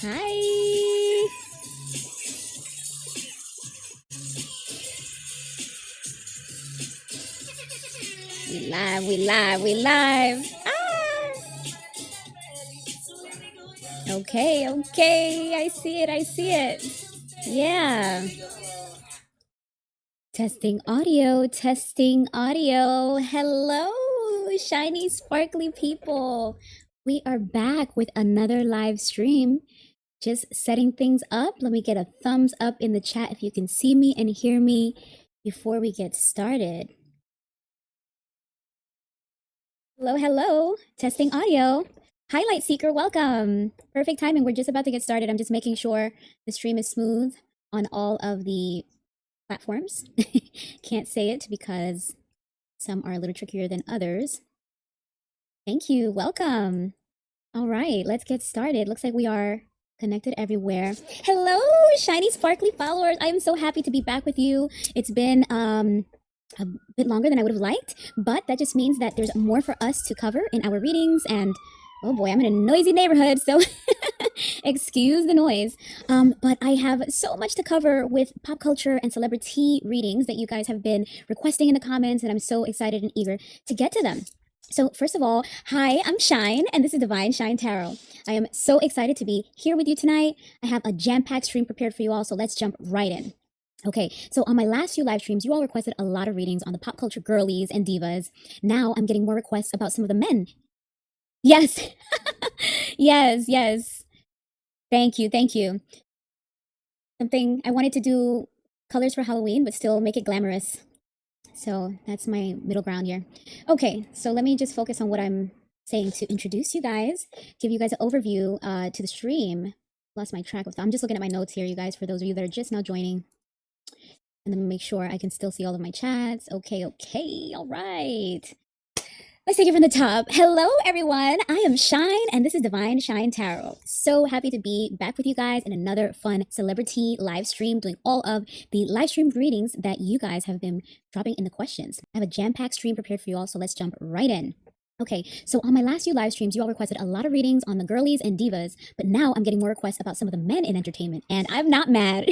Hi. We live, we live, we live. Ah. Okay, okay. I see it, I see it. Yeah. Testing audio, testing audio. Hello, shiny, sparkly people. We are back with another live stream. Just setting things up. Let me get a thumbs up in the chat if you can see me and hear me before we get started. Hello, hello. Testing audio. Highlight Seeker, welcome. Perfect timing. We're just about to get started. I'm just making sure the stream is smooth on all of the platforms. Can't say it because some are a little trickier than others. Thank you. Welcome. All right, let's get started. Looks like we are connected everywhere. Hello, shiny, sparkly followers. I am so happy to be back with you. It's been a bit longer than I would have liked, but that just means that there's more for us to cover in our readings. And oh boy, I'm in a noisy neighborhood, so excuse the noise. But I have so much to cover with pop culture and celebrity readings that you guys have been requesting in the comments, and I'm so excited and eager to get to them. So first of all, hi, I'm Shine, and this is Divine Shine Tarot. I am so excited to be here with you tonight. I have a jam-packed stream prepared for you all, so let's jump right in. Okay, so on my last few live streams, you all requested a lot of readings on the pop culture girlies and divas. Now I'm getting more requests about some of the men. Yes, yes, yes. Thank you, thank you. Something I wanted to do colors for Halloween, but still make it glamorous. So that's my middle ground here. Okay, so let me just focus on what I'm saying to introduce you guys, give you guys an overview to the stream. Lost my track of thought. I'm just looking at my notes here, you guys, for those of you that are just now joining. And then make sure I can still see all of my chats. Okay, okay, all right. Let's take it from the top. Hello, everyone. I am Shine, and this is Divine Shine Tarot. So happy to be back with you guys in another fun celebrity live stream, doing all of the live stream readings that you guys have been dropping in the questions. I have a jam-packed stream prepared for you all, so let's jump right in. Okay, so on my last few live streams, you all requested a lot of readings on the girlies and divas, but now I'm getting more requests about some of the men in entertainment, and I'm not mad.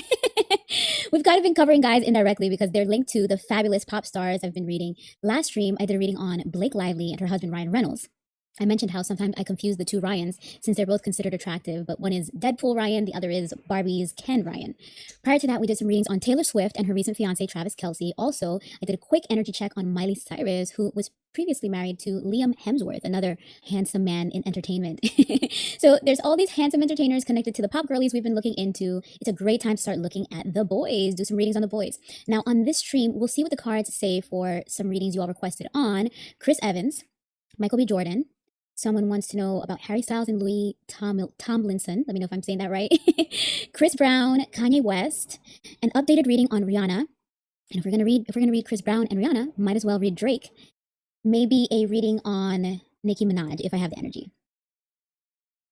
We've kind of been covering guys indirectly because they're linked to the fabulous pop stars I've been reading. Last stream, I did a reading on Blake Lively and her husband, Ryan Reynolds. I mentioned how sometimes I confuse the two Ryans since they're both considered attractive, but one is Deadpool Ryan, the other is Barbie's Ken Ryan. Prior to that, we did some readings on Taylor Swift and her recent fiance, Travis Kelce. Also, I did a quick energy check on Miley Cyrus, who was previously married to Liam Hemsworth, another handsome man in entertainment. So there's all these handsome entertainers connected to the pop girlies we've been looking into. It's a great time to start looking at the boys, do some readings on the boys. Now, on this stream, we'll see what the cards say for some readings you all requested on Chris Evans, Michael B. Jordan. Someone wants to know about Harry Styles and Louis Tomlinson. Let me know if I'm saying that right. Chris Brown, Kanye West, an updated reading on Rihanna. And if we're gonna read Chris Brown and Rihanna, might as well read Drake. Maybe a reading on Nicki Minaj if I have the energy.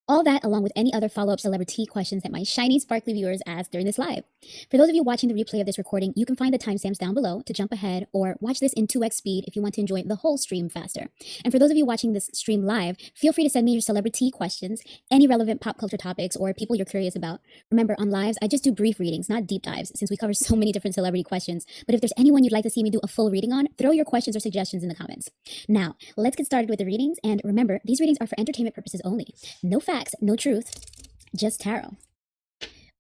All that along with any other follow-up celebrity questions that my shiny, sparkly viewers ask during this live. For those of you watching the replay of this recording, you can find the timestamps down below to jump ahead or watch this in 2x speed if you want to enjoy the whole stream faster. And for those of you watching this stream live, feel free to send me your celebrity questions, any relevant pop culture topics or people you're curious about. Remember, on lives, I just do brief readings, not deep dives, since we cover so many different celebrity questions. But if there's anyone you'd like to see me do a full reading on, throw your questions or suggestions in the comments. Now, let's get started with the readings. And remember, these readings are for entertainment purposes only. No facts, no truth, just tarot.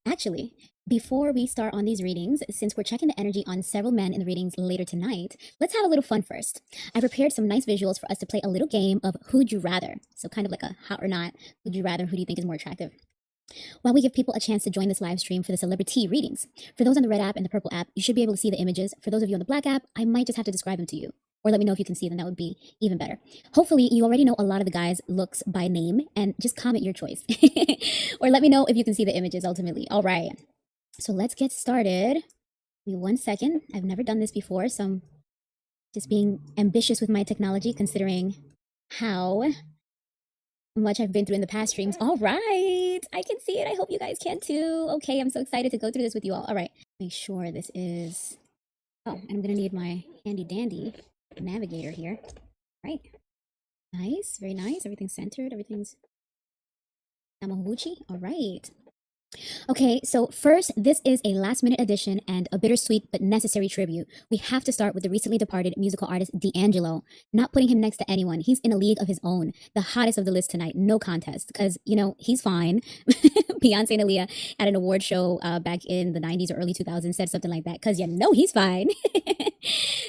Actually, before we start on these readings, since we're checking the energy on several men in the readings later tonight, let's have a little fun first. I prepared some nice visuals for us to play a little game of Who'd You Rather? So kind of like a hot or not, who'd you rather, who do you think is more attractive? While we give people a chance to join this live stream for the CelebriTEA readings. For those on the red app and the purple app, you should be able to see the images. For those of you on the black app, I might just have to describe them to you. Or let me know if you can see them, that would be even better. Hopefully, you already know a lot of the guys' looks by name, and just comment your choice. Or let me know if you can see the images ultimately. All right, so let's get started. Give me 1 second. I've never done this before, so I'm just being ambitious with my technology, considering how much I've been through in the past streams. All right, I can see it. I hope you guys can too. Okay, I'm so excited to go through this with you all. All right, make sure this is... Oh, and I'm gonna need my handy dandy navigator here. Right. Nice, very nice. Everything's centered. Everything's Namahuchi. All right. Okay, so first, this is a last minute addition and a bittersweet but necessary tribute. We have to start with the recently departed musical artist D'Angelo. Not putting him next to anyone. He's in a league of his own. The hottest of the list tonight, no contest, because, he's fine. Beyonce and Aaliyah at an award show back in the 90s or early 2000s said something like that, because he's fine.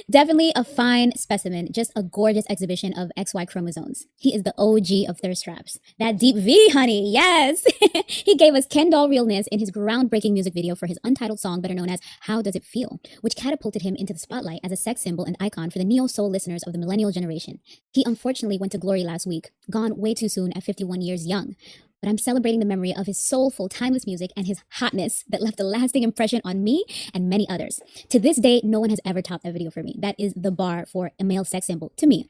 Definitely a fine specimen, just a gorgeous exhibition of XY chromosomes. He is the OG of thirst traps. That deep V, honey, yes! He gave us Ken doll realness in his groundbreaking music video for his untitled song, better known as How Does It Feel, which catapulted him into the spotlight as a sex symbol and icon for the neo-soul listeners of the millennial generation. He unfortunately went to glory last week, gone way too soon at 51 years young. But I'm celebrating the memory of his soulful, timeless music and his hotness that left a lasting impression on me and many others. To this day, no one has ever topped that video for me. That is the bar for a male sex symbol to me.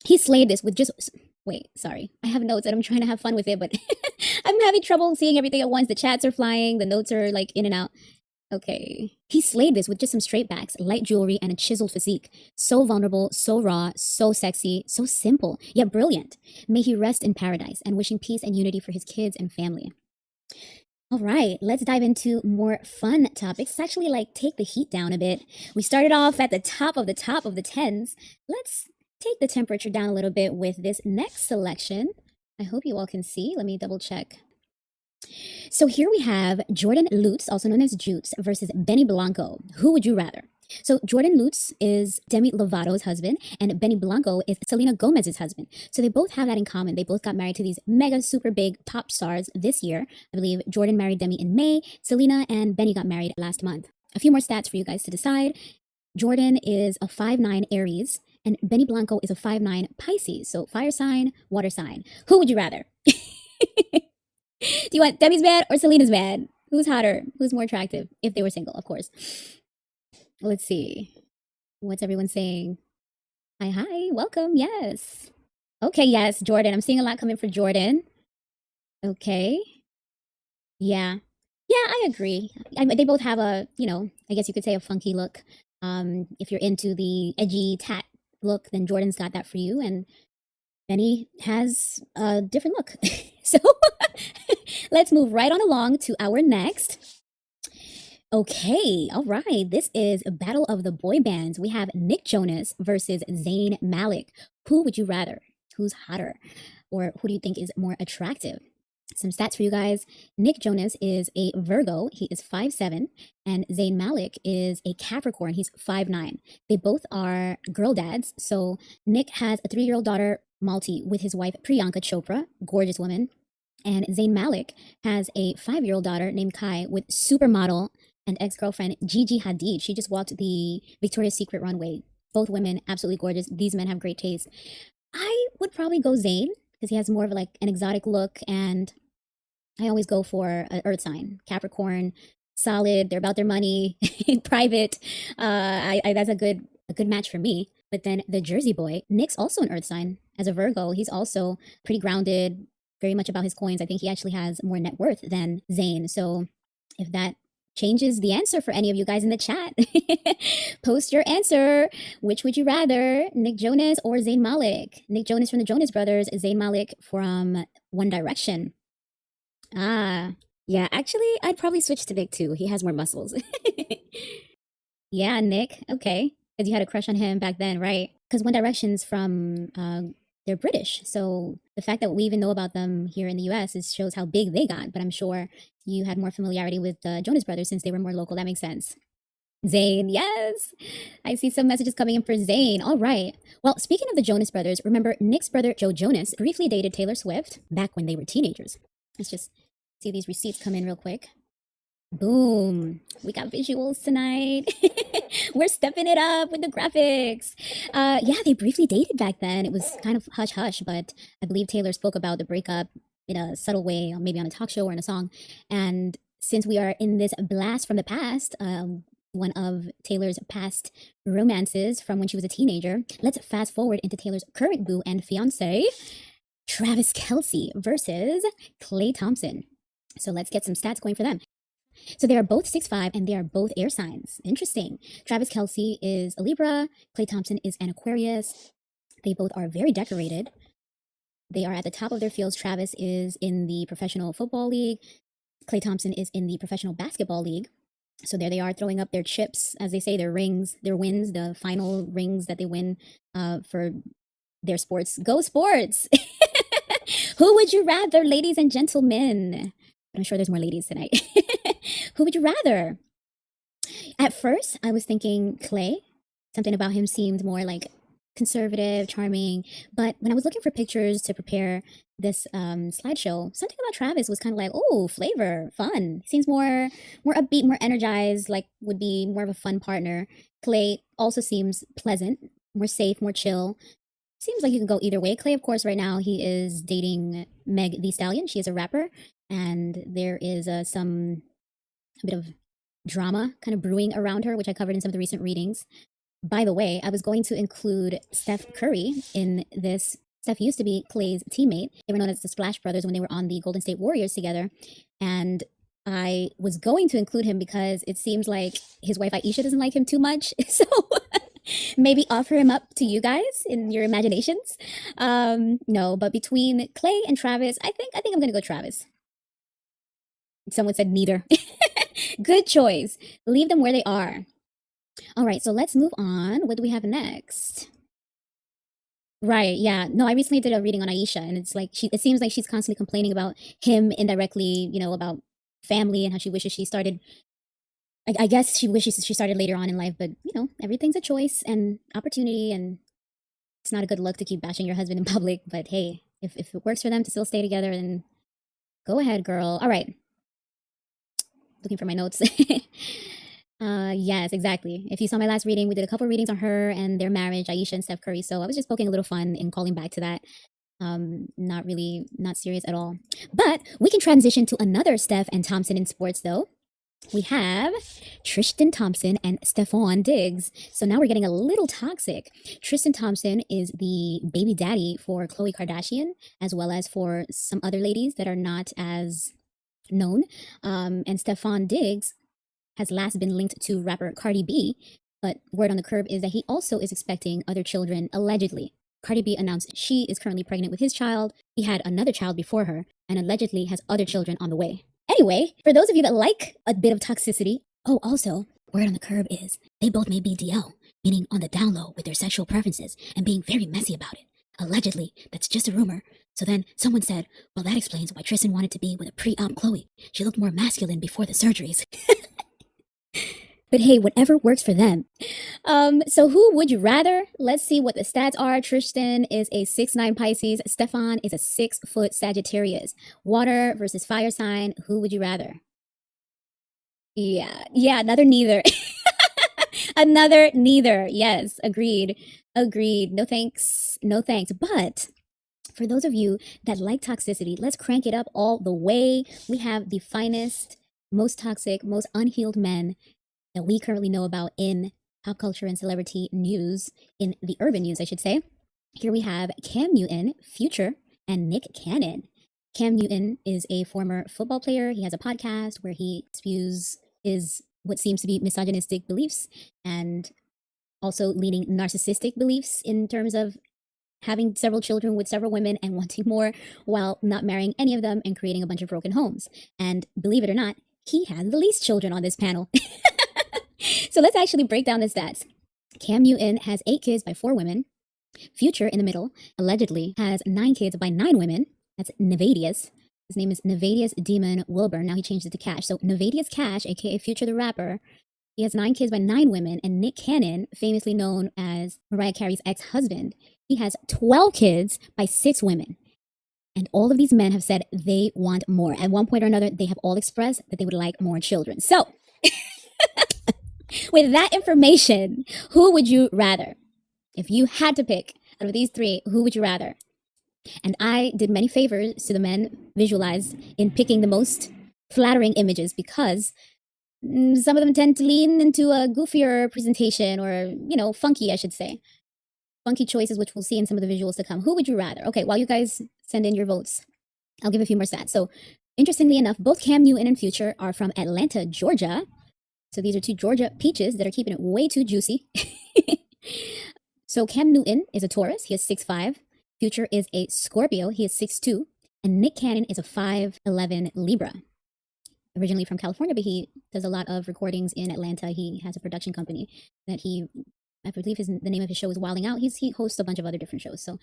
He slayed this with just... Wait, sorry. I have notes and I'm trying to have fun with it, but I'm having trouble seeing everything at once. The chats are flying, the notes are like in and out. Okay. He slayed this with just some straight backs, light jewelry, and a chiseled physique. So vulnerable, so raw, so sexy, so simple, yet brilliant. May he rest in paradise, and wishing peace and unity for his kids and family. All right, let's dive into more fun topics. It's actually like take the heat down a bit. We started off at the top of the tens. Let's take the temperature down a little bit with this next selection. I hope you all can see. Let me double check. So here we have Jordan Lutz, also known as Jutes, versus Benny Blanco. Who would you rather? So Jordan Lutz is Demi Lovato's husband, and Benny Blanco is Selena Gomez's husband. So they both have that in common. They both got married to these mega super big pop stars this year. I believe Jordan married Demi in May. Selena and Benny got married last month. A few more stats for you guys to decide. Jordan is a 5'9" Aries, and Benny Blanco is a 5'9" Pisces. So fire sign, water sign. Who would you rather? Do you want Demi's man or Selena's man? Who's hotter? Who's more attractive? If they were single, of course. Let's see. What's everyone saying? Hi, welcome. Yes. Okay, yes, Jordan. I'm seeing a lot coming for Jordan. Okay. Yeah. Yeah, I agree. They both have a, I guess you could say a funky look. If you're into the edgy tat look, then Jordan's got that for you. And Benny has a different look. So let's move right on along to our next. Okay, all right. This is a battle of the boy bands. We have Nick Jonas versus Zayn Malik. Who would you rather? Who's hotter? Or who do you think is more attractive? Some stats for you guys. Nick Jonas is a Virgo. He is 5'7", and Zayn Malik is a Capricorn. He's 5'9". They both are girl dads. So Nick has a 3-year-old daughter, Malti, with his wife Priyanka Chopra, gorgeous woman. And Zayn Malik has a 5-year-old daughter named Kai with supermodel and ex-girlfriend Gigi Hadid. She just walked the Victoria's Secret runway. Both women, absolutely gorgeous. These men have great taste. I would probably go Zayn because he has more of like an exotic look, and I always go for an earth sign. Capricorn, solid, they're about their money, private. That's a good match for me. But then the Jersey boy, Nick's also an earth sign. As a Virgo, he's also pretty grounded, very much about his coins. I think he actually has more net worth than Zayn. So if that changes the answer for any of you guys in the chat, post your answer. Which would you rather, Nick Jonas or Zayn Malik? Nick Jonas from the Jonas Brothers, Zayn Malik from One Direction. Ah, yeah, actually, I'd probably switch to Nick too. He has more muscles. Yeah, Nick. Okay. Because you had a crush on him back then, right? Because One Direction's from, they're British. So the fact that we even know about them here in the US shows how big they got. But I'm sure you had more familiarity with the Jonas Brothers since they were more local. That makes sense. Zayn, yes. I see some messages coming in for Zayn. All right. Well, speaking of the Jonas Brothers, remember Nick's brother Joe Jonas briefly dated Taylor Swift back when they were teenagers. Let's just see these receipts come in real quick. Boom. We got visuals tonight. We're stepping it up with the graphics. Yeah, they briefly dated back then. It was kind of hush-hush, but I believe Taylor spoke about the breakup in a subtle way, maybe on a talk show or in a song. And since we are in this blast from the past, one of Taylor's past romances from when she was a teenager, let's fast forward into Taylor's current boo and fiance, Travis Kelce versus Klay Thompson. So let's get some stats going for them. So they are both 6'5", and they are both air signs. Interesting. Travis Kelce is a Libra. Klay Thompson is an Aquarius. They both are very decorated. They are at the top of their fields. Travis is in the professional football league. Klay Thompson is in the professional basketball league. So there they are throwing up their chips, as they say, their rings, their wins, the final rings that they win for their sports. Go sports! Who would you rather, ladies and gentlemen? I'm sure there's more ladies tonight. Who would you rather? At first, I was thinking Clay. Something about him seemed more like conservative, charming. But when I was looking for pictures to prepare this slideshow, something about Travis was kind of like, oh, flavor, fun. Seems more upbeat, more energized, like would be more of a fun partner. Clay also seems pleasant, more safe, more chill. Seems like you can go either way. Clay, of course, right now he is dating Meg the Stallion. She is a rapper, and there is a bit of drama kind of brewing around her, which I covered in some of the recent readings. By the way, I was going to include Steph Curry in this. Steph used to be Clay's teammate. They were known as the Splash Brothers when they were on the Golden State Warriors together. And I was going to include him because it seems like his wife Aisha doesn't like him too much. So maybe offer him up to you guys in your imaginations. No, but between Clay and Travis, I think I'm gonna go Travis. Someone said neither. Good choice. Leave them where they are. All right, so let's move on. What do we have next? Right, yeah. No, I recently did a reading on Aisha, and it's like it seems like she's constantly complaining about him indirectly, about family and how she wishes she started. I guess she wishes she started later on in life, but everything's a choice and opportunity, and it's not a good look to keep bashing your husband in public. But hey, if it works for them to still stay together, then go ahead, girl. All right. Looking for my notes. Yes, exactly. If you saw my last reading, we did a couple readings on her and their marriage, Aisha and Steph Curry. So I was just poking a little fun and calling back to that. Not serious at all. But we can transition to another Steph and Thompson in sports, though. We have Tristan Thompson and Stephon Diggs. So now we're getting a little toxic. Tristan Thompson is the baby daddy for Khloe Kardashian, as well as for some other ladies that are not as known. And Stephon Diggs has last been linked to rapper Cardi B, but word on the curb is that he also is expecting other children, allegedly. Cardi B announced she is currently pregnant with his child. He had another child before her and allegedly has other children on the way. Anyway, for those of you that like a bit of toxicity, also, word on the curb is they both made BDL, meaning on the down low with their sexual preferences and being very messy about it. Allegedly, that's just a rumor. So then someone said, well, that explains why Tristan wanted to be with a pre-op Khloe. She looked more masculine before the surgeries. But hey, whatever works for them. So who would you rather? Let's see what the stats are. Tristan is a 6'9" Pisces. Stephon is a 6-foot Sagittarius. Water versus fire sign. Who would you rather? Yeah, another neither. Another neither. Yes, agreed. No thanks. But for those of you that like toxicity, let's crank it up all the way. We have the finest, most toxic, most unhealed men that we currently know about in pop culture and celebrity news, in the urban news, I should say. Here we have Cam Newton, Future, and Nick Cannon. Cam Newton is a former football player. He has a podcast where he spews his what seems to be misogynistic beliefs and also leaning narcissistic beliefs in terms of having several children with several women and wanting more while not marrying any of them and creating a bunch of broken homes. And believe it or not, he had the least children on this panel. So let's actually break down the stats. Cam Newton has 8 kids by 4 women. Future, in the middle, allegedly has 9 kids by 9 women. That's Nevadius. His name is Nevadius Demon Wilburn. Now he changed it to Cash. So Nevadius Cash, aka Future the rapper, he has 9 kids by 9 women. And Nick Cannon, famously known as Mariah Carey's ex-husband, he has 12 kids by 6 women. And all of these men have said they want more. At one point or another, they have all expressed that they would like more children. So with that information, who would you rather? If you had to pick out of these 3, who would you rather? And I did many favors to the men visualized in picking the most flattering images because some of them tend to lean into a goofier presentation or, funky, I should say. Funky choices, which we'll see in some of the visuals to come. Who would you rather? Okay, while you guys send in your votes, I'll give a few more stats. So, interestingly enough, both Cam Newton and Future are from Atlanta, Georgia. So these are 2 Georgia peaches that are keeping it way too juicy. So Cam Newton is a Taurus. He is 6'5". Future is a Scorpio. He is 6'2", and Nick Cannon is a 5'11" Libra. Originally from California, but he does a lot of recordings in Atlanta. He has a production company that I believe the name of his show is Wilding Out. He hosts a bunch of other different shows. So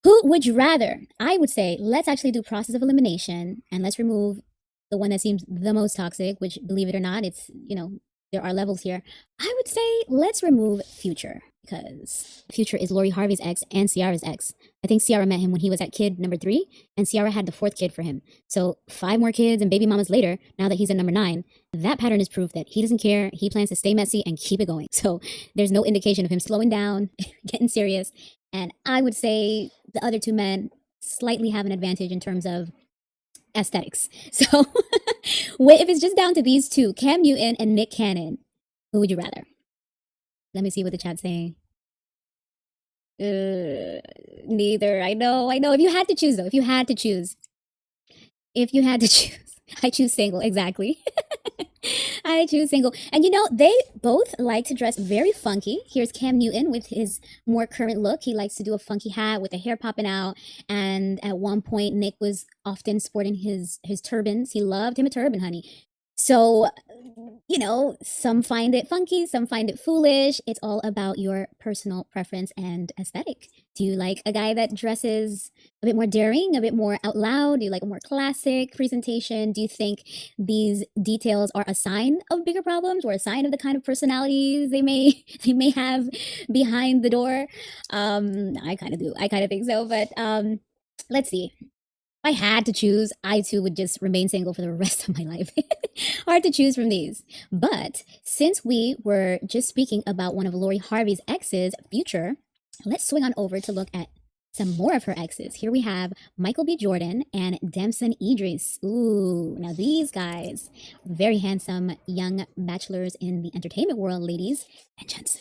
who would you rather? I would say let's actually do process of elimination, and let's remove the one that seems the most toxic, which, believe it or not, it's, there are levels here. I would say let's remove Future, because Future is Lori Harvey's ex and Ciara's ex. I think Ciara met him when he was at kid number 3, and Ciara had the 4th kid for him. So 5 more kids and baby mamas later, now that he's at number 9, that pattern is proof that he doesn't care. He plans to stay messy and keep it going. So there's no indication of him slowing down, getting serious. And I would say the other 2 men slightly have an advantage in terms of aesthetics. So if it's just down to these 2, Cam Newton and Nick Cannon, who would you rather? Let me see what the chat's saying. Neither. I know. If you had to choose, though, if you had to choose, I choose single. Exactly. I choose single. And they both like to dress very funky. Here's Cam Newton with his more current look. He likes to do a funky hat with the hair popping out. And at one point, Nick was often sporting his turbans. He loved him a turban, honey. So, some find it funky, some find it foolish. It's all about your personal preference and aesthetic. Do you like a guy that dresses a bit more daring, a bit more out loud? Do you like a more classic presentation? Do you think these details are a sign of bigger problems or a sign of the kind of personalities they may have behind the door? I kind of do. I kind of think so. But let's see. If I had to choose, I too would just remain single for the rest of my life. Hard to choose from these. But since we were just speaking about one of Lori Harvey's exes, Future, let's swing on over to look at some more of her exes. Here we have Michael B. Jordan and Damson Idris. Ooh, now these guys, very handsome young bachelors in the entertainment world, ladies and gents.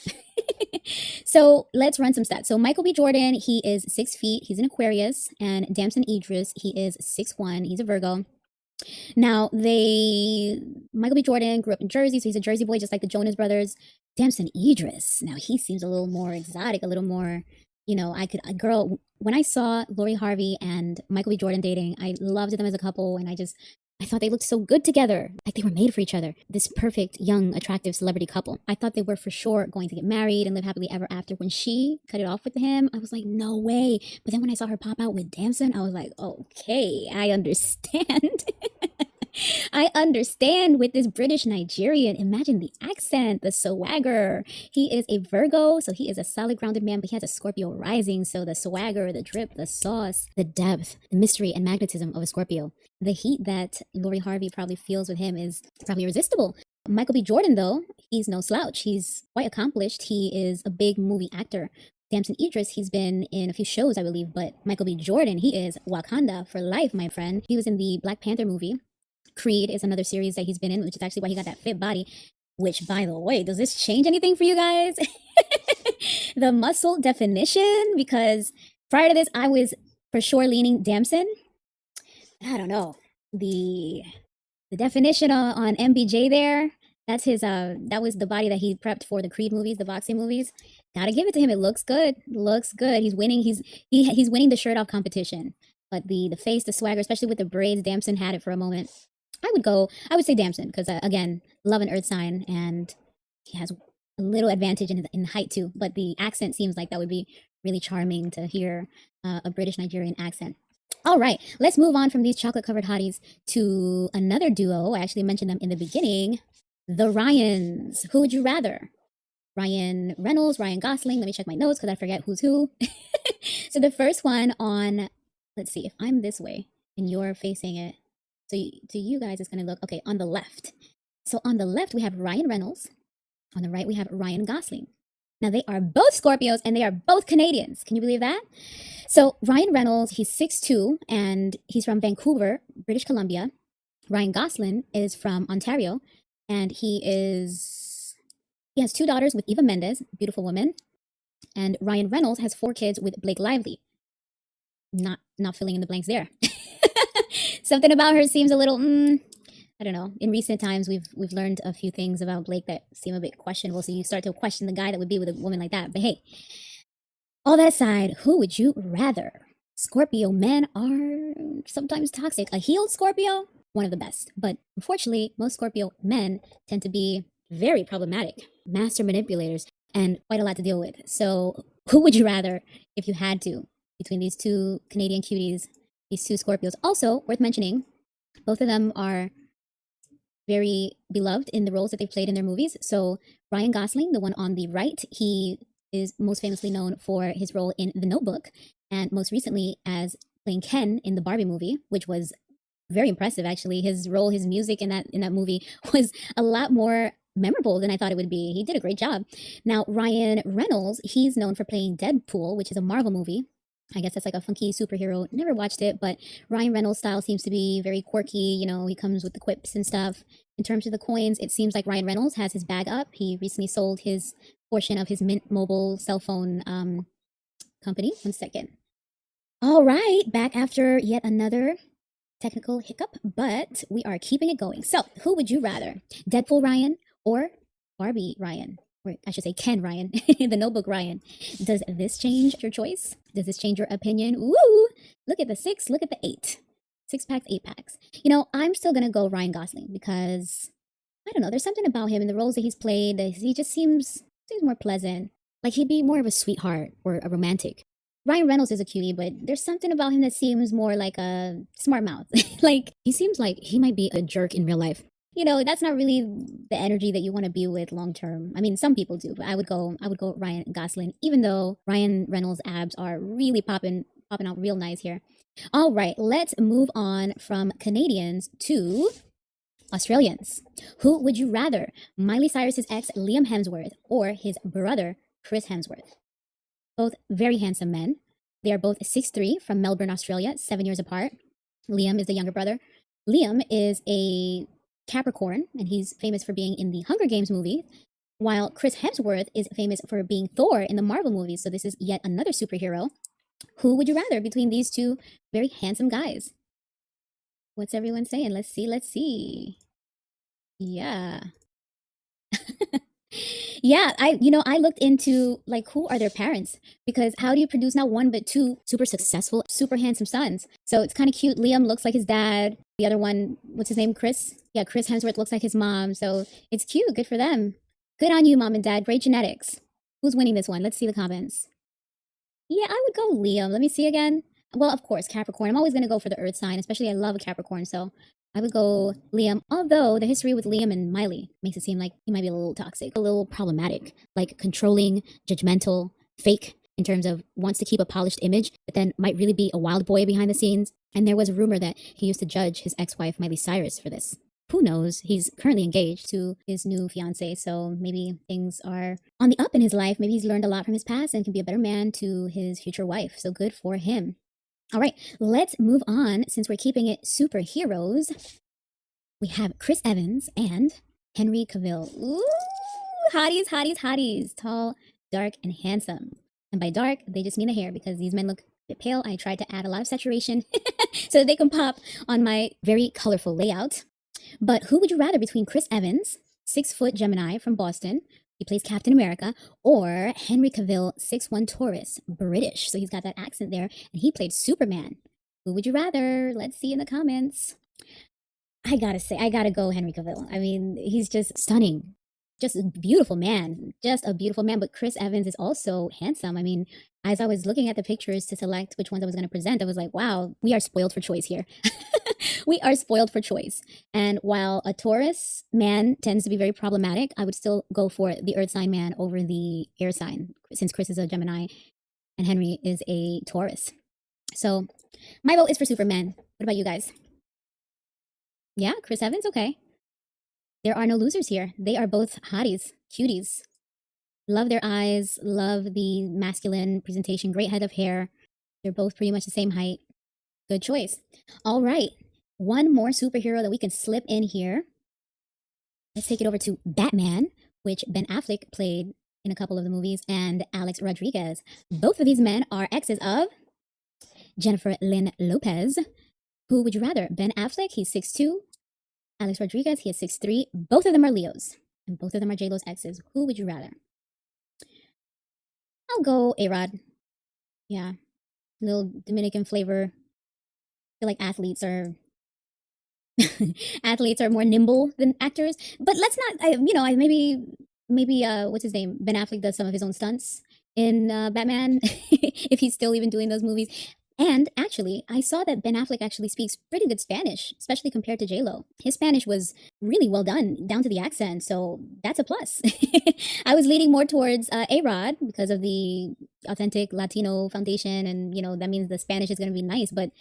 So let's run some stats. So Michael B. Jordan, he is 6 feet. He's an Aquarius. And Damson Idris, he is 6'1". He's a Virgo. Now, Michael B. Jordan grew up in Jersey, so he's a Jersey boy, just like the Jonas Brothers. Damson Idris, now he seems a little more exotic, a little more, when I saw Lori Harvey and Michael B. Jordan dating, I loved them as a couple, and I thought they looked so good together, like they were made for each other. This perfect, young, attractive celebrity couple. I thought they were for sure going to get married and live happily ever after. When she cut it off with him, I was like, no way. But then when I saw her pop out with Damson, I was like, okay, I understand. I understand with this British Nigerian. Imagine the accent, the swagger. He is a Virgo, so he is a solid grounded man, but he has a Scorpio rising. So the swagger, the drip, the sauce, the depth, the mystery and magnetism of a Scorpio. The heat that Lori Harvey probably feels with him is probably irresistible. Michael B. Jordan, though, he's no slouch. He's quite accomplished. He is a big movie actor. Damson Idris, he's been in a few shows, I believe, but Michael B. Jordan, he is Wakanda for life, my friend. He was in the Black Panther movie. Creed is another series that he's been in, which is actually why he got that fit body. Which, by the way, does this change anything for you guys? The muscle definition? Because prior to this, I was for sure leaning Damson. I don't know. The definition on MBJ there, that's his that was the body that he prepped for the Creed movies, the boxing movies. Gotta give it to him. It looks good. Looks good. He's winning. He's winning the shirt off competition. But the face, the swagger, especially with the braids, Damson had it for a moment. I would say Damson, because again, love an earth sign, and he has a little advantage in height too. But the accent seems like that would be really charming to hear a British Nigerian accent. All right, let's move on from these chocolate-covered hotties to another duo. I actually mentioned them in the beginning, the Ryans. Who would you rather? Ryan Reynolds, Ryan Gosling. Let me check my notes because I forget who's who. So the first one on, let's see, if I'm this way and you're facing it. So to you guys, it's going to look, okay, on the left. So on the left, we have Ryan Reynolds. On the right, we have Ryan Gosling. Now, they are both Scorpios and they are both Canadians. Can you believe that? So Ryan Reynolds, he's 6'2", and he's from Vancouver, British Columbia. Ryan Gosling is from Ontario, and he has 2 daughters with Eva Mendes, beautiful woman. And Ryan Reynolds has 4 kids with Blake Lively. Not filling in the blanks there. Something about her seems a little, I don't know. In recent times, we've learned a few things about Blake that seem a bit questionable. So you start to question the guy that would be with a woman like that. But hey, All that aside, who would you rather? Scorpio men are sometimes toxic. A healed Scorpio, one of the best. But unfortunately, most Scorpio men tend to be very problematic, master manipulators, and quite a lot to deal with. So, who would you rather if you had to between these two Canadian cuties, these two Scorpios? Also, worth mentioning, both of them are very beloved in the roles that they've played in their movies. So, Ryan Gosling, the one on the right, he is most famously known for his role in The Notebook, and most recently as playing Ken in the Barbie movie, which was very impressive. Actually, his role, his music in that movie was a lot more memorable than I thought it would be. He did a great job. Now, Ryan Reynolds, he's known for playing Deadpool, which is a Marvel movie. I guess that's like a funky superhero. Never watched it, but Ryan Reynolds' style seems to be very quirky. You know, he comes with the quips and stuff. In terms of the coins, it seems like Ryan Reynolds has his bag up. He recently sold his portion of his Mint Mobile cell phone company. 1 second. All right, back after yet another technical hiccup, but we are keeping it going. So, who would you rather? Deadpool Ryan or Barbie Ryan? Or I should say Ken Ryan, the Notebook Ryan. Does this change your choice? Does this change your opinion? Woo! Look at the 6, look at the 8. 6 packs, 8 packs. You know, I'm still gonna go Ryan Gosling because I don't know, there's something about him in the roles that he's played that he just seems more pleasant. Like he'd be more of a sweetheart or a romantic. Ryan Reynolds is a cutie, but there's something about him that seems more like a smart mouth. Like he seems like he might be a jerk in real life. You know, that's not really the energy that you want to be with long term. I mean, some people do, but I would go Ryan Gosling, even though Ryan Reynolds' abs are really popping out real nice here. All right, let's move on from Canadians to Australians. Who would you rather? Miley Cyrus's ex Liam Hemsworth or his brother Chris Hemsworth? Both very handsome men. They are both 6'3" from Melbourne, Australia, 7 years apart. Liam is the younger brother. Liam is a Capricorn, and he's famous for being in the Hunger Games movie, while Chris Hemsworth is famous for being Thor in the Marvel movies. So this is yet another superhero. Who would you rather between these two very handsome guys? What's everyone saying? Let's see. Let's see. Yeah. Yeah, I looked into like who are their parents because how do you produce not one but two super successful, super handsome sons? So it's kind of cute. Liam looks like his dad. The other one, what's his name? Chris. Yeah, Chris Hemsworth looks like his mom. So it's cute. Good for them. Good on you, mom and dad. Great genetics. Who's winning this one? Let's see the comments. Yeah, I would go Liam. Let me see again. Well, of course, Capricorn. I'm always going to go for the earth sign, especially I love a Capricorn. So I would go Liam. Although the history with Liam and Miley makes it seem like he might be a little toxic, a little problematic, like controlling, judgmental, fake in terms of wants to keep a polished image, but then might really be a wild boy behind the scenes. And there was a rumor that he used to judge his ex wife, Miley Cyrus, for this. Who knows? He's currently engaged to his new fiance, so maybe things are on the up in his life. Maybe he's learned a lot from his past and can be a better man to his future wife. So good for him. All right, let's move on. Since we're keeping it superheroes, we have Chris Evans and Henry Cavill. Ooh, hotties, hotties, hotties. Tall, dark, and handsome. And by dark, they just mean the hair because these men look a bit pale. I tried to add a lot of saturation so that they can pop on my very colorful layout. But who would you rather between Chris Evans, 6-foot Gemini from Boston, he plays Captain America, or Henry Cavill, 6'1" Taurus, British. So he's got that accent there, and he played Superman. Who would you rather? Let's see in the comments. I gotta say, I gotta go Henry Cavill. I mean, he's just stunning. Just a beautiful man. Just a beautiful man. But Chris Evans is also handsome. I mean, as I was looking at the pictures to select which ones I was going to present, I was like, wow, we are spoiled for choice here. We are spoiled for choice. And while a Taurus man tends to be very problematic, I would still go for the earth sign man over the air sign, since Chris is a Gemini and Henry is a Taurus. So my vote is for Superman. What about you guys? Yeah, Chris Evans? Okay. There are no losers here. They are both hotties, cuties. Love their eyes, love the masculine presentation, great head of hair. They're both pretty much the same height. Good choice. All right. One more superhero that we can slip in here. Let's take it over to Batman, which Ben Affleck played in a couple of the movies, and Alex Rodriguez. Both of these men are exes of Jennifer Lynn Lopez. Who would you rather? Ben Affleck, he's 6'2". Alex Rodriguez, he is 6'3". Both of them are Leos, and both of them are J-Lo's exes. Who would you rather? I'll go A-Rod. Yeah, little Dominican flavor. I feel like athletes are more nimble than actors. But let's not, maybe what's his name? Ben Affleck does some of his own stunts in Batman, if he's still even doing those movies. And actually, I saw that Ben Affleck actually speaks pretty good Spanish, especially compared to J Lo. His Spanish was really well done, down to the accent, so that's a plus. I was leaning more towards A Rod because of the authentic Latino foundation, and that means the Spanish is going to be nice. But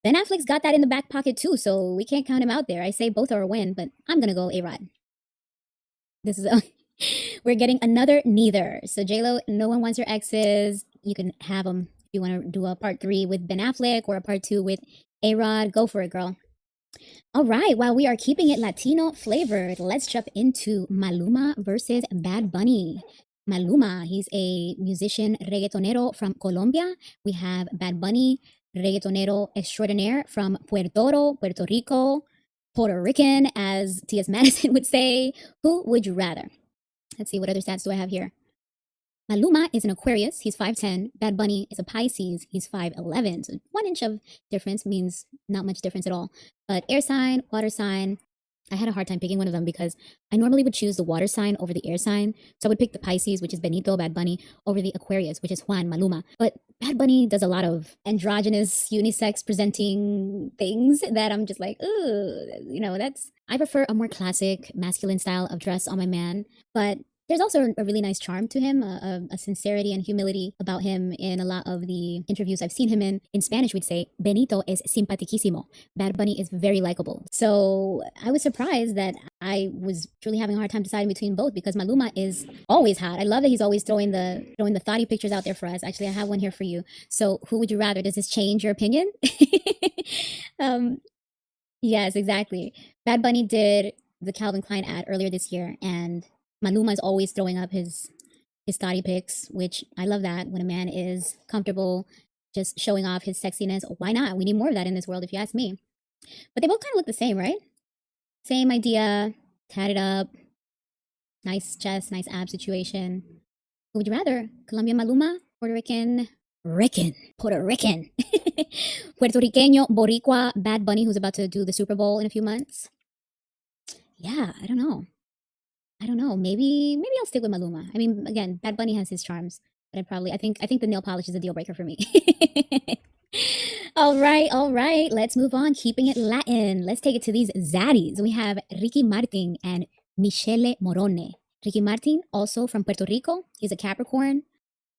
Ben Affleck's got that in the back pocket too, so we can't count him out there. I say both are a win, but I'm gonna go A Rod. This is we're getting another neither. So J Lo, no one wants your exes. You can have them if you want to do a part 3 with Ben Affleck or a part 2 with A Rod. Go for it, girl. All right, while we are keeping it Latino flavored, let's jump into Maluma versus Bad Bunny. Maluma, he's a musician reggaetonero from Colombia. We have Bad Bunny, reggaetonero extraordinaire from Puerto Rico, Puerto Rican, as T.S. Madison would say. Who would you rather? Let's see, what other stats do I have here? Maluma is an Aquarius, he's 5'10". Bad Bunny is a Pisces, he's 5'11". So 1 inch of difference means not much difference at all. But air sign, water sign, I had a hard time picking one of them because I normally would choose the water sign over the air sign. So I would pick the Pisces, which is Benito, Bad Bunny, over the Aquarius, which is Juan, Maluma. But Bad Bunny does a lot of androgynous, unisex presenting things that I'm just like, ooh, I prefer a more classic masculine style of dress on my man. But there's also a really nice charm to him, a sincerity and humility about him in a lot of the interviews I've seen him in. In Spanish, we'd say, Benito es simpatiquísimo. Bad Bunny is very likable. So I was surprised that I was truly having a hard time deciding between both because Maluma is always hot. I love that he's always throwing the thotty pictures out there for us. Actually, I have one here for you. So who would you rather? Does this change your opinion? Yes, exactly. Bad Bunny did the Calvin Klein ad earlier this year, and Maluma is always throwing up his thotty pics, which I love that when a man is comfortable just showing off his sexiness. Why not? We need more of that in this world, if you ask me. But they both kind of look the same, right? Same idea, tatted up, nice chest, nice ab situation. Who would you rather? Colombian Maluma, Puerto Rican, Puerto Rican, Puerto Riqueño, Boricua, Bad Bunny, who's about to do the Super Bowl in a few months. Yeah, I don't know. Maybe I'll stick with Maluma. I mean, again, Bad Bunny has his charms, but I think the nail polish is a deal breaker for me. All right. Let's move on. Keeping it Latin. Let's take it to these zaddies. We have Ricky Martin and Michele Morone. Ricky Martin, also from Puerto Rico. He's a Capricorn.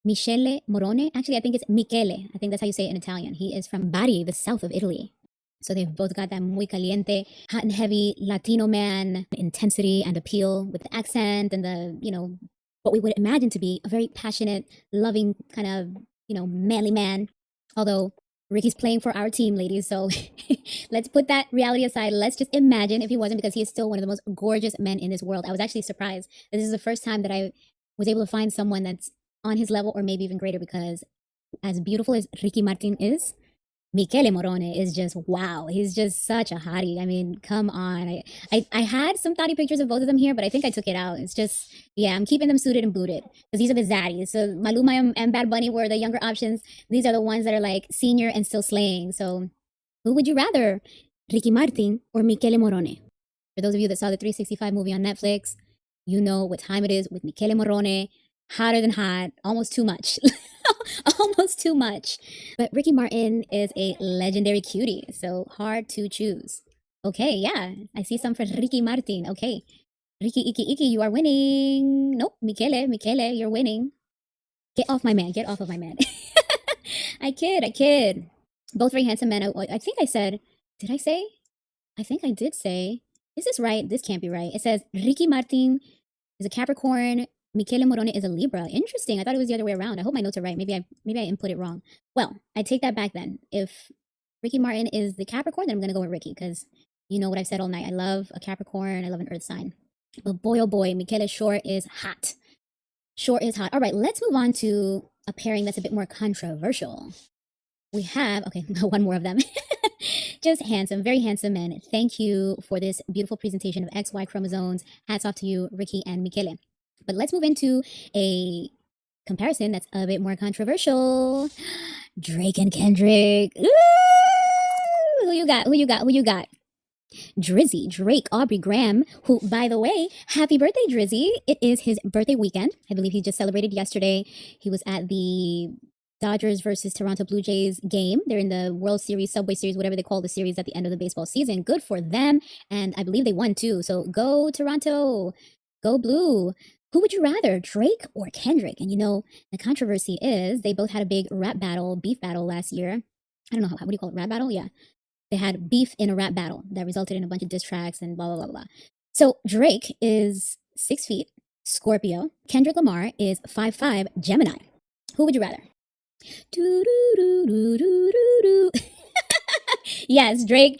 Michele Morone. Actually, I think it's Michele. I think that's how you say it in Italian. He is from Bari, the south of Italy. So they've both got that muy caliente, hot and heavy Latino man intensity and appeal with the accent and the, what we would imagine to be a very passionate, loving kind of, manly man. Although Ricky's playing for our team, ladies. So let's put that reality aside. Let's just imagine if he wasn't, because he is still one of the most gorgeous men in this world. I was actually surprised that this is the first time that I was able to find someone that's on his level or maybe even greater, because as beautiful as Ricky Martin is, Michele Morone is just wow. He's just such a hottie. I mean, come on. I had some thotty pictures of both of them here, but I think I took it out. It's just, yeah, I'm keeping them suited and booted because these are the zaddies. So Maluma and Bad Bunny were the younger options. These are the ones that are like senior and still slaying. So who would you rather, Ricky Martin or Michele Morone? For those of you that saw the 365 movie on Netflix, you know what time it is with Michele Morone. Hotter than hot, almost too much. Almost too much. But Ricky Martin is a legendary cutie, so hard to choose. Okay, yeah, I see some for Ricky Martin. Okay, Ricky Iki, you are winning. Nope, Michele, you're winning. Get off my man, get off of my man. I kid. Both very handsome men. I think I said, did I say? I think I did say, is this right? This can't be right. It says Ricky Martin is a Capricorn, Michele Morone is a Libra. Interesting. I thought it was the other way around. I hope my notes are right. Maybe I input it wrong. Well, I take that back then. If Ricky Martin is the Capricorn, then I'm going to go with Ricky because you know what I've said all night. I love a Capricorn. I love an earth sign. But boy, oh boy, Michele sure is hot. Sure is hot. All right, let's move on to a pairing that's a bit more controversial. We have, okay, one more of them. Just handsome, very handsome men. Thank you for this beautiful presentation of XY chromosomes. Hats off to you, Ricky and Michele. But let's move into a comparison that's a bit more controversial. Drake and Kendrick. Ooh! Who you got? Who you got? Who you got? Drizzy, Drake, Aubrey Graham, who, by the way, happy birthday, Drizzy. It is his birthday weekend. I believe he just celebrated yesterday. He was at the Dodgers versus Toronto Blue Jays game. They're in the World Series, Subway Series, whatever they call the series at the end of the baseball season. Good for them. And I believe they won too. So go Toronto, go Blue. Who would you rather, Drake or Kendrick? And you know, the controversy is they both had a big rap battle, beef battle last year. I don't know what do you call it? Rap battle? Yeah. They had beef in a rap battle that resulted in a bunch of diss tracks and blah, blah, blah, blah. So Drake is 6 feet, Scorpio. Kendrick Lamar is 5'5", Gemini. Who would you rather? Do, do, do, do, do, do, do. Yes, Drake.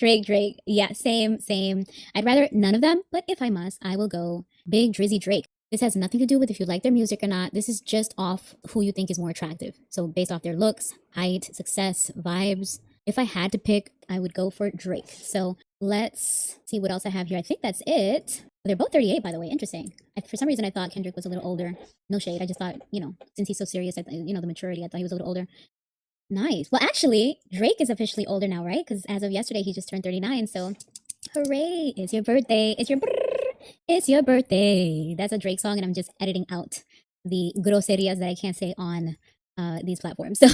Yeah, same. I'd rather none of them, but if I must, I will go big Drizzy Drake. This has nothing to do with if you like their music or not. This is just off who you think is more attractive. So based off their looks, height, success, vibes. If I had to pick, I would go for Drake. So let's see what else I have here. I think that's it. They're both 38, by the way. Interesting. For some reason, I thought Kendrick was a little older. No shade. I just thought, since he's so serious, the maturity, I thought he was a little older. Nice. Well, actually, Drake is officially older now, right? Because as of yesterday, he just turned 39. So hooray. It's your birthday. It's your birthday. That's a Drake song, and I'm just editing out the groserias that I can't say on these platforms. So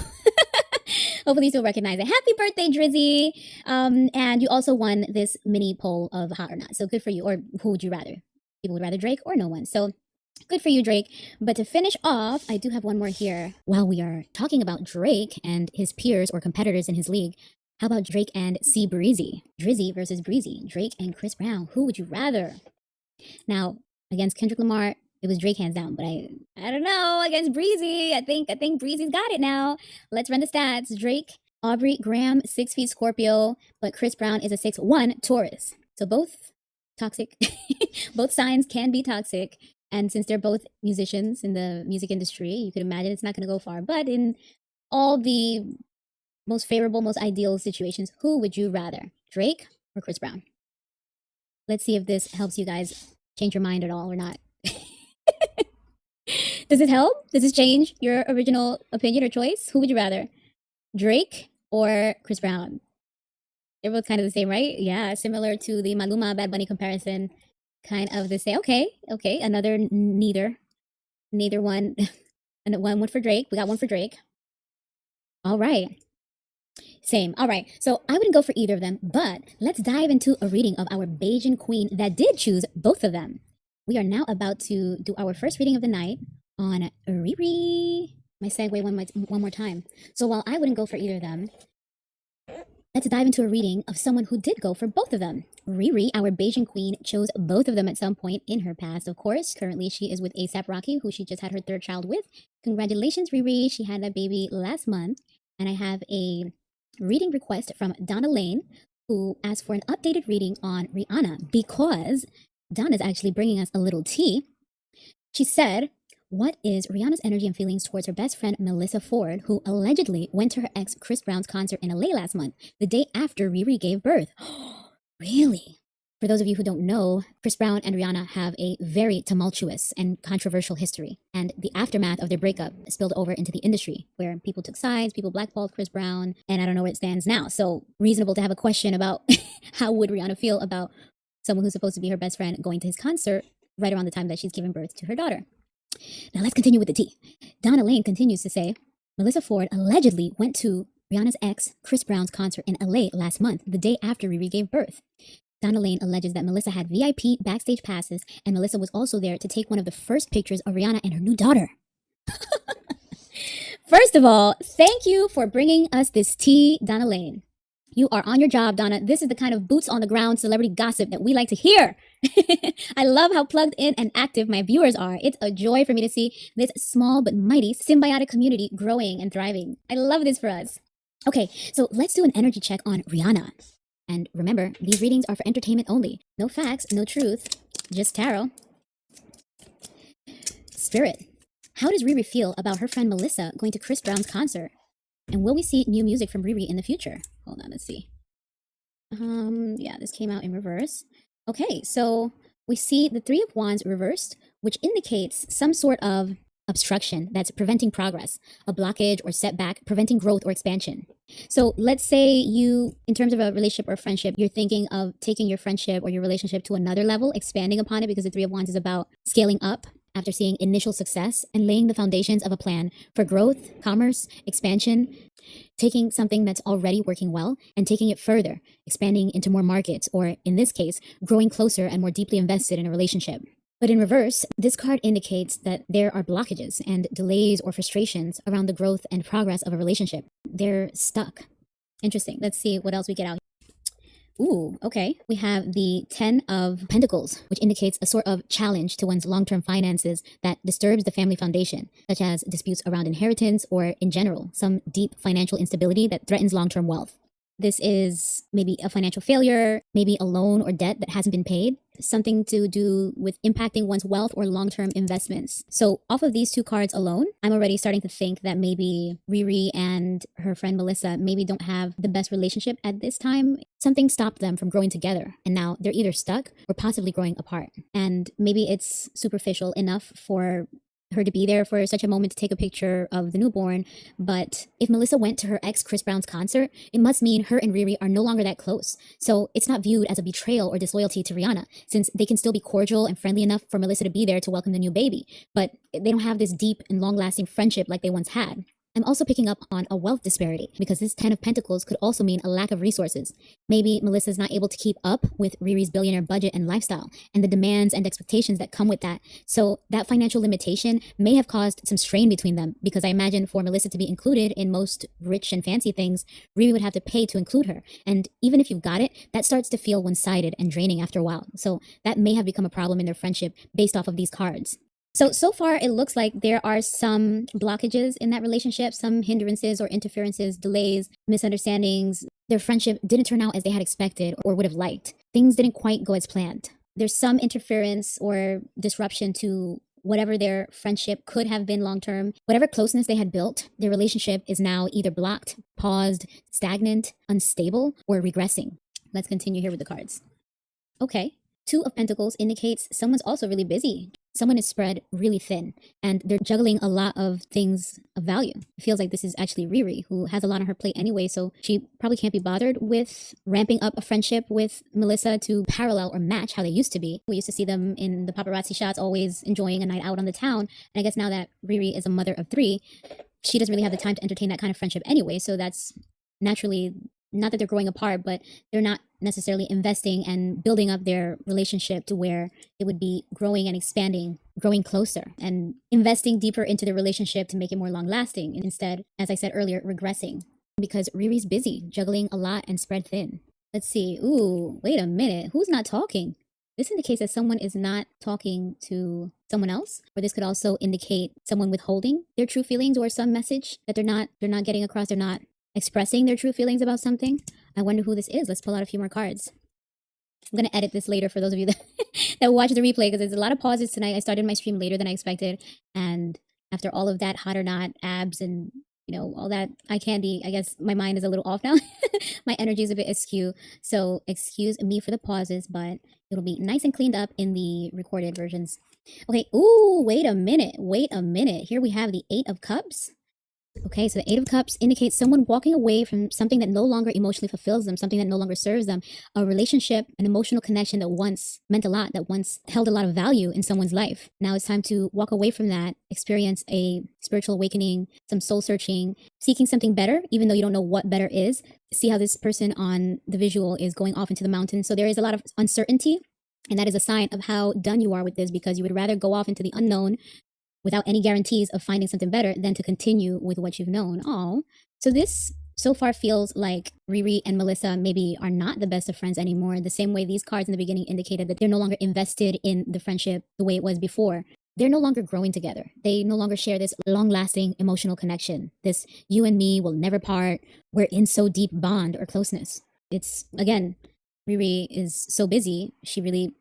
hopefully you'll recognize it. Happy birthday, Drizzy. And you also won this mini poll of hot or not. So good for you. Or who would you rather? People would rather Drake or no one. So good for you, Drake. But to finish off, I do have one more here. While we are talking about Drake and his peers or competitors in his league, how about Drake and C Breezy? Drizzy versus Breezy. Drake and Chris Brown. Who would you rather? Now, against Kendrick Lamar, it was Drake hands down, but I don't know, against Breezy. I think Breezy's got it now. Let's run the stats. Drake, Aubrey Graham, 6 feet Scorpio, but Chris Brown is a 6'1" Taurus. So both toxic. Both signs can be toxic. And since they're both musicians in the music industry, you could imagine it's not going to go far. But in all the most favorable, most ideal situations, who would you rather? Drake or Chris Brown? Let's see if this helps you guys change your mind at all or not. Does it help? Does this change your original opinion or choice? Who would you rather? Drake or Chris Brown? They're both kind of the same, right? Yeah, similar to the Maluma Bad Bunny comparison. Kind of the same. Okay. Another neither one. And one for Drake. We got one for Drake. All right. Same. All right. So I wouldn't go for either of them, but let's dive into a reading of our Bajan queen that did choose both of them. We are now about to do our first reading of the night on Riri. My segue one more time. So while I wouldn't go for either of them, let's dive into a reading of someone who did go for both of them. Riri, our Bajan queen, chose both of them at some point in her past, of course. Currently, she is with A$AP Rocky, who she just had her third child with. Congratulations, Riri. She had that baby last month. And I have a reading request from Donna Lane, who asked for an updated reading on Rihanna because Donna's actually bringing us a little tea. She said, what is Rihanna's energy and feelings towards her best friend Melissa Ford, who allegedly went to her ex Chris Brown's concert in LA last month, the day after Riri gave birth? Really? For those of you who don't know, Chris Brown and Rihanna have a very tumultuous and controversial history, and the aftermath of their breakup spilled over into the industry, where people took sides, people blackballed Chris Brown, and I don't know where it stands now. So reasonable to have a question about how would Rihanna feel about someone who's supposed to be her best friend going to his concert right around the time that she's giving birth to her daughter. Now let's continue with the tea. Donna Lane continues to say, Melissa Ford allegedly went to Rihanna's ex, Chris Brown's concert in LA last month, the day after Riri gave birth. Donna Lane alleges that Melissa had VIP backstage passes, and Melissa was also there to take one of the first pictures of Rihanna and her new daughter. First of all, thank you for bringing us this tea, Donna Lane. You are on your job, Donna. This is the kind of boots on the ground celebrity gossip that we like to hear. I love how plugged in and active my viewers are. It's a joy for me to see this small but mighty symbiotic community growing and thriving. I love this for us. Okay, so let's do an energy check on Rihanna. And remember, these readings are for entertainment only. No facts, no truth, just tarot. Spirit, how does Riri feel about her friend Melissa going to Chris Brown's concert? And will we see new music from Riri in the future? Hold on, let's see. Yeah, this came out in reverse. Okay, so we see the Three of Wands reversed, which indicates some sort of obstruction that's preventing progress, a blockage or setback, preventing growth or expansion. So let's say you, in terms of a relationship or friendship, you're thinking of taking your friendship or your relationship to another level, expanding upon it, because the Three of Wands is about scaling up after seeing initial success and laying the foundations of a plan for growth, commerce, expansion, taking something that's already working well and taking it further, expanding into more markets, or in this case, growing closer and more deeply invested in a relationship. But in reverse, this card indicates that there are blockages and delays or frustrations around the growth and progress of a relationship. They're stuck. Interesting. Let's see what else we get out. Ooh, okay. We have the 10 of Pentacles, which indicates a sort of challenge to one's long-term finances that disturbs the family foundation, such as disputes around inheritance or, in general, some deep financial instability that threatens long-term wealth. This is maybe a financial failure, maybe a loan or debt that hasn't been paid, something to do with impacting one's wealth or long-term investments. So off of these two cards alone, I'm already starting to think that maybe Riri and her friend Melissa maybe don't have the best relationship at this time. Something stopped them from growing together, and now they're either stuck or possibly growing apart. And maybe it's superficial enough for her to be there for such a moment to take a picture of the newborn, but if Melissa went to her ex Chris Brown's concert, it must mean her and Riri are no longer that close. So it's not viewed as a betrayal or disloyalty to Rihanna, since they can still be cordial and friendly enough for Melissa to be there to welcome the new baby, but they don't have this deep and long-lasting friendship like they once had. I'm also picking up on a wealth disparity, because this 10 of Pentacles could also mean a lack of resources. Maybe Melissa's not able to keep up with Riri's billionaire budget and lifestyle, and the demands and expectations that come with that. So that financial limitation may have caused some strain between them, because I imagine for Melissa to be included in most rich and fancy things, Riri would have to pay to include her. And even if you've got it, that starts to feel one-sided and draining after a while. So that may have become a problem in their friendship based off of these cards. So far, it looks like there are some blockages in that relationship, some hindrances or interferences, delays, misunderstandings. Their friendship didn't turn out as they had expected or would have liked. Things didn't quite go as planned. There's some interference or disruption to whatever their friendship could have been long-term. Whatever closeness they had built, their relationship is now either blocked, paused, stagnant, unstable, or regressing. Let's continue here with the cards. Okay. 2 of Pentacles indicates someone's also really busy. Someone is spread really thin, and they're juggling a lot of things of value. It feels like this is actually Riri, who has a lot on her plate anyway, so she probably can't be bothered with ramping up a friendship with Melissa to parallel or match how they used to be. We used to see them in the paparazzi shots, always enjoying a night out on the town, and I guess now that Riri is a mother of 3, she doesn't really have the time to entertain that kind of friendship anyway, so that's naturally, not that they're growing apart, but they're not necessarily investing and building up their relationship to where it would be growing and expanding, growing closer and investing deeper into the relationship to make it more long lasting. And instead, as I said earlier, regressing, because Riri's busy juggling a lot and spread thin. Let's see. Ooh, wait a minute. Who's not talking? This indicates that someone is not talking to someone else, or this could also indicate someone withholding their true feelings or some message that they're not getting across. They're not expressing their true feelings about something. I wonder who this is. Let's pull out a few more cards. I'm going to edit this later for those of you that, that watch the replay, because there's a lot of pauses tonight. I started my stream later than I expected. And after all of that hot or not abs and, all that eye candy, I guess my mind is a little off now. My energy is a bit askew. So excuse me for the pauses, but it'll be nice and cleaned up in the recorded versions. Okay. Ooh, wait a minute. Here we have the 8 of Cups. Okay, so the 8 of Cups indicates someone walking away from something that no longer emotionally fulfills them, something that no longer serves them, a relationship, an emotional connection that once meant a lot, that once held a lot of value in someone's life. Now it's time to walk away from that, experience a spiritual awakening, some soul searching, seeking something better, even though you don't know what better is. See how this person on the visual is going off into the mountains. So there is a lot of uncertainty, and that is a sign of how done you are with this, because you would rather go off into the unknown without any guarantees of finding something better than to continue with what you've known. Oh, so this so far feels like Riri and Melissa maybe are not the best of friends anymore. The same way these cards in the beginning indicated that they're no longer invested in the friendship the way it was before. They're no longer growing together. They no longer share this long-lasting emotional connection. This you and me will never part. We're in so deep bond or closeness. It's, again, Riri is so busy. She really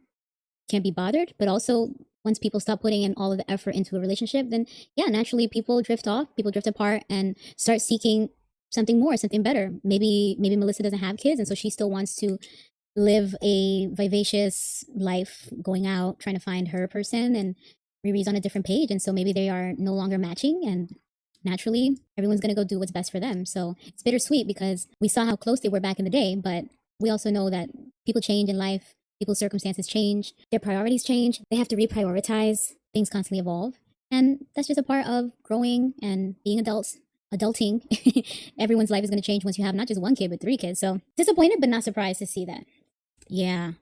can't be bothered, but also once people stop putting in all of the effort into a relationship, then yeah, naturally people drift off, people drift apart and start seeking something more, something better. Maybe Melissa doesn't have kids, and so she still wants to live a vivacious life, going out, trying to find her person. And Riri's on a different page, and so maybe they are no longer matching, and naturally everyone's going to go do what's best for them. So it's bittersweet because we saw how close they were back in the day, but we also know that people change in life, people's circumstances change, their priorities change, they have to reprioritize, things constantly evolve, and that's just a part of growing and being adults. Adulting. Everyone's life is going to change once you have not just one kid but 3 kids. So disappointed but not surprised to see that. Yeah.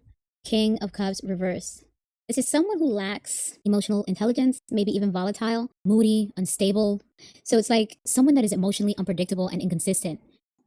King of Cups reverse. This is someone who lacks emotional intelligence, maybe even volatile, moody, unstable. So it's like someone that is emotionally unpredictable and inconsistent.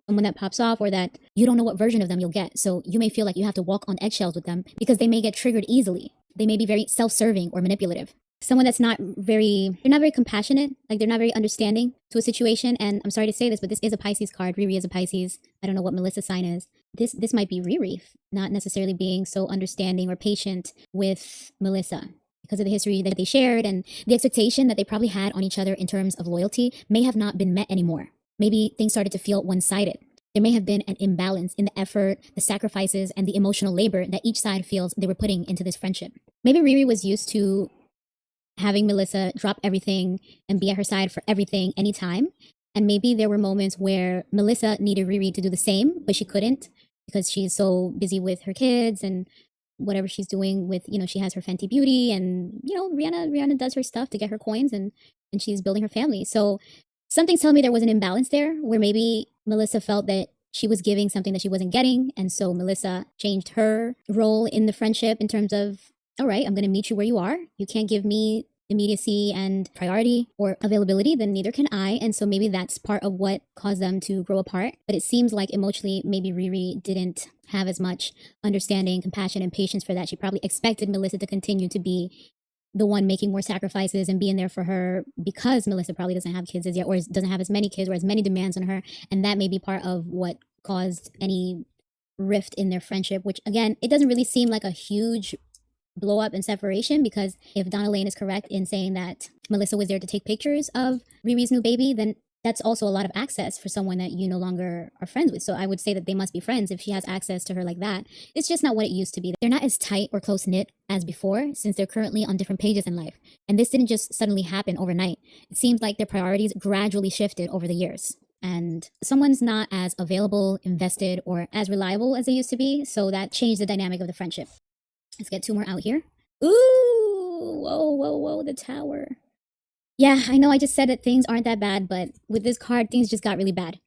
Someone that pops off, or that you don't know what version of them you'll get. So you may feel like you have to walk on eggshells with them because they may get triggered easily. They may be very self-serving or manipulative. Someone that's they're not very compassionate, like they're not very understanding to a situation. And I'm sorry to say this, but this is a Pisces card. Riri is a Pisces. I don't know what Melissa's sign is. This might be Riri not necessarily being so understanding or patient with Melissa because of the history that they shared, and the expectation that they probably had on each other in terms of loyalty may have not been met anymore. Maybe things started to feel one-sided. There may have been an imbalance in the effort, the sacrifices, and the emotional labor that each side feels they were putting into this friendship. Maybe Riri was used to having Melissa drop everything and be at her side for everything, anytime. And maybe there were moments where Melissa needed Riri to do the same, but she couldn't because she's so busy with her kids and whatever she's doing with, she has her Fenty Beauty, and, Rihanna does her stuff to get her coins, and she's building her family. So something's telling me there was an imbalance there where maybe Melissa felt that she was giving something that she wasn't getting. And so Melissa changed her role in the friendship in terms of, all right, I'm going to meet you where you are. You can't give me immediacy and priority or availability, then neither can I. And so maybe that's part of what caused them to grow apart. But it seems like emotionally, maybe Riri didn't have as much understanding, compassion, and patience for that. She probably expected Melissa to continue to be the one making more sacrifices and being there for her because Melissa probably doesn't have kids as yet, or doesn't have as many kids or as many demands on her. And that may be part of what caused any rift in their friendship, which again, it doesn't really seem like a huge blow up and separation, because if Donna Lane is correct in saying that Melissa was there to take pictures of Riri's new baby, then that's also a lot of access for someone that you no longer are friends with. So I would say that they must be friends if she has access to her like that. It's just not what it used to be. They're not as tight or close knit as before, since they're currently on different pages in life. And this didn't just suddenly happen overnight. It seems like their priorities gradually shifted over the years. And someone's not as available, invested, or as reliable as they used to be. So that changed the dynamic of the friendship. Let's get 2 more out here. Ooh, whoa, the Tower. Yeah, I know I just said that things aren't that bad, but with this card, things just got really bad.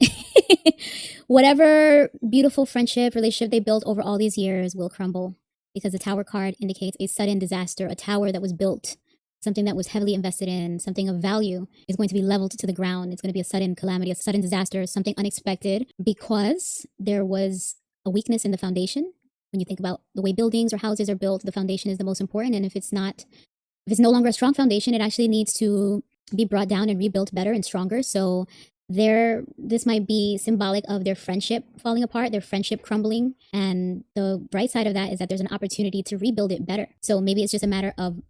Whatever beautiful friendship, relationship they built over all these years will crumble, because the Tower card indicates a sudden disaster. A tower that was built, something that was heavily invested in, something of value, is going to be leveled to the ground. It's going to be a sudden calamity, a sudden disaster, something unexpected, because there was a weakness in the foundation. When you think about the way buildings or houses are built, the foundation is the most important. And if it's no longer a strong foundation, it actually needs to be brought down and rebuilt better and stronger. So this might be symbolic of their friendship falling apart, their friendship crumbling. And the bright side of that is that there's an opportunity to rebuild it better. So maybe it's just a matter of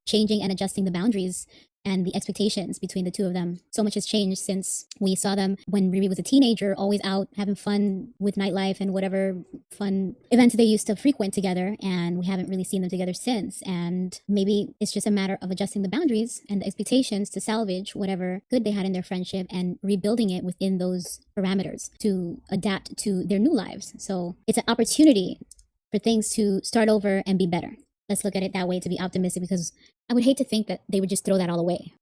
changing and adjusting the boundaries and the expectations between the two of them. So much has changed since we saw them when Riri was a teenager, always out having fun with nightlife and whatever fun events they used to frequent together. And we haven't really seen them together since. And maybe it's just a matter of adjusting the boundaries and the expectations to salvage whatever good they had in their friendship and rebuilding it within those parameters to adapt to their new lives. So it's an opportunity for things to start over and be better. Let's look at it that way, to be optimistic, because I would hate to think that they would just throw that all away.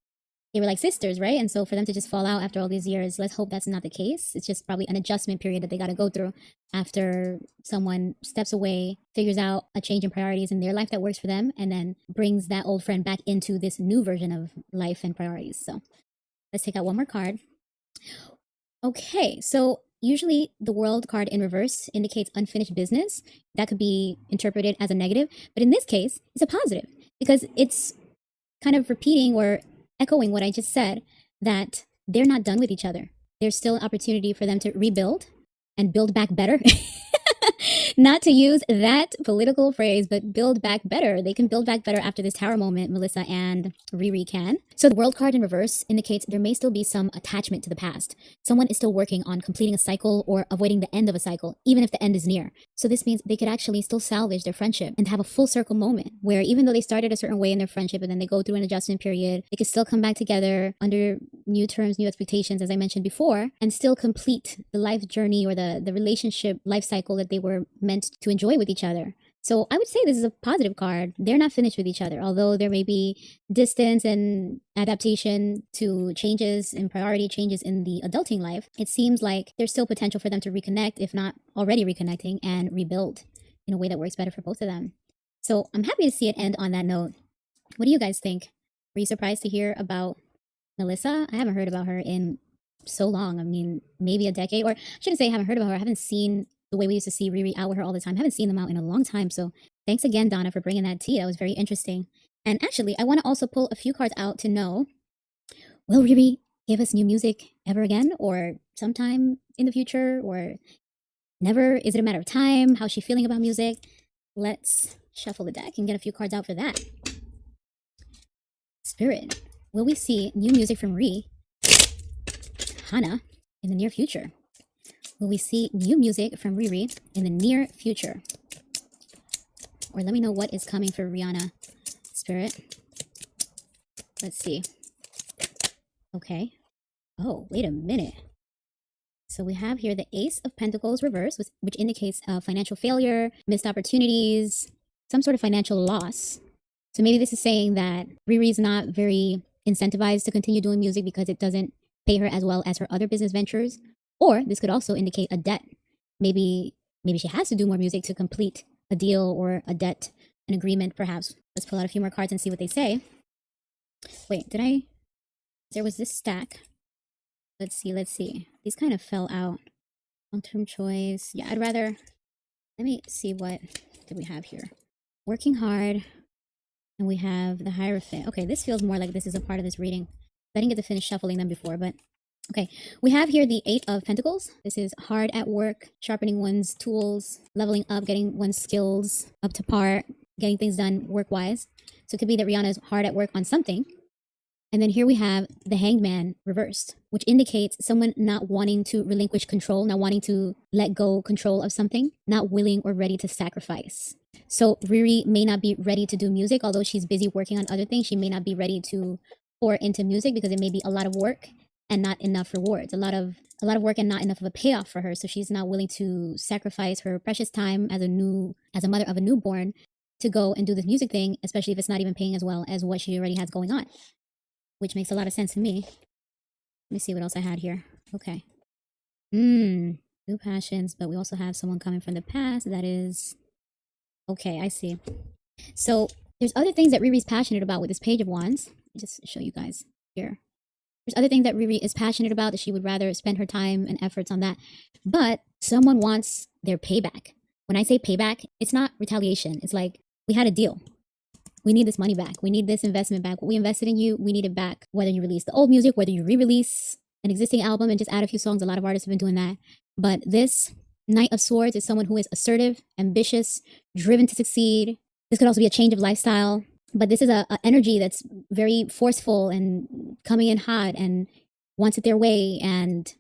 They were like sisters, right? And so for them to just fall out after all these years, let's hope that's not the case. It's just probably an adjustment period that they got to go through after someone steps away, figures out a change in priorities in their life that works for them, and then brings that old friend back into this new version of life and priorities. So let's take out 1 more card. Okay, so usually the World card in reverse indicates unfinished business. That could be interpreted as a negative, but in this case, it's a positive, because it's kind of repeating or echoing what I just said, that they're not done with each other. There's still an opportunity for them to rebuild and build back better. Not to use that political phrase, but build back better. They can build back better after this tower moment, Melissa and Riri can. So the world card in reverse indicates there may still be some attachment to the past. Someone is still working on completing a cycle or avoiding the end of a cycle, even if the end is near. So this means they could actually still salvage their friendship and have a full circle moment where even though they started a certain way in their friendship and then they go through an adjustment period, they could still come back together under new terms, new expectations, as I mentioned before, and still complete the life journey or the relationship life cycle that they were meant to enjoy with each other. So I would say this is a positive card. They're not finished with each other, although there may be distance and adaptation to changes and priority changes in the adulting life. It seems like there's still potential for them to reconnect, if not already reconnecting, and rebuild in a way that works better for both of them. So I'm happy to see it end on that note. What do you guys think? Were you surprised to hear about Melissa? I haven't heard about her in so long. I mean, maybe a decade, or I shouldn't say I haven't heard about her. I haven't seen the way we used to see Riri out with her all the time. I haven't seen them out in a long time. So thanks again, Donna, for bringing that tea. That was very interesting. And actually, I want to also pull a few cards out to know, will Riri give us new music ever again, or sometime in the future, or never? Is it a matter of time? How's she feeling about music? Let's shuffle the deck and get a few cards out for that. Spirit, will we see new music from Rihanna in the near future? Will we see new music from Riri in the near future? Or let me know what is coming for Rihanna, Spirit. Let's see. Okay. Oh, wait a minute. So we have here the Ace of Pentacles reverse, which indicates financial failure, missed opportunities, some sort of financial loss. So maybe this is saying that Riri is not very incentivized to continue doing music because it doesn't pay her as well as her other business ventures. Or this could also indicate a debt. Maybe she has to do more music to complete a deal or a debt, an agreement, perhaps. Let's pull out a few more cards and see what they say. Wait, there was this stack. Let's see. These kind of fell out. Long-term choice. Yeah, let me see what do we have here. Working hard. And we have the Hierophant. Okay, this feels more like this is a part of this reading. I didn't get to finish shuffling them before, but okay, we have here the Eight of Pentacles. This is hard at work, sharpening one's tools, leveling up, getting one's skills up to par, getting things done work-wise. So it could be that Rihanna is hard at work on something. And then here we have the Hanged Man reversed, which indicates someone not wanting to relinquish control, not wanting to let go control of something, not willing or ready to sacrifice. So Riri may not be ready to do music, although she's busy working on other things. She may not be ready to pour into music because it may be a lot of work and not enough rewards, a lot of work and not enough of a payoff for her. So she's not willing to sacrifice her precious time as a mother of a newborn to go and do this music thing, especially if it's not even paying as well as what she already has going on, which makes a lot of sense to me. Let me see what else I had here. Okay. New passions, but we also have someone coming from the past that is, okay, I see. So there's other things that Riri's passionate about with this Page of Wands. Let me just show you guys here. There's other things that Riri is passionate about that she would rather spend her time and efforts on that. But someone wants their payback. When I say payback, it's not retaliation. It's like, we had a deal. We need this money back. We need this investment back. What we invested in you, we need it back. Whether you release the old music, whether you re-release an existing album and just add a few songs. A lot of artists have been doing that. But this Knight of Swords is someone who is assertive, ambitious, driven to succeed. This could also be a change of lifestyle. But this is a energy that's very forceful and coming in hot and wants it their way. And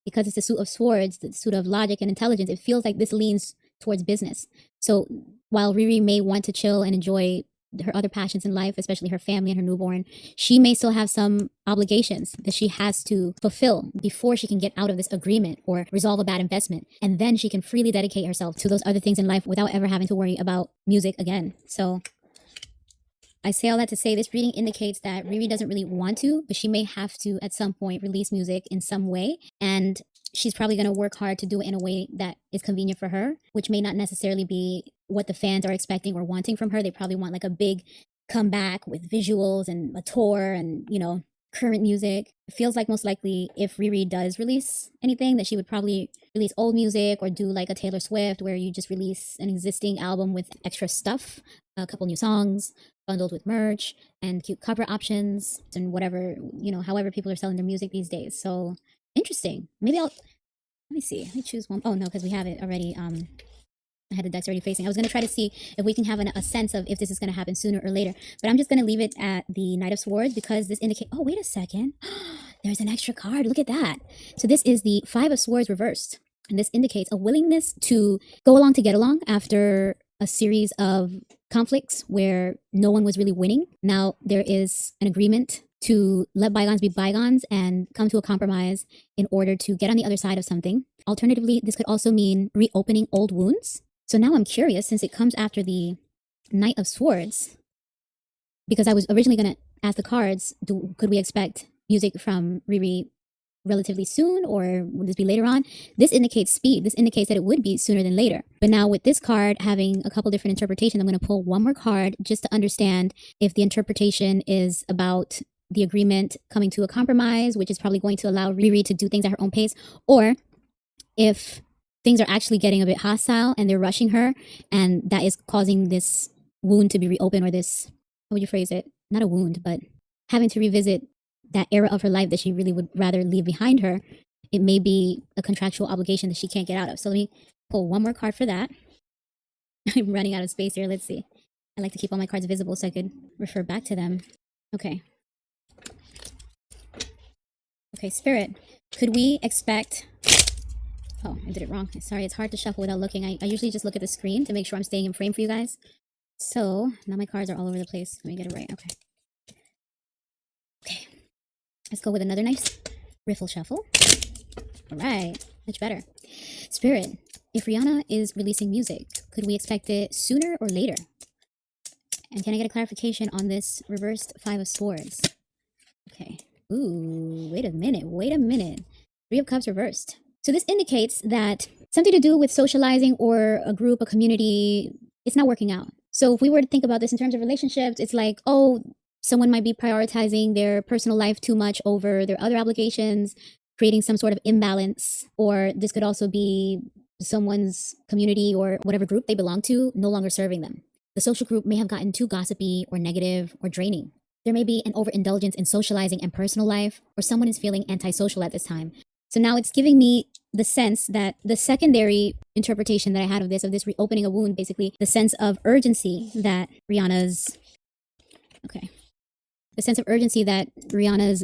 because it's the Suit of Swords, the suit of logic and intelligence, it feels like this leans towards business. So while Riri may want to chill and enjoy her other passions in life, especially her family and her newborn, she may still have some obligations that she has to fulfill before she can get out of this agreement or resolve a bad investment. And then she can freely dedicate herself to those other things in life without ever having to worry about music again. So I say all that to say this reading indicates that Riri doesn't really want to, but she may have to at some point release music in some way. And she's probably going to work hard to do it in a way that is convenient for her, which may not necessarily be what the fans are expecting or wanting from her. They probably want like a big comeback with visuals and a tour and, current music. It feels like most likely if Riri does release anything, that she would probably release old music or do like a Taylor Swift where you just release an existing album with extra stuff, a couple new songs bundled with merch and cute cover options and whatever, however people are selling their music these days. So interesting. Maybe let me see. Let me choose one. Oh no, because we have it already I had the decks already facing. I was going to try to see if we can have a sense of if this is going to happen sooner or later. But I'm just going to leave it at the Knight of Swords because this indicates... Oh, wait a second. There's an extra card. Look at that. So this is the Five of Swords reversed. And this indicates a willingness to go along to get along after a series of conflicts where no one was really winning. Now there is an agreement to let bygones be bygones and come to a compromise in order to get on the other side of something. Alternatively, this could also mean reopening old wounds. So now I'm curious, since it comes after the Knight of Swords, because I was originally going to ask the cards, could we expect music from Riri relatively soon, or would this be later on? This indicates speed. This indicates that it would be sooner than later. But now with this card having a couple different interpretations, I'm going to pull one more card just to understand if the interpretation is about the agreement coming to a compromise, which is probably going to allow Riri to do things at her own pace, or if things are actually getting a bit hostile and they're rushing her, and that is causing this wound to be reopened, or this, how would you phrase it? Not a wound, but having to revisit that era of her life that she really would rather leave behind her. It may be a contractual obligation that she can't get out of. So let me pull one more card for that. I'm running out of space here. Let's see. I like to keep all my cards visible so I could refer back to them. Okay. Okay, Spirit. Could we expect... Oh, I did it wrong. Sorry, it's hard to shuffle without looking. I usually just look at the screen to make sure I'm staying in frame for you guys. So, now my cards are all over the place. Let me get it right. Okay. Okay. Let's go with another nice riffle shuffle. All right. Much better. Spirit, if Rihanna is releasing music, could we expect it sooner or later? And can I get a clarification on this reversed Five of Swords? Okay. Ooh, wait a minute. Wait a minute. Three of Cups reversed. So this indicates that something to do with socializing or a group, a community, it's not working out. So if we were to think about this in terms of relationships, it's like, oh, someone might be prioritizing their personal life too much over their other obligations, creating some sort of imbalance. Or this could also be someone's community or whatever group they belong to no longer serving them. The social group may have gotten too gossipy or negative or draining. There may be an overindulgence in socializing and personal life, or someone is feeling antisocial at this time. So now it's giving me the sense that the secondary interpretation that I had of this reopening a wound, basically the sense of urgency that Rihanna's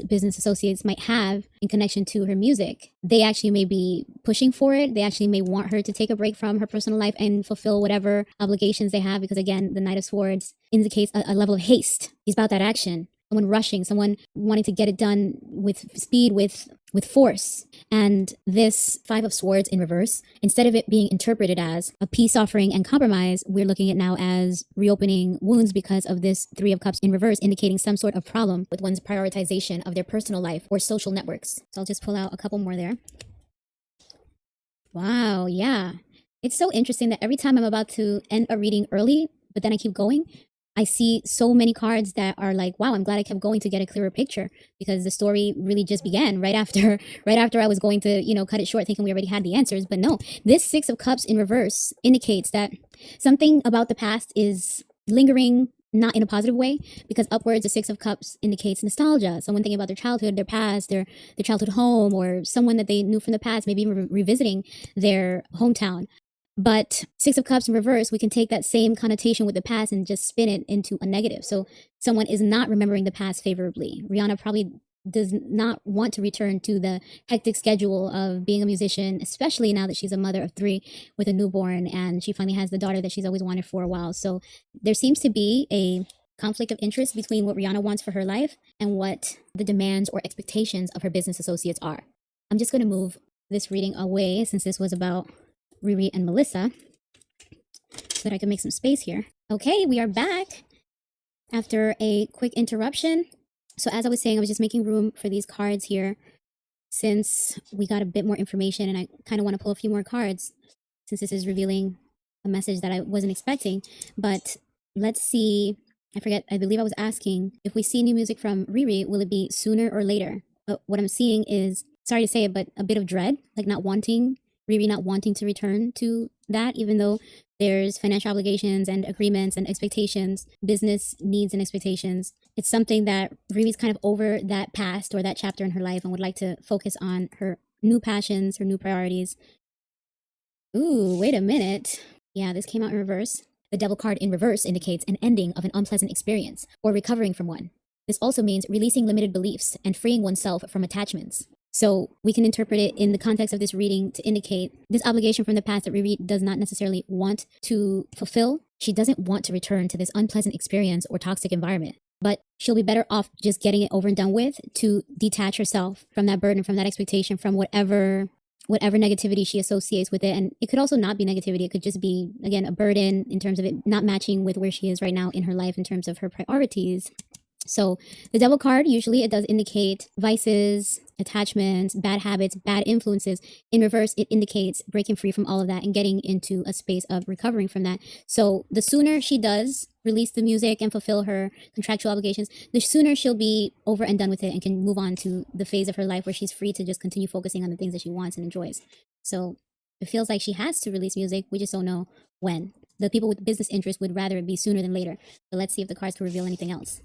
business associates might have in connection to her music. They actually may be pushing for it. They actually may want her to take a break from her personal life and fulfill whatever obligations they have, because again, the Knight of Swords indicates a level of haste. He's about that action. Someone rushing, someone wanting to get it done with speed, with force. And this Five of Swords in reverse, instead of it being interpreted as a peace offering and compromise, we're looking at now as reopening wounds because of this Three of Cups in reverse, indicating some sort of problem with one's prioritization of their personal life or social networks. So I'll just pull out a couple more there. Wow, yeah. It's so interesting that every time I'm about to end a reading early, but then I keep going, I see so many cards that are like, wow, I'm glad I kept going to get a clearer picture, because the story really just began right after I was going to, cut it short thinking we already had the answers. But no, this Six of Cups in reverse indicates that something about the past is lingering, not in a positive way, because upwards the Six of Cups indicates nostalgia, someone thinking about their childhood, their past, their childhood home, or someone that they knew from the past, maybe even revisiting their hometown. But Six of Cups in reverse, we can take that same connotation with the past and just spin it into a negative. So someone is not remembering the past favorably. Rihanna probably does not want to return to the hectic schedule of being a musician, especially now that she's a mother of three with a newborn, and she finally has the daughter that she's always wanted for a while. So there seems to be a conflict of interest between what Rihanna wants for her life and what the demands or expectations of her business associates are. I'm just going to move this reading away, since this was about Riri and Melissa, so that I can make some space here. Okay, we are back after a quick interruption. So as I was saying, I was just making room for these cards here, since we got a bit more information, and I kind of want to pull a few more cards, since this is revealing a message that I wasn't expecting. But let's see, I believe I was asking, if we see new music from Riri, will it be sooner or later? But what I'm seeing is, sorry to say it, but a bit of dread, like Riri not wanting to return to that, even though there's financial obligations and agreements and expectations, business needs and expectations. It's something that Riri's kind of over that past or that chapter in her life and would like to focus on her new passions, her new priorities. Ooh, wait a minute. Yeah, this came out in reverse. The Devil card in reverse indicates an ending of an unpleasant experience or recovering from one. This also means releasing limited beliefs and freeing oneself from attachments. So we can interpret it in the context of this reading to indicate this obligation from the past that Riri does not necessarily want to fulfill. She doesn't want to return to this unpleasant experience or toxic environment, but she'll be better off just getting it over and done with to detach herself from that burden, from that expectation, from whatever negativity she associates with it. And it could also not be negativity. It could just be, again, a burden in terms of it not matching with where she is right now in her life in terms of her priorities. So the Devil card, usually it does indicate vices, attachments, bad habits, bad influences. In reverse, it indicates breaking free from all of that and getting into a space of recovering from that. So the sooner she does release the music and fulfill her contractual obligations, the sooner she'll be over and done with it and can move on to the phase of her life where she's free to just continue focusing on the things that she wants and enjoys. So it feels like she has to release music. We just don't know when. The people with business interests would rather it be sooner than later. But let's see if the cards can reveal anything else.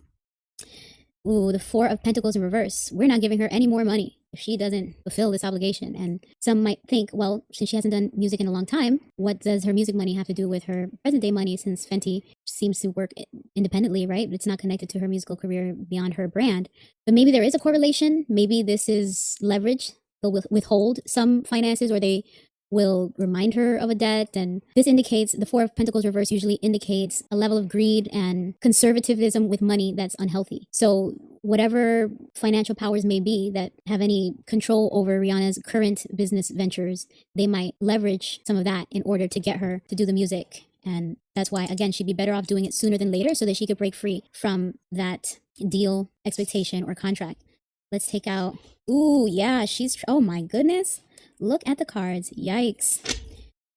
Ooh, the Four of Pentacles in reverse. We're not giving her any more money if she doesn't fulfill this obligation. And some might think, well, since she hasn't done music in a long time, what does her music money have to do with her present day money, since Fenty seems to work independently, right? It's not connected to her musical career beyond her brand. But maybe there is a correlation. Maybe this is leverage. They'll withhold some finances, or they will remind her of a debt. And this indicates, the Four of Pentacles reverse usually indicates a level of greed and conservatism with money that's unhealthy. So whatever financial powers may be that have any control over Rihanna's current business ventures, they might leverage some of that in order to get her to do the music. And that's why, again, she'd be better off doing it sooner than later so that she could break free from that deal, expectation, or contract. Let's take out, ooh, yeah, oh my goodness. Look at the cards. Yikes.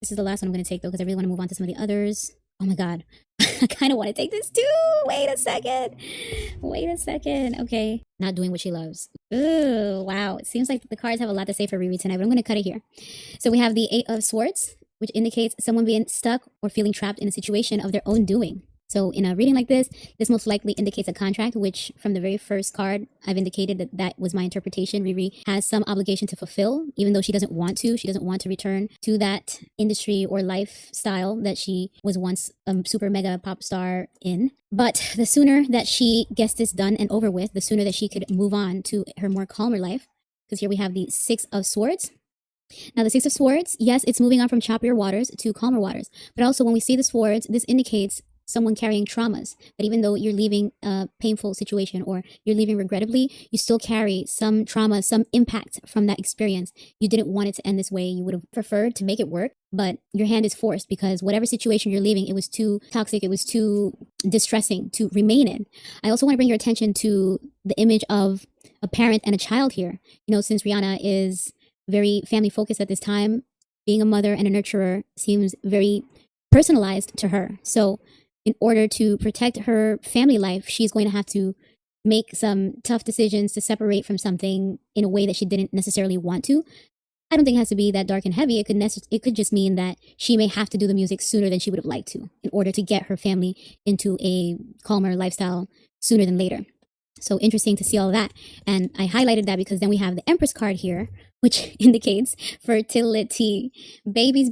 This is the last one I'm going to take, though, because I really want to move on to some of the others. Oh, my God. I kind of want to take this, too. Wait a second. Okay. Not doing what she loves. Ooh, wow. It seems like the cards have a lot to say for Riri tonight, but I'm going to cut it here. So we have the Eight of Swords, which indicates someone being stuck or feeling trapped in a situation of their own doing. So in a reading like this most likely indicates a contract, which from the very first card, I've indicated that was my interpretation. Riri has some obligation to fulfill, even though she doesn't want to. She doesn't want to return to that industry or lifestyle that she was once a super mega pop star in. But the sooner that she gets this done and over with, the sooner that she could move on to her more calmer life. Because here we have the Six of Swords. Now, the Six of Swords, yes, it's moving on from choppier waters to calmer waters. But also when we see the swords, this indicates someone carrying traumas, that even though you're leaving a painful situation or you're leaving regrettably, you still carry some trauma, some impact from that experience. You didn't want it to end this way. You would have preferred to make it work, but your hand is forced because whatever situation you're leaving, it was too toxic, it was too distressing to remain in. I also want to bring your attention to the image of a parent and a child here. You know, since Rihanna is very family focused at this time, being a mother and a nurturer seems very personalized to her. So in order to protect her family life, she's going to have to make some tough decisions to separate from something in a way that she didn't necessarily want to. I don't think it has to be that dark and heavy. It could just mean that she may have to do the music sooner than she would have liked to in order to get her family into a calmer lifestyle sooner than later. So interesting to see all of that. And I highlighted that because then we have the Empress card here, which indicates fertility. Babies.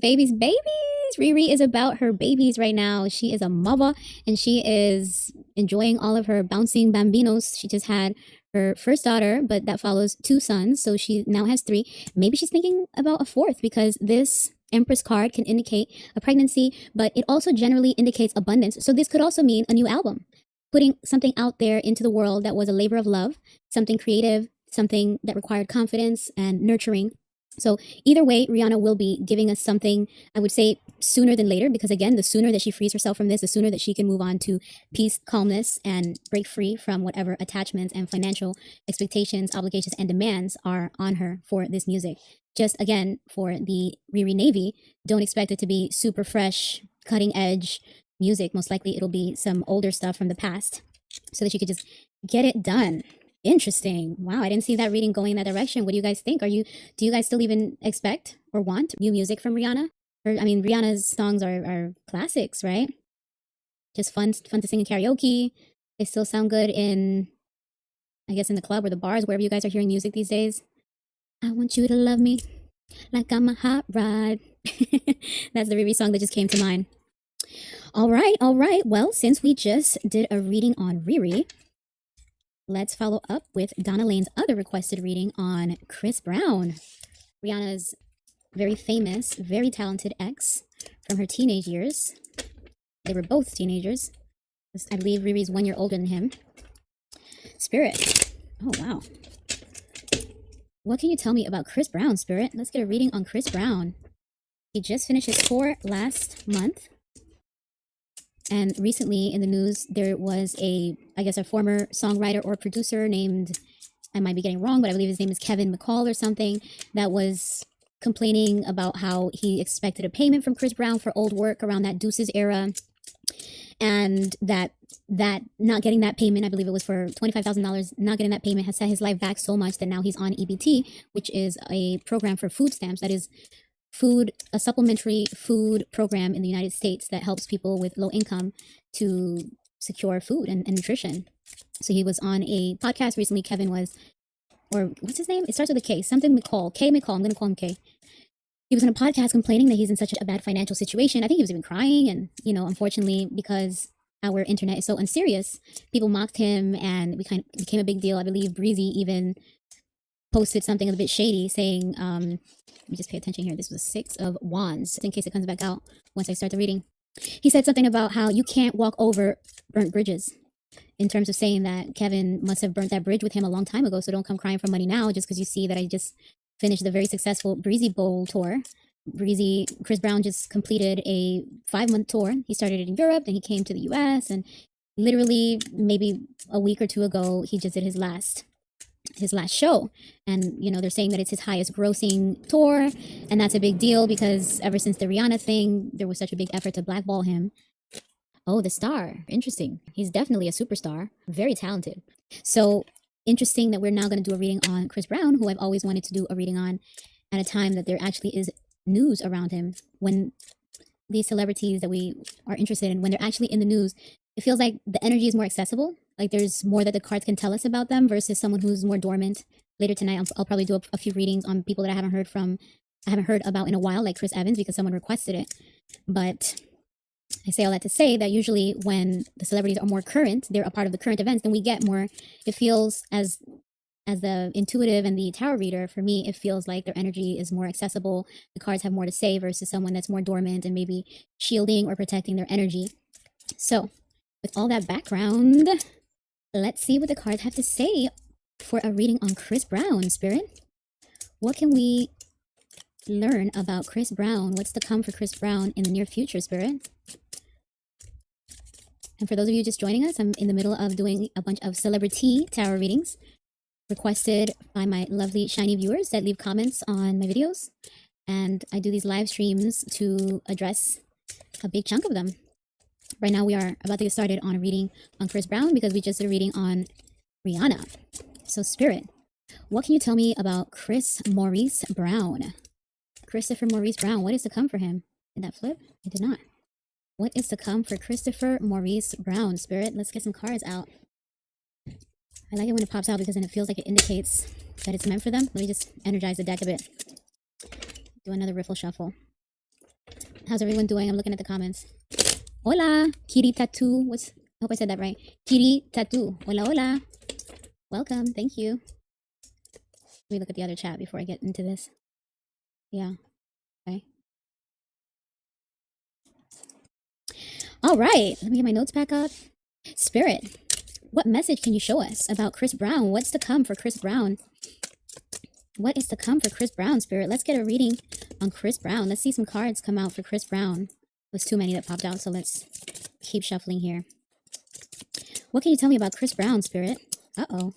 Riri is about her babies right now. She is a mother and she is enjoying all of her bouncing bambinos. She just had her first daughter, but that follows two sons. So she now has three. Maybe she's thinking about a fourth because this Empress card can indicate a pregnancy, but it also generally indicates abundance. So this could also mean a new album, putting something out there into the world that was a labor of love, something creative, something that required confidence and nurturing. So either way, Rihanna will be giving us something, I would say, sooner than later, because again, the sooner that she frees herself from this, the sooner that she can move on to peace, calmness, and break free from whatever attachments and financial expectations, obligations, and demands are on her for this music. Just again, for the Riri Navy, don't expect it to be super fresh, cutting edge music. Most likely it'll be some older stuff from the past so that you could just get it done. Interesting. Wow, I didn't see that reading going in that direction. What do you guys think? Do you guys still even expect or want new music from Rihanna? Rihanna's songs are classics, right? Just fun to sing in karaoke. They still sound good in the club or the bars, wherever you guys are hearing music these days. I want you to love me like I'm a hot ride. That's the Riri song that just came to mind. All right, all right. Well, since we just did a reading on Riri, let's follow up with Donna Lane's other requested reading on Chris Brown, Rihanna's very famous, very talented ex from her teenage years. They were both teenagers. I believe Riri's 1 year older than him. Spirit. Oh, wow. What can you tell me about Chris Brown, Spirit? Let's get a reading on Chris Brown. He just finished his tour last month. And recently in the news, there was a former songwriter or producer named, I might be getting wrong, but I believe his name is Kevin McCall or something, that was complaining about how he expected a payment from Chris Brown for old work around that Deuces era. And that not getting that payment, I believe it was for $25,000, not getting that payment has set his life back so much that now he's on EBT, which is a program for food stamps. That is a supplementary food program in the United States that helps people with low income to secure food and nutrition. So he was on a podcast recently. Kevin was, or what's his name? It starts with a K, something McCall, K McCall. I'm going to call him K. He was in a podcast complaining that he's in such a bad financial situation. I think he was even crying. And, unfortunately, because our internet is so unserious, people mocked him and we kind of became a big deal. I believe Breezy even posted something a bit shady saying, let me just pay attention here. This was 6 of Wands, in case it comes back out once I start the reading. He said something about how you can't walk over burnt bridges, in terms of saying that Kevin must have burnt that bridge with him a long time ago. So don't come crying for money now just because you see that I just finished the very successful Breezy Bowl tour. Chris Brown just completed a 5-month tour. He started it in Europe, then he came to the US, and literally maybe a week or two ago, he just did his last show. And, they're saying that it's his highest grossing tour. And that's a big deal because ever since the Rihanna thing, there was such a big effort to blackball him. Oh, the star. Interesting. He's definitely a superstar. Very talented. So interesting that we're now going to do a reading on Chris Brown, who I've always wanted to do a reading on at a time that there actually is news around him. When these celebrities that we are interested in, when they're actually in the news, it feels like the energy is more accessible. Like there's more that the cards can tell us about them versus someone who's more dormant. Later tonight, I'll probably do a few readings on people that I haven't heard about in a while, like Chris Evans, because someone requested it. But I say all that to say that usually when the celebrities are more current, they're a part of the current events, then we get more, it feels as the intuitive and the tarot reader, for me, it feels like their energy is more accessible. The cards have more to say versus someone that's more dormant and maybe shielding or protecting their energy. So with all that background, let's see what the cards have to say for a reading on Chris Brown, Spirit. What can we learn about Chris Brown? What's to come for Chris Brown in the near future, Spirit? And for those of you just joining us, I'm in the middle of doing a bunch of CelebriTEA tarot readings requested by my lovely shiny viewers that leave comments on my videos. And I do these live streams to address a big chunk of them. Right now we are about to get started on a reading on Chris Brown because we just did a reading on Rihanna. So Spirit, what can you tell me about Chris Maurice Brown? Christopher Maurice Brown, what is to come for him? Did that flip? It did not. What is to come for Christopher Maurice Brown, Spirit? Let's get some cards out. I like it when it pops out because then it feels like it indicates that it's meant for them. Let me just energize the deck a bit. Do another riffle shuffle. How's everyone doing? I'm looking at the comments. Hola, Kiri Tattoo. I hope I said that right. Kiri Tattoo. Hola, hola. Welcome. Thank you. Let me look at the other chat before I get into this. Yeah. Okay. All right. Let me get my notes back up. Spirit, what message can you show us about Chris Brown? What's to come for Chris Brown? What is to come for Chris Brown, Spirit? Let's get a reading on Chris Brown. Let's see some cards come out for Chris Brown. There's too many that popped out, so let's keep shuffling here. What can you tell me about Chris Brown, Spirit? Uh-oh.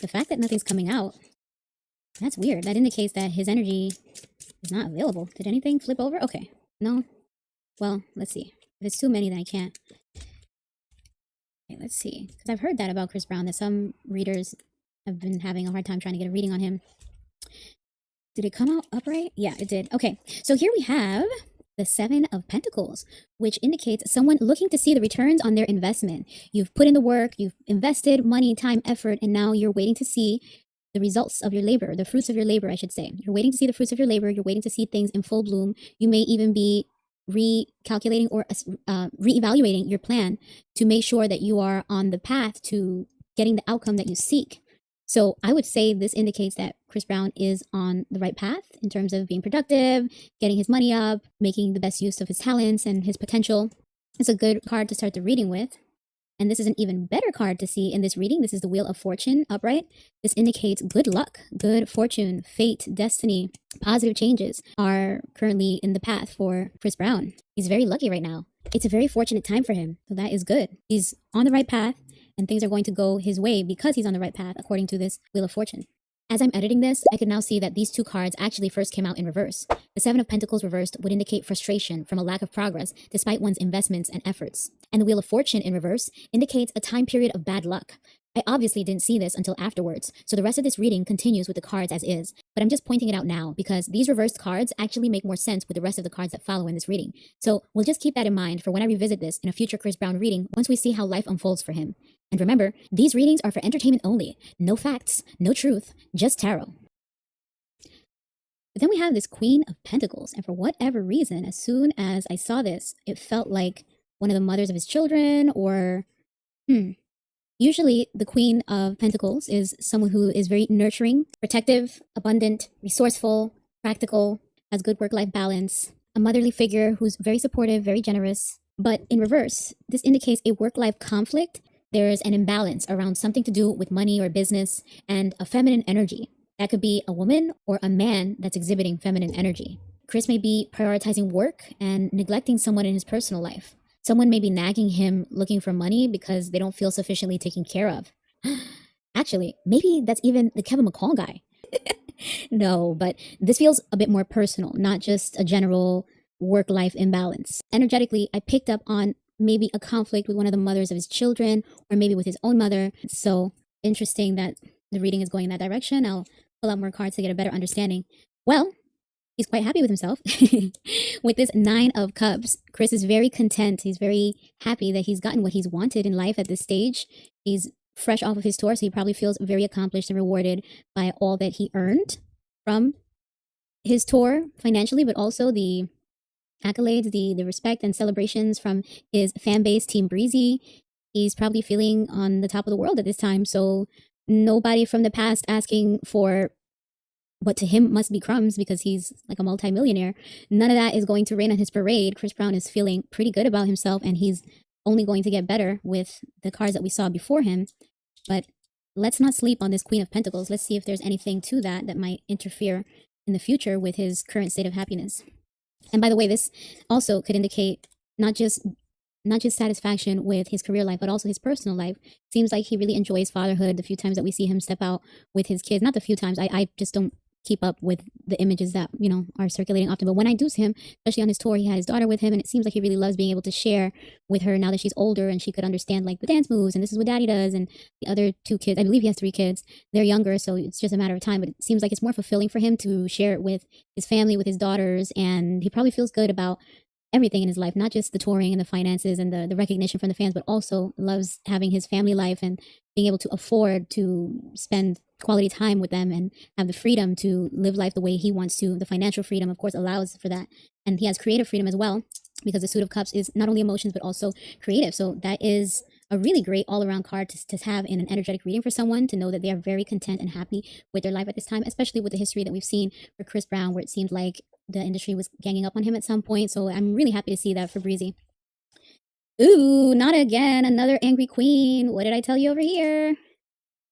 The fact that nothing's coming out, that's weird. That indicates that his energy is not available. Did anything flip over? Okay. No? Well, let's see. If it's too many, then I can't. Okay, let's see. Because I've heard that about Chris Brown, that some readers have been having a hard time trying to get a reading on him. Did it come out upright? Yeah, it did. Okay, so here we have the 7 of Pentacles, which indicates someone looking to see the returns on their investment. You've put in the work, you've invested money, time, effort, and now you're waiting to see the results of your labor, the fruits of your labor, I should say. You're waiting to see the fruits of your labor. You're waiting to see things in full bloom. You may even be recalculating or reevaluating your plan to make sure that you are on the path to getting the outcome that you seek. So I would say this indicates that Chris Brown is on the right path in terms of being productive, getting his money up, making the best use of his talents and his potential. It's a good card to start the reading with. And this is an even better card to see in this reading. This is the Wheel of Fortune upright. This indicates good luck, good fortune, fate, destiny, positive changes are currently in the path for Chris Brown. He's very lucky right now. It's a very fortunate time for him. So that is good. He's on the right path and things are going to go his way because he's on the right path according to this Wheel of Fortune. As I'm editing this, I can now see that these two cards actually first came out in reverse. The Seven of Pentacles reversed would indicate frustration from a lack of progress despite one's investments and efforts. And the Wheel of Fortune in reverse indicates a time period of bad luck. I obviously didn't see this until afterwards, so the rest of this reading continues with the cards as is, but I'm just pointing it out now because these reversed cards actually make more sense with the rest of the cards that follow in this reading. So we'll just keep that in mind for when I revisit this in a future Chris Brown reading once we see how life unfolds for him. And remember, these readings are for entertainment only. No facts, no truth, just tarot. But then we have this Queen of Pentacles, and for whatever reason, as soon as I saw this, it felt like one of the mothers of his children or... Usually, the Queen of Pentacles is someone who is very nurturing, protective, abundant, resourceful, practical, has good work-life balance, a motherly figure who's very supportive, very generous. But in reverse, this indicates a work-life conflict. There's an imbalance around something to do with money or business and a feminine energy. That could be a woman or a man that's exhibiting feminine energy. Chris may be prioritizing work and neglecting someone in his personal life. Someone may be nagging him looking for money because they don't feel sufficiently taken care of. Actually, maybe that's even the Kevin McCall guy. No, but this feels a bit more personal, not just a general work-life imbalance. Energetically, I picked up on maybe a conflict with one of the mothers of his children or maybe with his own mother. So interesting that the reading is going in that direction. I'll pull out more cards to get a better understanding. Well, he's quite happy with himself. With this Nine of Cups, Chris is very content. He's very happy that he's gotten what he's wanted in life at this stage. He's fresh off of his tour, so he probably feels very accomplished and rewarded by all that he earned from his tour financially, but also the accolades, the respect and celebrations from his fan base, Team Breezy. He's probably feeling on the top of the world at this time, so nobody from the past asking for what to him must be crumbs because he's like a multimillionaire. None of that is going to rain on his parade. Chris Brown is feeling pretty good about himself and he's only going to get better with the cards that we saw before him. But let's not sleep on this Queen of Pentacles. Let's see if there's anything to that that might interfere in the future with his current state of happiness. And by the way, this also could indicate not just satisfaction with his career life, but also his personal life. Seems like he really enjoys fatherhood. The few times that we see him step out with his kids, not the few times, I just don't keep up with the images that, are circulating often. But when I do see him, especially on his tour, he had his daughter with him, and it seems like he really loves being able to share with her now that she's older and she could understand like the dance moves and this is what daddy does. And the other two kids, I believe he has 3 kids, they're younger, so it's just a matter of time. But it seems like it's more fulfilling for him to share it with his family, with his daughters, and he probably feels good about everything in his life, not just the touring and the finances and the recognition from the fans, but also loves having his family life and being able to afford to spend quality time with them and have the freedom to live life the way he wants to. The financial freedom, of course, allows for that. And he has creative freedom as well, because the Suit of Cups is not only emotions, but also creative. So that is a really great all-around card to have in an energetic reading for someone, to know that they are very content and happy with their life at this time, especially with the history that we've seen for Chris Brown, where it seemed like the industry was ganging up on him at some point. So I'm really happy to see that for Breezy. Ooh, not again. Another angry queen. What did I tell you over here?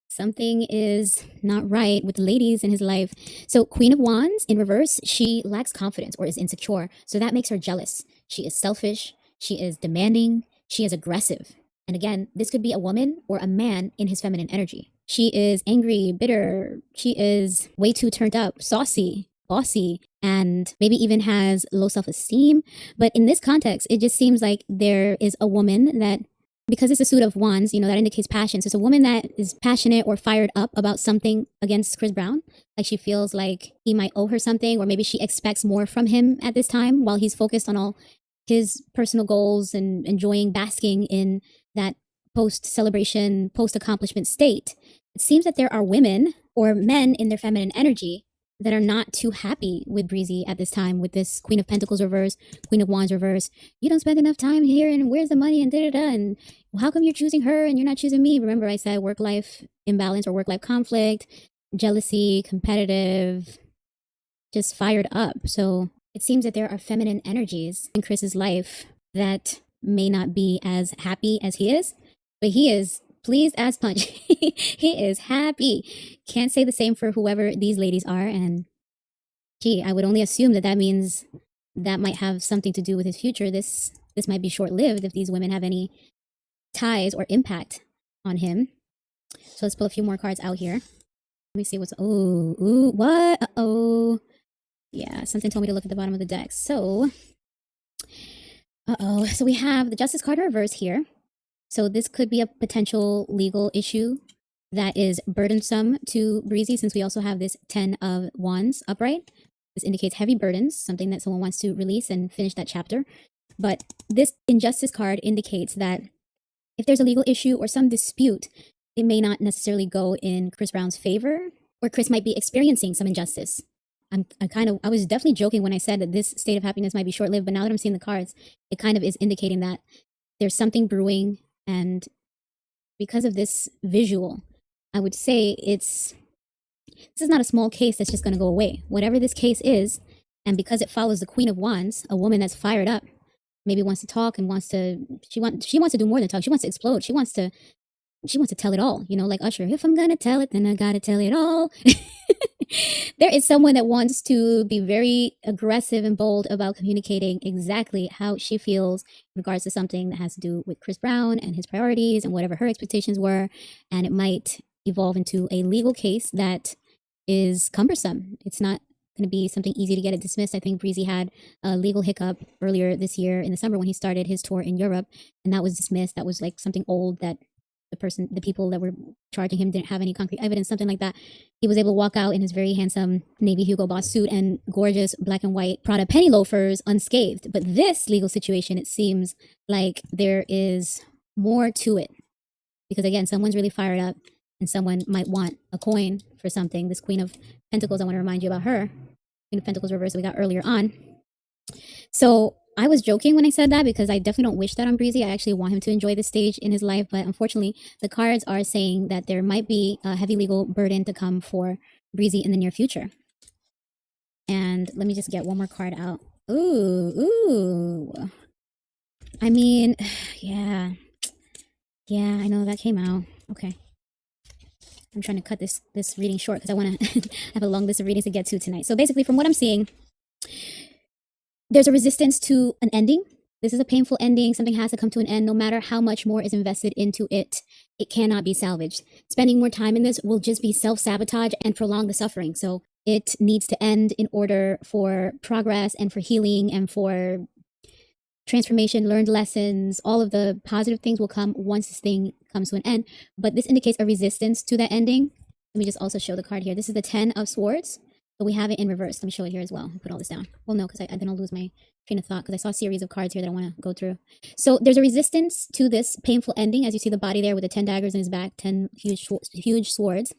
Something is not right with the ladies in his life. So Queen of Wands in reverse, she lacks confidence or is insecure. So that makes her jealous. She is selfish. She is demanding. She is aggressive. And again, this could be a woman or a man in his feminine energy. She is angry, bitter. She is way too turned up, saucy, bossy, and maybe even has low self-esteem. But in this context, it just seems like there is a woman that, because it's a Suit of Wands, that indicates passion. So it's a woman that is passionate or fired up about something against Chris Brown. Like she feels like he might owe her something, or maybe she expects more from him at this time while he's focused on all his personal goals and enjoying basking in that post-celebration, post-accomplishment state. It seems that there are women or men in their feminine energy that are not too happy with Breezy at this time, with this Queen of Pentacles reverse, Queen of Wands reverse. You don't spend enough time here, and where's the money, and da da da, and how come you're choosing her and you're not choosing me? Remember, I said work life imbalance or work life conflict, jealousy, competitive, just fired up. So it seems that there are feminine energies in Chris's life that may not be as happy as he is, but he is pleased as punch. He is happy. Can't say the same for whoever these ladies are. And gee, I would only assume that that means that might have something to do with his future. This might be short-lived if these women have any ties or impact on him. So let's pull a few more cards out here. Let me see what's, what? Uh-oh. Yeah, something told me to look at the bottom of the deck. So, so we have the Justice card in reverse here. So this could be a potential legal issue that is burdensome to Breezy, since we also have this 10 of Wands upright. This indicates heavy burdens, something that someone wants to release and finish that chapter. But this Injustice card indicates that if there's a legal issue or some dispute, it may not necessarily go in Chris Brown's favor, or Chris might be experiencing some injustice. I was definitely joking when I said that this state of happiness might be short-lived, but now that I'm seeing the cards, it kind of is indicating that there's something brewing. And because of this visual, I would say this is not a small case that's just going to go away. Whatever this case is, and because it follows the Queen of Wands, a woman that's fired up, maybe wants to talk and she wants to do more than talk. She wants to explode. She wants to tell it all, like Usher. If I'm gonna tell it, then I gotta tell it all. There is someone that wants to be very aggressive and bold about communicating exactly how she feels in regards to something that has to do with Chris Brown and his priorities and whatever her expectations were. And it might evolve into a legal case that is cumbersome. It's not going to be something easy to get it dismissed. I think Breezy had a legal hiccup earlier this year in the summer when he started his tour in Europe, and that was dismissed. That was like something old that the people that were charging him didn't have any concrete evidence, something like that. He was able to walk out in his very handsome Navy Hugo Boss suit and gorgeous black and white Prada penny loafers unscathed. But this legal situation, it seems like there is more to it, because again, someone's really fired up and someone might want a coin for something. This Queen of Pentacles, I want to remind you about her. Queen of Pentacles reverse that we got earlier on. So I was joking when I said that, because I definitely don't wish that on Breezy. I actually want him to enjoy this stage in his life, but unfortunately, the cards are saying that there might be a heavy legal burden to come for Breezy in the near future. And let me just get one more card out. Ooh. I mean, yeah, I know that came out. Okay. I'm trying to cut this reading short because I want to have a long list of readings to get to tonight. So basically, from what I'm seeing, there's a resistance to an ending. This is a painful ending. Something has to come to an end. No matter how much more is invested into it, it cannot be salvaged. Spending more time in this will just be self-sabotage and prolong the suffering. So it needs to end in order for progress and for healing and for transformation, learned lessons. All of the positive things will come once this thing comes to an end. But this indicates a resistance to that ending. Let me just also show the card here. This is the 10 of Swords. But we have it in reverse. Let me show it here as well. Put all this down. Well, no, because then I'll lose my train of thought, because I saw a series of cards here that I want to go through. So there's a resistance to this painful ending, as you see the body there with the 10 daggers in his back, 10 huge swords.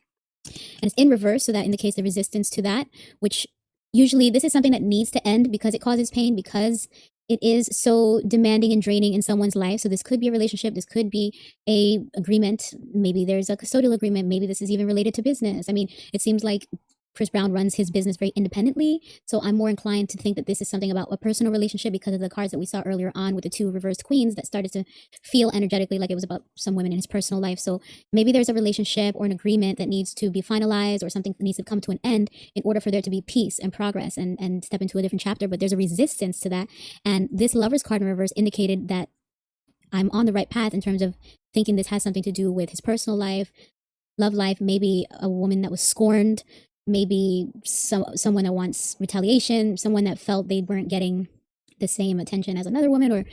And it's in reverse, so that indicates the resistance to that, which usually this is something that needs to end because it causes pain, because it is so demanding and draining in someone's life. So this could be a relationship. This could be a agreement. Maybe there's a custodial agreement. Maybe this is even related to business. I mean, it seems like Chris Brown runs his business very independently. So I'm more inclined to think that this is something about a personal relationship, because of the cards that we saw earlier on with the two reversed queens that started to feel energetically like it was about some women in his personal life. So maybe there's a relationship or an agreement that needs to be finalized, or something that needs to come to an end in order for there to be peace and progress and step into a different chapter. But there's a resistance to that. And this Lover's card in reverse indicated that I'm on the right path in terms of thinking this has something to do with his personal life, love life, maybe a woman that was scorned, maybe someone that wants retaliation, someone that felt they weren't getting the same attention as another woman, or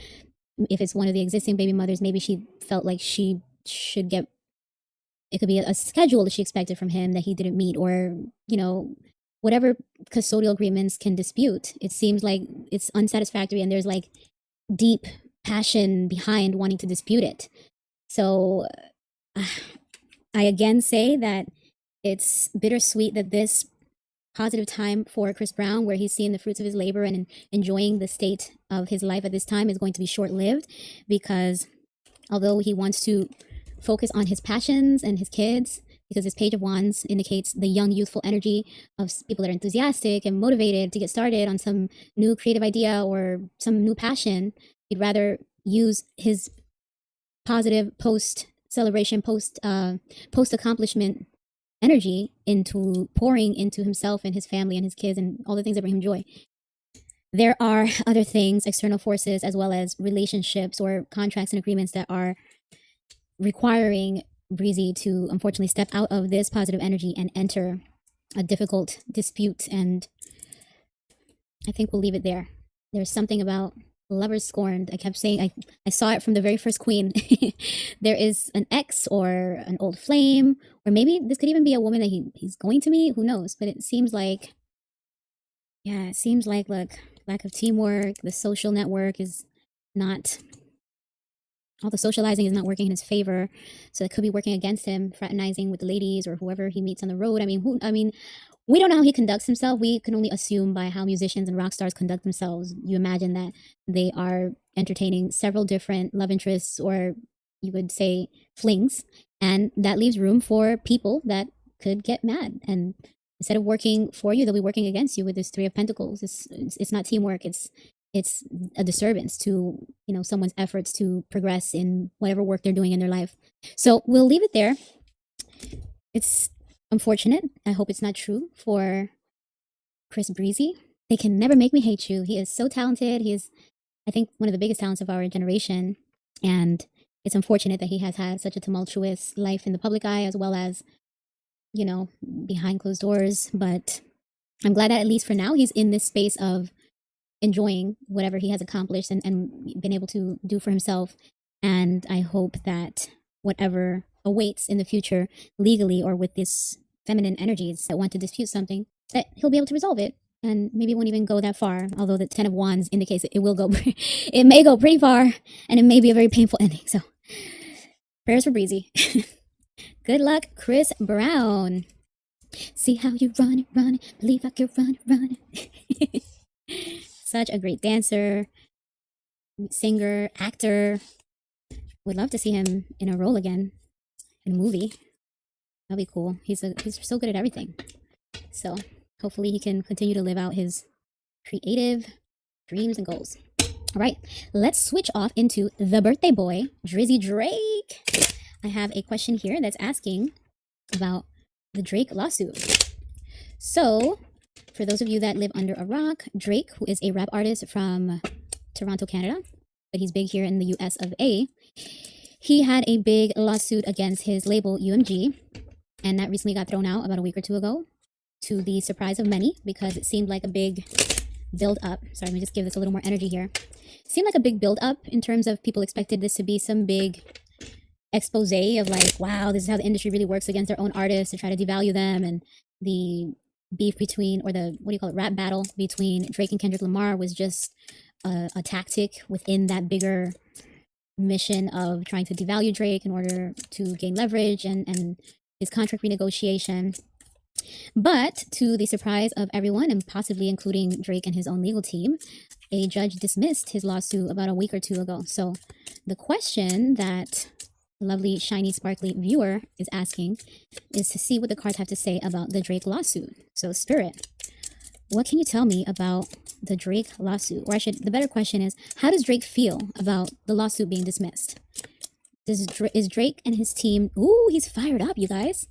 if it's one of the existing baby mothers, maybe she felt like she should get, it could be a schedule that she expected from him that he didn't meet, or, whatever custodial agreements can dispute. It seems like it's unsatisfactory, and there's like deep passion behind wanting to dispute it. So I again say that It's bittersweet that this positive time for Chris Brown, where he's seeing the fruits of his labor and enjoying the state of his life at this time, is going to be short lived, because although he wants to focus on his passions and his kids, because this Page of Wands indicates the young, youthful energy of people that are enthusiastic and motivated to get started on some new creative idea or some new passion, he'd rather use his positive post celebration, post accomplishment energy into pouring into himself and his family and his kids and all the things that bring him joy. There are other things, external forces, as well as relationships or contracts and agreements that are requiring Breezy to unfortunately step out of this positive energy and enter a difficult dispute. And I think we'll leave it there. There's something about lovers scorned. I kept saying, I saw it from the very first queen. There is an ex or an old flame, or maybe this could even be a woman that he's going to meet. Who knows? But it seems like, look, lack of teamwork. The social network is not, all the socializing is not working in his favor. So it could be working against him, fraternizing with the ladies or whoever he meets on the road. I mean, we don't know how he conducts himself. We can only assume by how musicians and rock stars conduct themselves. You imagine that they are entertaining several different love interests, or you would say flings, and that leaves room for people that could get mad. And instead of working for you, they'll be working against you with this Three of Pentacles. It's not teamwork. It's a disturbance to, someone's efforts to progress in whatever work they're doing in their life. So we'll leave it there. It's unfortunate. I hope it's not true for Chris Breezy. They can never make me hate you. He is so talented. He is, I think, one of the biggest talents of our generation. And it's unfortunate that he has had such a tumultuous life in the public eye, as well as, behind closed doors. But I'm glad that at least for now, he's in this space of enjoying whatever he has accomplished and been able to do for himself. And I hope that whatever awaits in the future, legally or with this feminine energies that want to dispute something, that he'll be able to resolve it. And maybe it won't even go that far, although the Ten of Wands indicates it will go, it may go pretty far, and it may be a very painful ending. So prayers for Breezy. Good luck, Chris Brown. See how you run it, believe I can run it. Such a great dancer, singer, actor. Would love to see him in a role again, in a movie. That'd be cool. He's so good at everything. So hopefully he can continue to live out his creative dreams and goals. All right, let's switch off into the birthday boy, Drizzy Drake. I have a question here that's asking about the Drake lawsuit. So, for those of you that live under a rock, Drake, who is a rap artist from Toronto, Canada, but he's big here in the US of A, he had a big lawsuit against his label UMG, and that recently got thrown out about a week or two ago, to the surprise of many, because it seemed like a big build up. Sorry, let me just give this a little more energy here. It seemed like a big build up in terms of people expected this to be some big expose of like, wow, this is how the industry really works against their own artists to try to devalue them, and the beef between, or the, rap battle between Drake and Kendrick Lamar was just a tactic within that bigger mission of trying to devalue Drake in order to gain leverage and his contract renegotiation. But to the surprise of everyone, and possibly including Drake and his own legal team, a judge dismissed his lawsuit about a week or two ago. So the question that the lovely, shiny, sparkly viewer is asking is to see what the cards have to say about the Drake lawsuit. So Spirit, what can you tell me about the Drake lawsuit? Or the better question is, how does Drake feel about the lawsuit being dismissed? Is Drake and his team, ooh, he's fired up, you guys.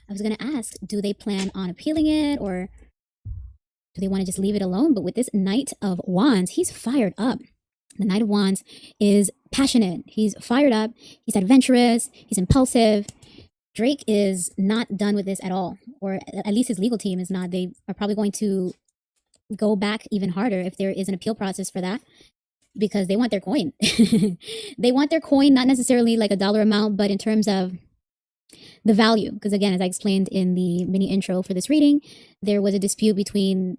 I was going to ask, do they plan on appealing it, or do they want to just leave it alone? But with this Knight of Wands, he's fired up. The Knight of Wands is passionate. He's fired up. He's adventurous. He's impulsive. Drake is not done with this at all, or at least his legal team is not. They are probably going to go back even harder if there is an appeal process for that, because they want their coin. They want their coin, not necessarily like a dollar amount, but in terms of the value. Because again, as I explained in the mini intro for this reading, there was a dispute between,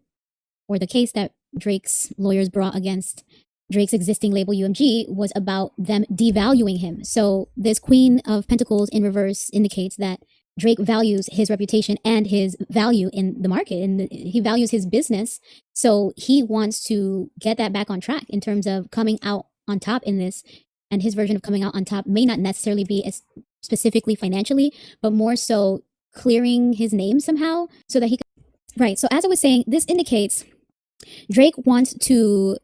or the case that Drake's lawyers brought against Drake's existing label UMG was about them devaluing him. So this Queen of Pentacles in reverse indicates that Drake values his reputation and his value in the market, and he values his business. So he wants to get that back on track in terms of coming out on top in this. And his version of coming out on top may not necessarily be as specifically financially, but more so clearing his name somehow so that he could. Right. So as I was saying, this indicates Drake wants to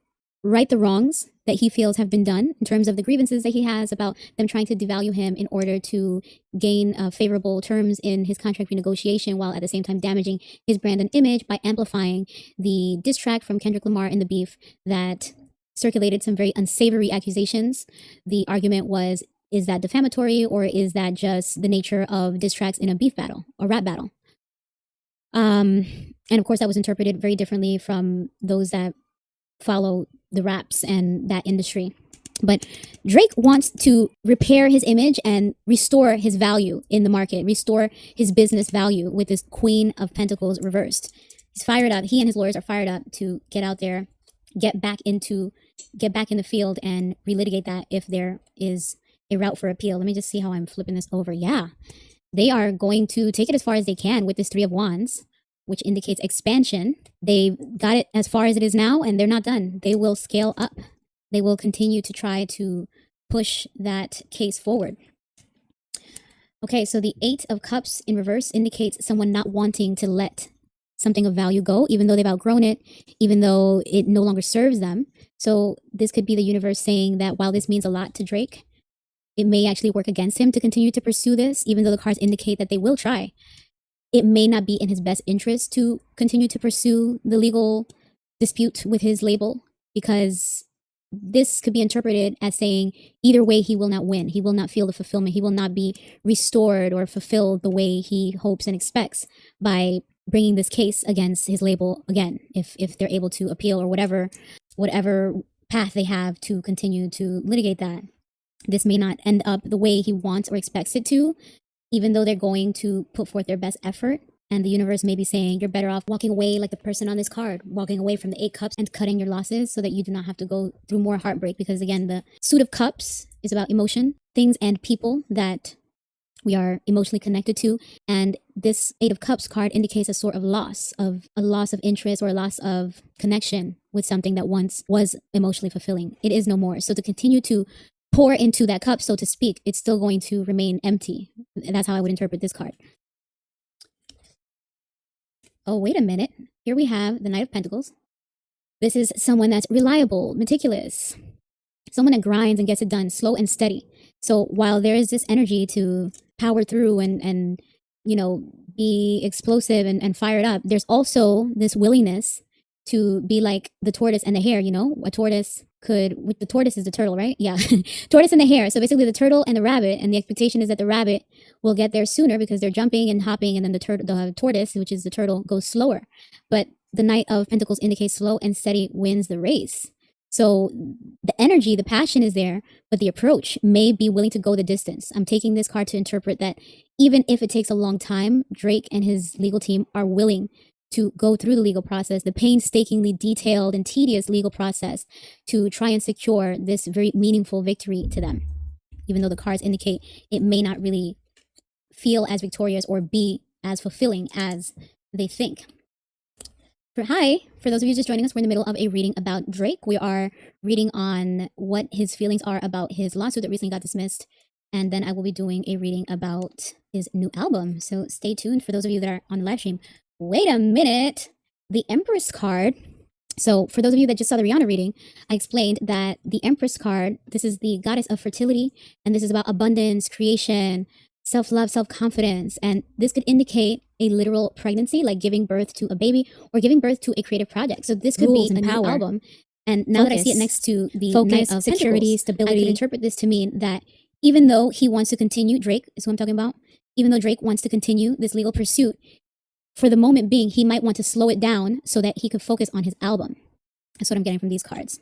right the wrongs that he feels have been done in terms of the grievances that he has about them trying to devalue him in order to gain favorable terms in his contract renegotiation, while at the same time damaging his brand and image by amplifying the diss track from Kendrick Lamar in the beef that circulated some very unsavory accusations. The argument was, is that defamatory, or is that just the nature of diss tracks in a beef battle, a rap battle? And of course, that was interpreted very differently from those that follow the raps and that industry. But Drake wants to repair his image and restore his value in the market, restore his business value with this Queen of Pentacles reversed. He's fired up. He and his lawyers are fired up to get out there, get back in the field and relitigate that if there is a route for appeal. Let me just see how I'm flipping this over. Yeah, they are going to take it as far as they can with this Three of Wands, which indicates expansion. They've got it as far as it is now, and they're not done. They will scale up. They will continue to try to push that case forward. Okay, so the Eight of Cups in reverse indicates someone not wanting to let something of value go, even though they've outgrown it, even though it no longer serves them. So this could be the universe saying that while this means a lot to Drake, it may actually work against him to continue to pursue this, even though the cards indicate that they will try. It may not be in his best interest to continue to pursue the legal dispute with his label, because this could be interpreted as saying either way he will not win. He will not feel the fulfillment. He will not be restored or fulfilled the way he hopes and expects by bringing this case against his label again, if they're able to appeal or whatever path they have to continue to litigate that. This may not end up the way he wants or expects it to, even though they're going to put forth their best effort. And the universe may be saying you're better off walking away like the person on this card, walking away from the 8 cups and cutting your losses so that you do not have to go through more heartbreak. Because again, the Suit of Cups is about emotion, things and people that we are emotionally connected to. And this 8 of Cups card indicates a sort of loss of interest or a loss of connection with something that once was emotionally fulfilling. It is no more. So to continue to pour into that cup, so to speak, it's still going to remain empty. That's how I would interpret this card. Oh, wait a minute. Here we have the Knight of Pentacles. This is someone that's reliable, meticulous, someone that grinds and gets it done, slow and steady. So while there is this energy to power through and you know, be explosive and fired up, there's also this willingness to be like the tortoise and the hare. You know, a tortoise could, with the tortoise is the turtle, right? Yeah, tortoise and the hare. So basically the turtle and the rabbit, and the expectation is that the rabbit will get there sooner because they're jumping and hopping, and then the tortoise, which is the turtle, goes slower. But the Knight of Pentacles indicates slow and steady wins the race. So the energy, the passion is there, but the approach may be willing to go the distance. I'm taking this card to interpret that even if it takes a long time, Drake and his legal team are willing to go through the legal process, the painstakingly detailed and tedious legal process, to try and secure this very meaningful victory to them, even though the cards indicate it may not really feel as victorious or be as fulfilling as they think. For those of you just joining us, we're in the middle of a reading about Drake. We are reading on what his feelings are about his lawsuit that recently got dismissed, and then I will be doing a reading about his new album. So stay tuned for those of you that are on the live stream. Wait a minute, the Empress card. So for those of you that just saw the Rihanna reading, I explained that the Empress card, this is the goddess of fertility, and this is about abundance, creation, self-love, self-confidence. And this could indicate a literal pregnancy, like giving birth to a baby or giving birth to a creative project. So this could be a new album. And now that I see it next to the Knight of security, stability, I could interpret this to mean that even though he wants to continue, Drake is what I'm talking about, even though Drake wants to continue this legal pursuit, for the moment being, he might want to slow it down so that he could focus on his album. That's what I'm getting from these cards.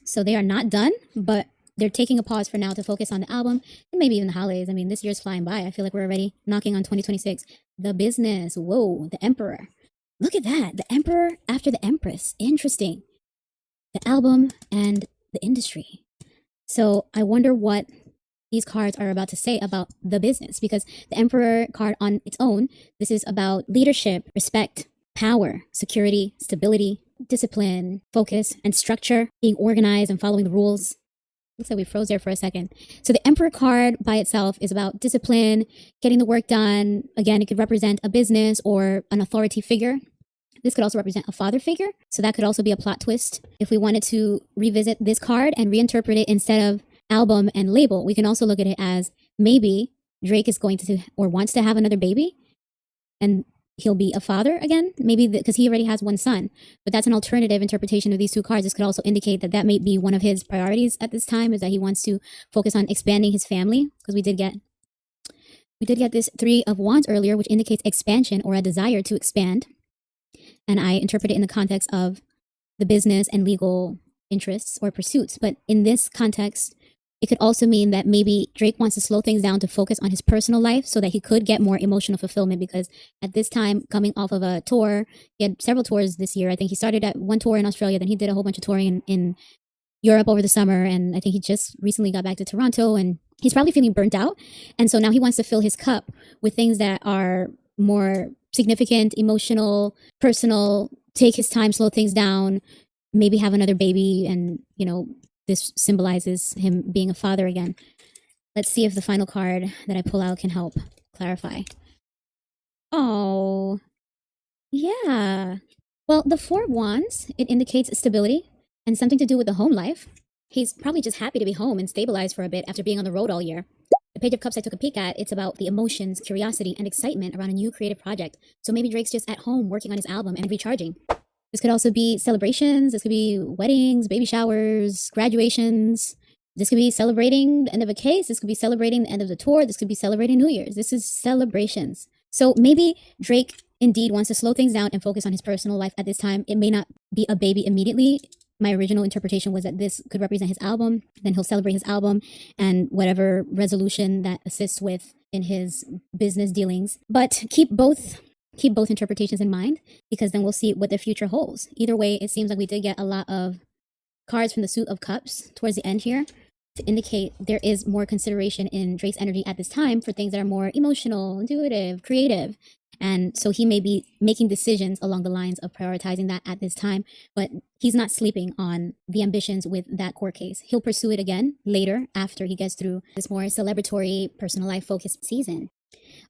So they are not done, but they're taking a pause for now to focus on the album and maybe even the holidays. I mean, this year's flying by. I feel like we're already knocking on 2026. The business. Whoa, the Emperor. Look at that. The Emperor after the Empress. Interesting. The album and the industry. So I wonder what these cards are about to say about the business, because the Emperor card on its own, this is about leadership, respect, power, security, stability, discipline, focus, and structure, being organized and following the rules. Looks like we froze there for a second. So the Emperor card by itself is about discipline, getting the work done. Again, it could represent a business or an authority figure. This could also represent a father figure. So that could also be a plot twist. If we wanted to revisit this card and reinterpret it instead of album and label, we can also look at it as maybe Drake is going to or wants to have another baby and he'll be a father again, maybe because he already has one son. But that's an alternative interpretation of these two cards. This could also indicate that that may be one of his priorities at this time, is that he wants to focus on expanding his family, because we did get this Three of Wands earlier, which indicates expansion or a desire to expand. And I interpret it in the context of the business and legal interests or pursuits. But in this context, it could also mean that maybe Drake wants to slow things down to focus on his personal life so that he could get more emotional fulfillment, because at this time, coming off of a tour, he had several tours this year. I think he started at one tour in Australia, then he did a whole bunch of touring in Europe over the summer. And I think he just recently got back to Toronto, and he's probably feeling burnt out. And so now he wants to fill his cup with things that are more significant, emotional, personal, take his time, slow things down, maybe have another baby. And, you know, this symbolizes him being a father again. Let's see if the final card that I pull out can help clarify. Oh, yeah. Well, the Four of Wands, it indicates stability and something to do with the home life. He's probably just happy to be home and stabilized for a bit after being on the road all year. The Page of Cups I took a peek at, it's about the emotions, curiosity, and excitement around a new creative project. So maybe Drake's just at home working on his album and recharging. This could also be celebrations. This could be weddings, baby showers, graduations. This could be celebrating the end of a case. This could be celebrating the end of the tour. This could be celebrating New Year's. This is celebrations. So maybe Drake indeed wants to slow things down and focus on his personal life at this time. It may not be a baby immediately. My original interpretation was that this could represent his album. Then he'll celebrate his album and whatever resolution that assists with in his business dealings. But keep both interpretations in mind, because then we'll see what the future holds. Either way, it seems like we did get a lot of cards from the Suit of Cups towards the end here to indicate there is more consideration in Drake's energy at this time for things that are more emotional, intuitive, creative. And so he may be making decisions along the lines of prioritizing that at this time, but he's not sleeping on the ambitions with that court case. He'll pursue it again later after he gets through this more celebratory, personal life focused season.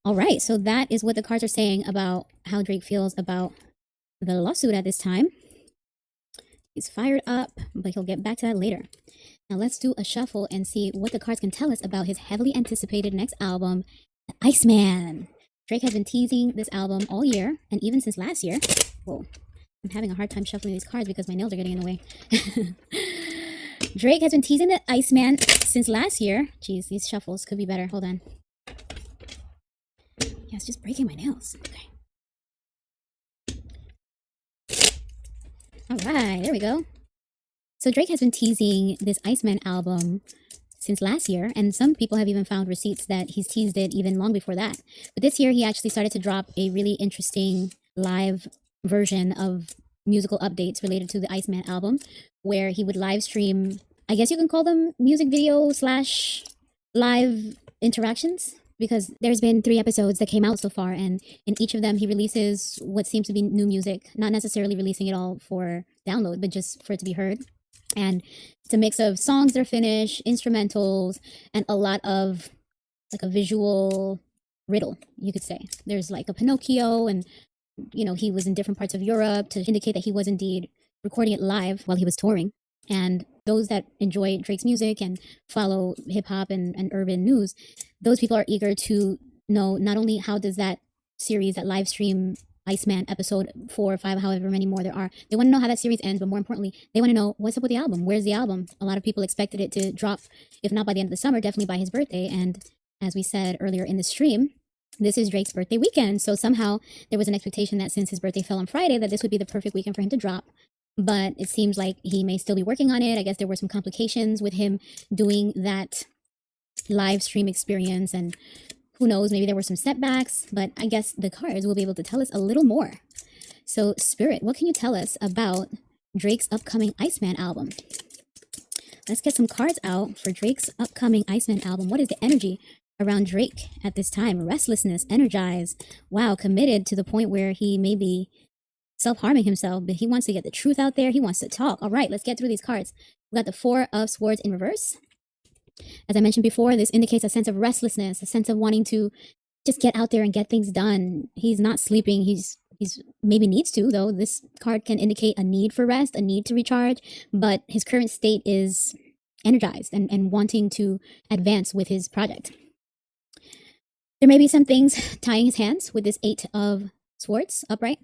All right, so that is what the cards are saying about how Drake feels about the lawsuit at this time. He's fired up, but he'll get back to that later. Now let's do a shuffle and see what the cards can tell us about his heavily anticipated next album, Iceman. Drake has been teasing this album all year, and even since last year. Whoa, I'm having a hard time shuffling these cards because my nails are getting in the way. Drake has been teasing the Iceman since last year. Jeez, these shuffles could be better. Hold on. Yeah, it's just breaking my nails. Okay. All right, there we go. So Drake has been teasing this Iceman album since last year, and some people have even found receipts that he's teased it even long before that. But this year, he actually started to drop a really interesting live version of musical updates related to the Iceman album, where he would live stream, I guess you can call them music video / live interactions, because there's been 3 episodes that came out so far, and in each of them he releases what seems to be new music, not necessarily releasing it all for download, but just for it to be heard. And it's a mix of songs that are finished, instrumentals, and a lot of like a visual riddle, you could say. There's like a Pinocchio, and you know, he was in different parts of Europe to indicate that he was indeed recording it live while he was touring. And those that enjoy Drake's music and follow hip hop and urban news, those people are eager to know not only how does that series, that live stream Iceman episode 4 or 5, however many more there are, they want to know how that series ends, but more importantly, they want to know what's up with the album. Where's the album? A lot of people expected it to drop, if not by the end of the summer, definitely by his birthday. And as we said earlier in the stream, this is Drake's birthday weekend. So somehow there was an expectation that since his birthday fell on Friday, that this would be the perfect weekend for him to drop. But it seems like he may still be working on it. I guess there were some complications with him doing that live stream experience, and who knows, maybe there were some setbacks, but I guess the cards will be able to tell us a little more. So Spirit, what can you tell us about Drake's upcoming Iceman album? let's get some cards out for Drake's upcoming Iceman album. What is the energy around Drake at this time? Restlessness, energized, wow, committed to the point where he may be self-harming himself, but he wants to get the truth out there. He wants to talk. All right, let's get through these cards. We got the Four of Swords in reverse. As I mentioned before, this indicates a sense of restlessness, a sense of wanting to just get out there and get things done. He's not sleeping. He's maybe needs to, though. This card can indicate a need for rest, a need to recharge, but his current state is energized and wanting to advance with his project. There may be some things tying his hands with this Eight of Swords upright,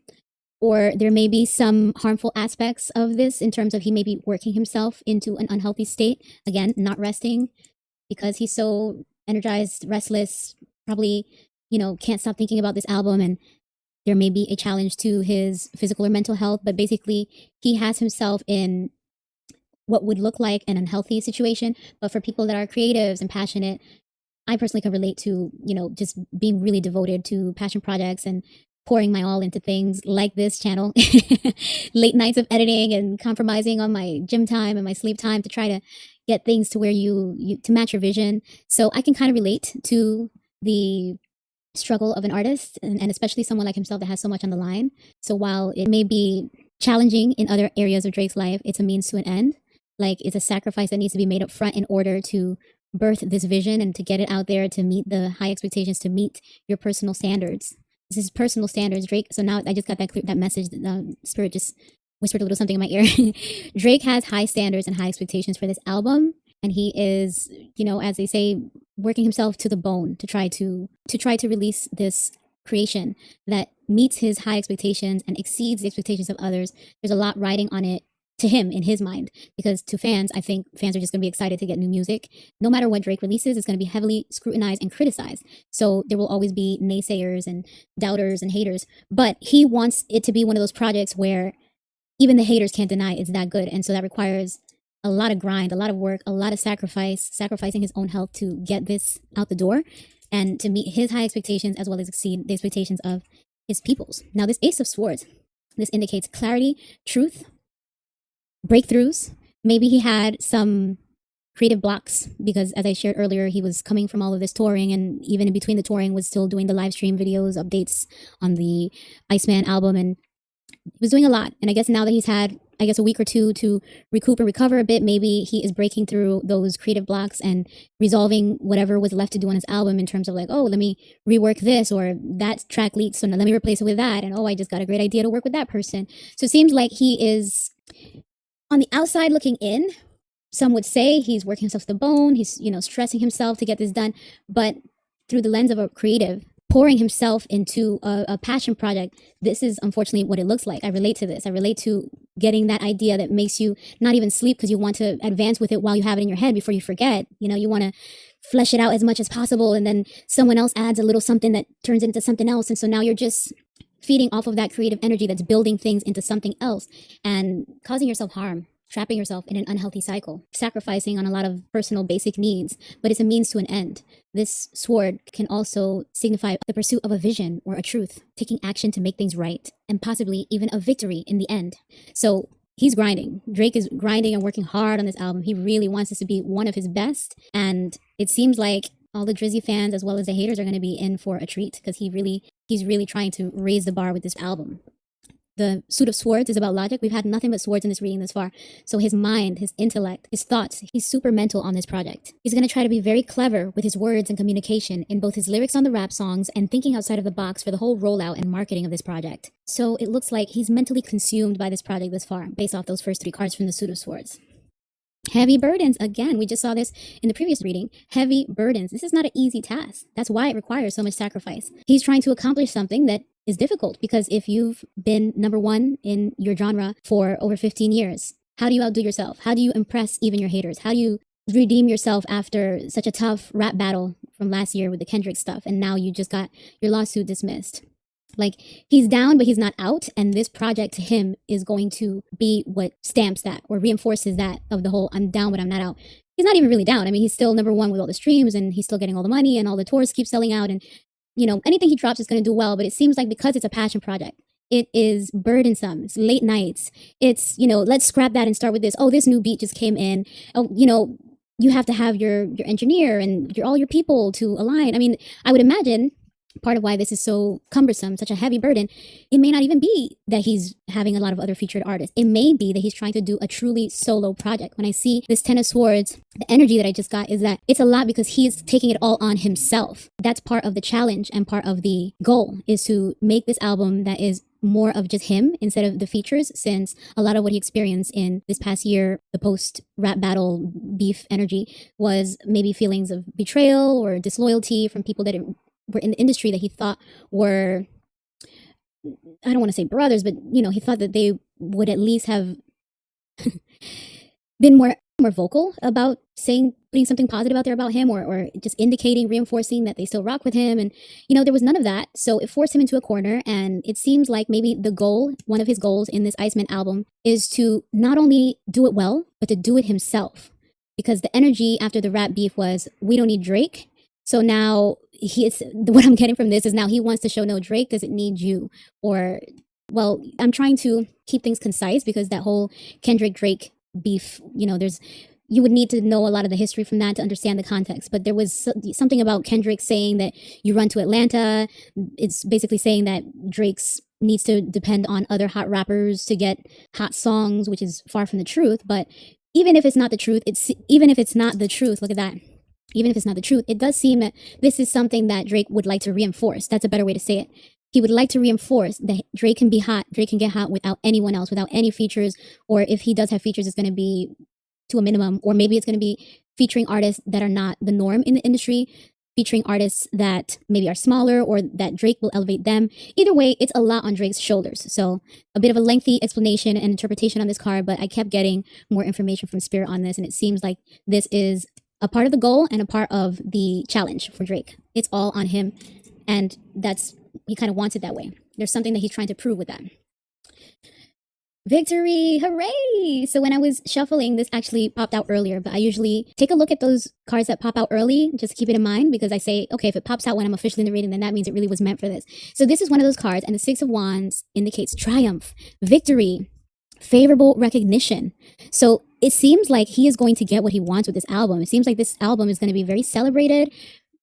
or there may be some harmful aspects of this in terms of he may be working himself into an unhealthy state. Again, not resting because he's so energized, restless, probably, can't stop thinking about this album, and there may be a challenge to his physical or mental health, but basically he has himself in what would look like an unhealthy situation. But for people that are creatives and passionate, I personally can relate to, just being really devoted to passion projects and pouring my all into things like this channel, late nights of editing and compromising on my gym time and my sleep time to try to get things to where you to match your vision. So I can kind of relate to the struggle of an artist and especially someone like himself that has so much on the line. So while it may be challenging in other areas of Drake's life, it's a means to an end. Like, it's a sacrifice that needs to be made up front in order to birth this vision and to get it out there, to meet the high expectations, to meet your personal standards. This is personal standards, Drake. So now I just got that message. The spirit just whispered a little something in my ear. Drake has high standards and high expectations for this album, and he is, as they say, working himself to the bone to try to release this creation that meets his high expectations and exceeds the expectations of others. There's a lot riding on it to him in his mind, because to fans, I think fans are just going to be excited to get new music. No matter what Drake releases, it's going to be heavily scrutinized and criticized. So there will always be naysayers and doubters and haters, but he wants it to be one of those projects where even the haters can't deny it's that good. And so that requires a lot of grind, a lot of work, a lot of sacrificing his own health to get this out the door and to meet his high expectations as well as exceed the expectations of his peoples. Now, this Ace of Swords, this indicates clarity, truth, breakthroughs. Maybe he had some creative blocks because, as I shared earlier, he was coming from all of this touring, and even in between the touring was still doing the live stream videos, updates on the Iceman album, and he was doing a lot. And I guess now that he's had, a week or two to recoup and recover a bit, maybe he is breaking through those creative blocks and resolving whatever was left to do on his album in terms of like, oh, let me rework this, or that track leaked, so now let me replace it with that, and oh, I just got a great idea to work with that person. So it seems like he is, on the outside looking in, some would say he's working himself to the bone, he's, stressing himself to get this done, but through the lens of a creative, pouring himself into a passion project, this is unfortunately what it looks like. I relate to this. I relate to getting that idea that makes you not even sleep because you want to advance with it while you have it in your head before you forget. You want to flesh it out as much as possible, and then someone else adds a little something that turns into something else, and so now you're just feeding off of that creative energy that's building things into something else and causing yourself harm, trapping yourself in an unhealthy cycle, sacrificing on a lot of personal basic needs, but it's a means to an end. This sword can also signify the pursuit of a vision or a truth, taking action to make things right, and possibly even a victory in the end. So he's grinding. Drake is grinding and working hard on this album. He really wants this to be one of his best, and it seems like all the Drizzy fans as well as the haters are going to be in for a treat because he's really trying to raise the bar with this album. The Suit of Swords is about logic. We've had nothing but swords in this reading this far. So his mind, his intellect, his thoughts, he's super mental on this project. He's going to try to be very clever with his words and communication in both his lyrics on the rap songs and thinking outside of the box for the whole rollout and marketing of this project. So it looks like he's mentally consumed by this project this far, based off those first three cards from the Suit of Swords. Heavy burdens. Again, we just saw this in the previous reading. Heavy burdens. This is not an easy task. That's why it requires so much sacrifice. He's trying to accomplish something that is difficult, because if you've been number one in your genre for over 15 years, how do you outdo yourself? How do you impress even your haters? How do you redeem yourself after such a tough rap battle from last year with the Kendrick stuff, and now you just got your lawsuit dismissed? Like, he's down, but he's not out. And this project to him is going to be what stamps that or reinforces that of the whole I'm down, but I'm not out. He's not even really down. I mean, he's still number one with all the streams, and he's still getting all the money, and all the tours keep selling out. And, anything he drops is going to do well. But it seems like because it's a passion project, it is burdensome. It's late nights. It's, let's scrap that and start with this. Oh, this new beat just came in. Oh, you have to have your engineer and all your people to align. I mean, I would imagine part of why this is so cumbersome, such a heavy burden, it may not even be that he's having a lot of other featured artists. It may be that he's trying to do a truly solo project. When I see this Ten of Swords, the energy that I just got is that it's a lot because he's taking it all on himself. That's part of the challenge and part of the goal, is to make this album that is more of just him instead of the features, since a lot of what he experienced in this past year, the post rap battle beef energy, was maybe feelings of betrayal or disloyalty from people that were in the industry that he thought were, I don't want to say brothers, but he thought that they would at least have been more vocal about putting something positive out there about him, or just indicating, reinforcing that they still rock with him. And there was none of that, so it forced him into a corner. And it seems like maybe one of his goals in this Iceman album, is to not only do it well, but to do it himself, because the energy after the rap beef was, we don't need Drake. So now what I'm getting from this is now he wants to show, no, Drake doesn't need you. Or, well, I'm trying to keep things concise, because that whole Kendrick Drake beef, you would need to know a lot of the history from that to understand the context. But there was something about Kendrick saying that you run to Atlanta. It's basically saying that Drake's needs to depend on other hot rappers to get hot songs, which is far from the truth. But even if it's not the truth, look at that. Even if it's not the truth, it does seem that this is something that Drake would like to reinforce. That's a better way to say it. He would like to reinforce that Drake can be hot. Drake can get hot without anyone else, without any features. Or if he does have features, it's going to be to a minimum. Or maybe it's going to be featuring artists that are not the norm in the industry, featuring artists that maybe are smaller, or that Drake will elevate them. Either way, it's a lot on Drake's shoulders. So a bit of a lengthy explanation and interpretation on this card, but I kept getting more information from Spirit on this, and it seems like this is a part of the goal and a part of the challenge for Drake. It's all on him, and he kind of wants it that way. There's something that he's trying to prove with that. Victory! Hooray! So when I was shuffling, this actually popped out earlier, but I usually take a look at those cards that pop out early, just keep it in mind, because I say, okay, if it pops out when I'm officially in the reading, then that means it really was meant for this. So this is one of those cards, and the Six of Wands indicates triumph, victory, favorable recognition. So it seems like he is going to get what he wants with this album. It seems like this album is going to be very celebrated,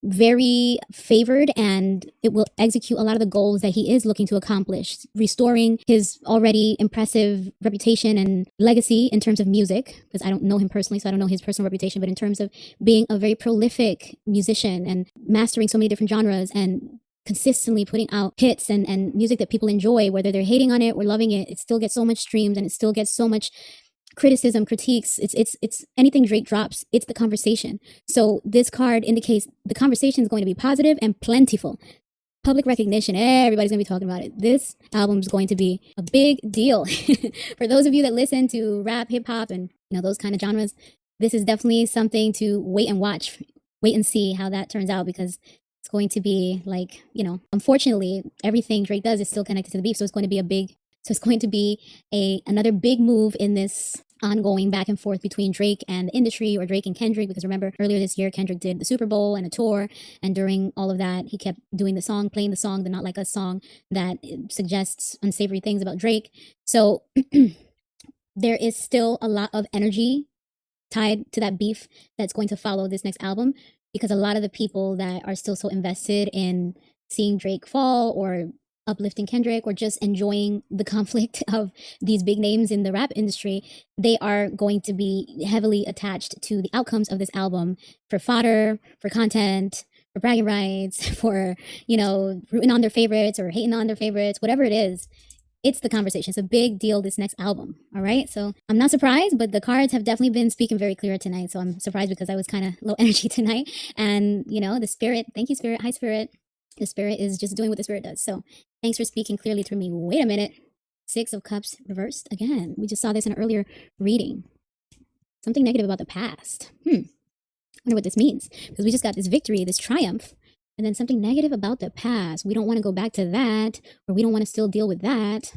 very favored, and it will execute a lot of the goals that he is looking to accomplish, restoring his already impressive reputation and legacy in terms of music, because I don't know him personally, so I don't know his personal reputation, but in terms of being a very prolific musician and mastering so many different genres and consistently putting out hits and music that people enjoy, whether they're hating on it or loving it, it still gets so much streams and it still gets so much criticism, critiques. It's anything Drake drops, it's the conversation. So this card indicates the conversation is going to be positive and plentiful. Public recognition, everybody's gonna be talking about it. This album is going to be a big deal. For those of you that listen to rap, hip hop, and those kind of genres, this is definitely something to wait and see how that turns out, because it's going to be like, unfortunately, everything Drake does is still connected to the beef. So it's going to be another big move in this ongoing back and forth between Drake and the industry, or Drake and Kendrick, because remember earlier this year, Kendrick did the Super Bowl and a tour. And during all of that, he kept playing the song, the Not Like Us song that suggests unsavory things about Drake. So there is still a lot of energy tied to that beef that's going to follow this next album, because a lot of the people that are still so invested in seeing Drake fall, or uplifting Kendrick, or just enjoying the conflict of these big names in the rap industry, they are going to be heavily attached to the outcomes of this album for fodder, for content, for bragging rights, for, rooting on their favorites or hating on their favorites, whatever it is. It's the conversation. It's a big deal, this next album. All right. So I'm not surprised, but the cards have definitely been speaking very clear tonight. So I'm surprised because I was kind of low energy tonight. And, the Spirit, thank you, Spirit. Hi, Spirit. The Spirit is just doing what the Spirit does. So thanks for speaking clearly through me. Wait a minute. Six of Cups reversed again. We just saw this in an earlier reading. Something negative about the past. I wonder what this means, because we just got this victory, this triumph. And then something negative about the past. We don't want to go back to that, or we don't want to still deal with that.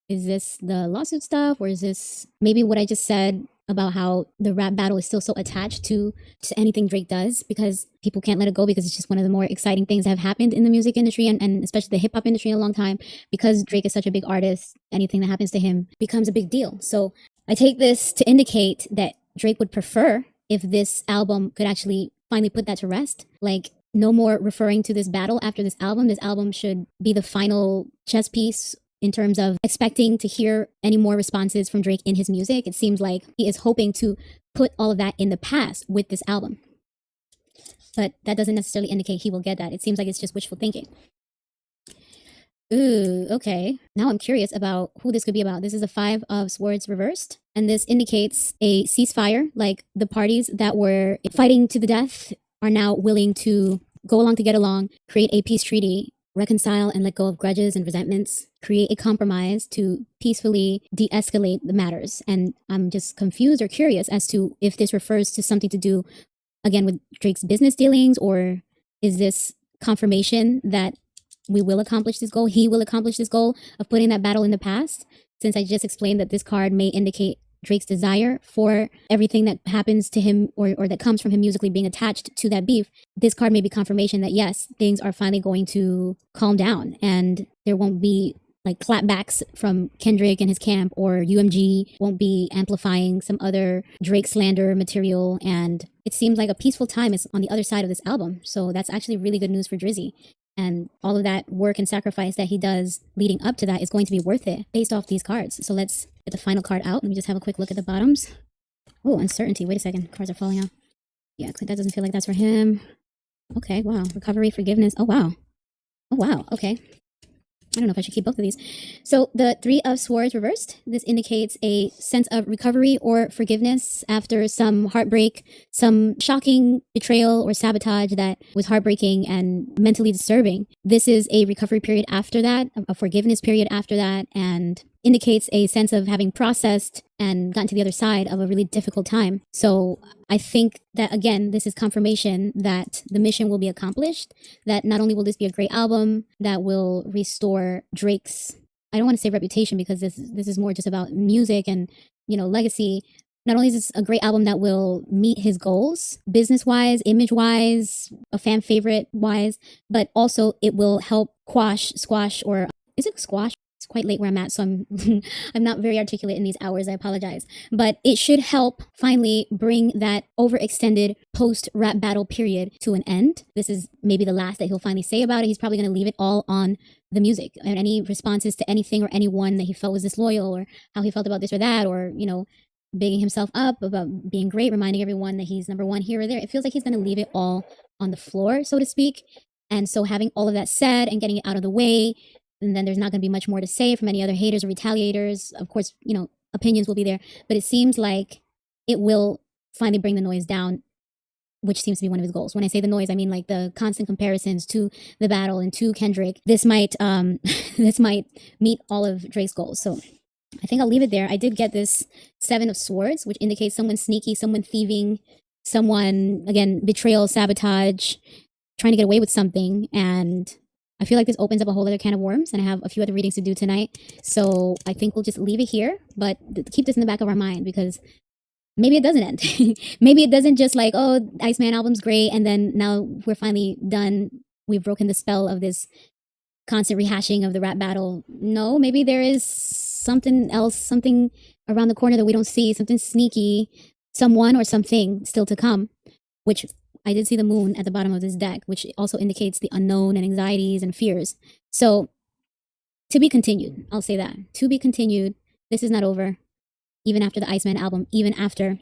Is this the lawsuit stuff, or is this maybe what I just said about how the rap battle is still so attached to anything Drake does, because people can't let it go, because it's just one of the more exciting things that have happened in the music industry, and especially the hip hop industry in a long time. Because Drake is such a big artist, anything that happens to him becomes a big deal. So I take this to indicate that Drake would prefer if this album could actually finally put that to rest. Like, no more referring to this battle after this album. This album should be the final chess piece in terms of expecting to hear any more responses from Drake in his music. It seems like he is hoping to put all of that in the past with this album. But that doesn't necessarily indicate he will get that. It seems like it's just wishful thinking. Ooh, okay. Now I'm curious about who this could be about. This is a 5 of Swords reversed, and this indicates a ceasefire, like the parties that were fighting to the death are now willing to go along to get along, create a peace treaty, reconcile and let go of grudges and resentments, create a compromise to peacefully de-escalate the matters. And I'm just confused or curious as to if this refers to something to do, again, with Drake's business dealings, or is this confirmation that we will accomplish this goal, he will accomplish this goal of putting that battle in the past, since I just explained that this card may indicate Drake's desire for everything that happens to him or that comes from him musically being attached to that beef. This card may be confirmation that yes, things are finally going to calm down and there won't be like clapbacks from Kendrick and his camp, or UMG won't be amplifying some other Drake slander material. And it seems like a peaceful time is on the other side of this album. So that's actually really good news for Drizzy. And all of that work and sacrifice that he does leading up to that is going to be worth it based off these cards. So let's get the final card out. Let me just have a quick look at the bottoms. Oh, uncertainty. Wait a second. Cards are falling out. Yeah, that doesn't feel like that's for him. Okay, wow. Recovery, forgiveness. Oh, wow. Oh, wow. Okay. I don't know if I should keep both of these. So the 3 of Swords reversed. This indicates a sense of recovery or forgiveness after some heartbreak, some shocking betrayal or sabotage that was heartbreaking and mentally disturbing. This is a recovery period after that, a forgiveness period after that, and indicates a sense of having processed and gotten to the other side of a really difficult time. So I think that, again, this is confirmation that the mission will be accomplished, that not only will this be a great album that will restore Drake's, I don't want to say reputation, because this is more just about music and, you know, legacy. Not only is this a great album that will meet his goals, business-wise, image-wise, a fan favorite-wise, but also it will help squash, or is it squash? It's quite late where I'm at, so I'm I'm not very articulate in these hours. I apologize. But it should help finally bring that overextended post-rap battle period to an end. This is maybe the last that he'll finally say about it. He's probably going to leave it all on the music, and any responses to anything or anyone that he felt was disloyal, or how he felt about this or that, or, you know, bigging himself up about being great, reminding everyone that he's number one here or there. It feels like he's going to leave it all on the floor, so to speak. And so having all of that said and getting it out of the way, and then there's not going to be much more to say from any other haters or retaliators. Of course, you know, opinions will be there, but it seems like it will finally bring the noise down, which seems to be one of his goals. When I say the noise, I mean like the constant comparisons to the battle and to Kendrick. This might this might meet all of Drake's goals. So I think I'll leave it there. I did get this 7 of Swords, which indicates someone sneaky, someone thieving, someone, again, betrayal, sabotage, trying to get away with something. And I feel like this opens up a whole other can of worms, and I have a few other readings to do tonight. So I think we'll just leave it here, but keep this in the back of our mind, because maybe it doesn't end. Maybe it doesn't just like, oh, Iceman album's great, and then now we're finally done. We've broken the spell of this constant rehashing of the rap battle. No, maybe there is something else, something around the corner that we don't see, something sneaky, someone or something still to come, which I did see the moon at the bottom of this deck, which also indicates the unknown and anxieties and fears. So to be continued, I'll say that. To be continued. This is not over. Even after the Iceman album, even after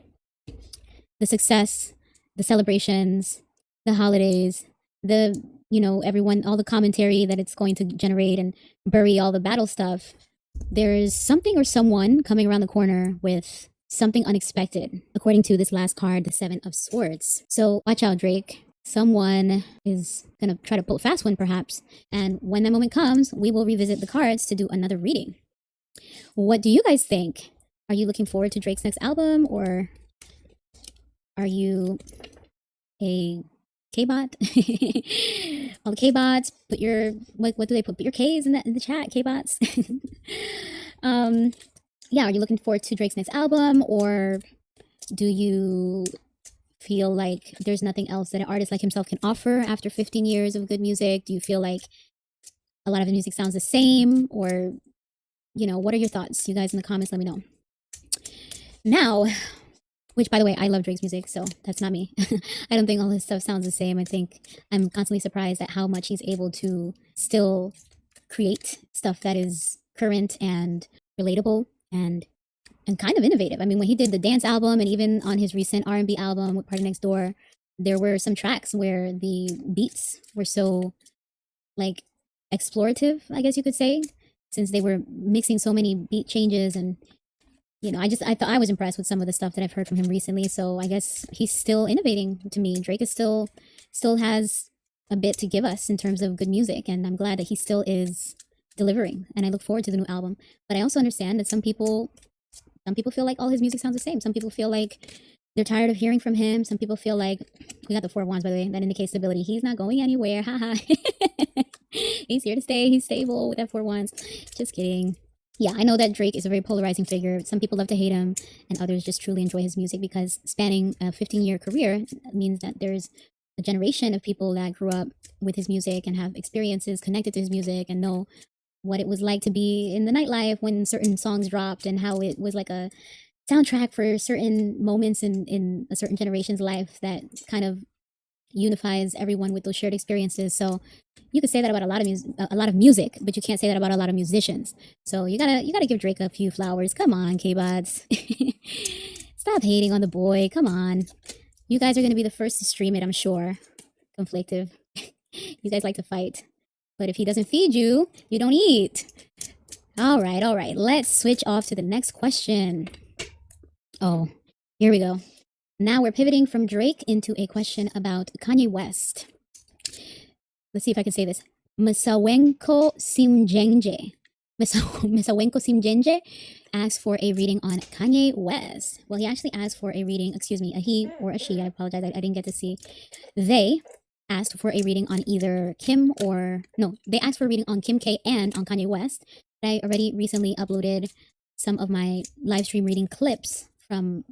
the success, the celebrations, the holidays, the, you know, everyone, all the commentary that it's going to generate and bury all the battle stuff, there is something or someone coming around the corner with something unexpected, according to this last card, the 7 of Swords. So watch out, Drake. Someone is going to try to pull a fast one, perhaps. And when that moment comes, we will revisit the cards to do another reading. What do you guys think? Are you looking forward to Drake's next album, or are you a K-bot? All the K-bots, put your, what do they put? Put your Ks in the chat, K-bots. Yeah, are you looking forward to Drake's next album, or Do you feel like there's nothing else that an artist like himself can offer after 15 years of good music? Do you feel like a lot of the music sounds the same? Or, what are your thoughts? You guys in the comments, let me know. Now, which, by the way, I love Drake's music, so that's not me. I don't think all his stuff sounds the same. I think I'm constantly surprised at how much he's able to still create stuff that is current and relatable and kind of innovative. I mean, when he did the dance album and even on his recent R&B album with Party Next Door, there were some tracks where the beats were so like explorative, I guess you could say, since they were mixing so many beat changes. And I thought I was impressed with some of the stuff that I've heard from him recently. So I guess he's still innovating to me. Drake is still has a bit to give us in terms of good music, and I'm glad that he still is delivering, and I look forward to the new album. But I also understand that some people feel like all his music sounds the same. Some people feel like they're tired of hearing from him. Some people feel like, we got the 4 of Wands, by the way, that indicates stability. He's not going anywhere. Haha. He's here to stay. He's stable with that 4 of Wands. Just kidding. Yeah, I know that Drake is a very polarizing figure. Some people love to hate him, and others just truly enjoy his music, because spanning a 15-year career means that there's a generation of people that grew up with his music and have experiences connected to his music and know what it was like to be in the nightlife when certain songs dropped, and how it was like a soundtrack for certain moments in a certain generation's life that kind of unifies everyone with those shared experiences. So you could say that about a lot of music, but you can't say that about a lot of musicians. So you gotta give Drake a few flowers. Come on, K-Bots. Stop hating on the boy. Come on. You guys are gonna be the first to stream it, I'm sure. Conflictive. You guys like to fight. But if he doesn't feed you, you don't eat. All right. Let's switch off to the next question. Oh, here we go. Now we're pivoting from Drake into a question about Kanye West. Let's see if I can say this. Misawenko Simjenje. Misawenko Simjenje asked for a reading on Kanye West. Well, he actually asked for a reading, excuse me, a he or a she. I apologize, I didn't get to see. They asked for a reading on either they asked for a reading on Kim K and on Kanye West. I already recently uploaded some of my live stream reading clips from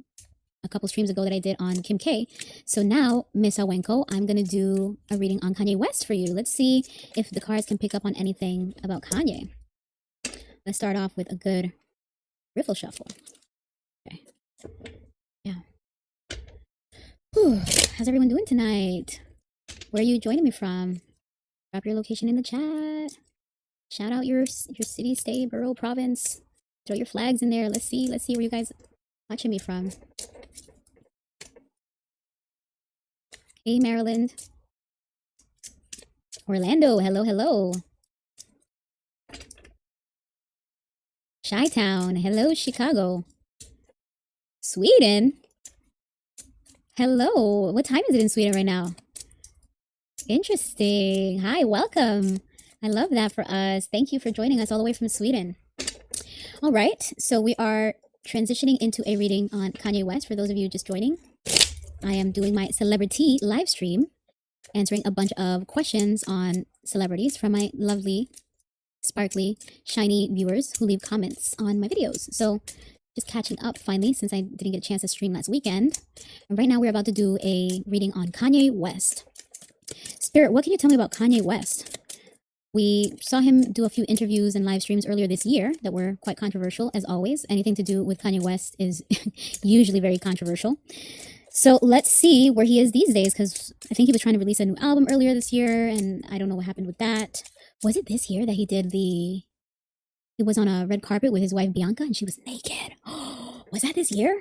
a couple streams ago that I did on Kim K. So now, Miss Awenko, I'm going to do a reading on Kanye West for you. Let's see if the cards can pick up on anything about Kanye. Let's start off with a good riffle shuffle. Okay. Yeah. Whew. How's everyone doing tonight? Where are you joining me from? Drop your location in the chat. Shout out your city, state, borough, province. Throw your flags in there. Let's see where you guys watching me from. Hey, Maryland. Orlando, hello. Chi-Town, hello, Chicago. Sweden. Hello. What time is it in Sweden right now? Interesting. Hi, welcome. I love that for us. Thank you for joining us all the way from Sweden. All right, so we are transitioning into a reading on Kanye West. For those of you just joining, I am doing my CelebriTEA live stream, answering a bunch of questions on celebrities from my lovely, sparkly, shiny viewers who leave comments on my videos. So just catching up finally, since I didn't get a chance to stream last weekend. And right now we're about to do a reading on Kanye West. Spirit, what can you tell me about Kanye West? We saw him do a few interviews and live streams earlier this year that were quite controversial, as always. Anything to do with Kanye West is usually very controversial. So let's see where he is these days, because I think he was trying to release a new album earlier this year, and I don't know what happened with that. Was it this year that he was on a red carpet with his wife Bianca, and she was naked? Was that this year?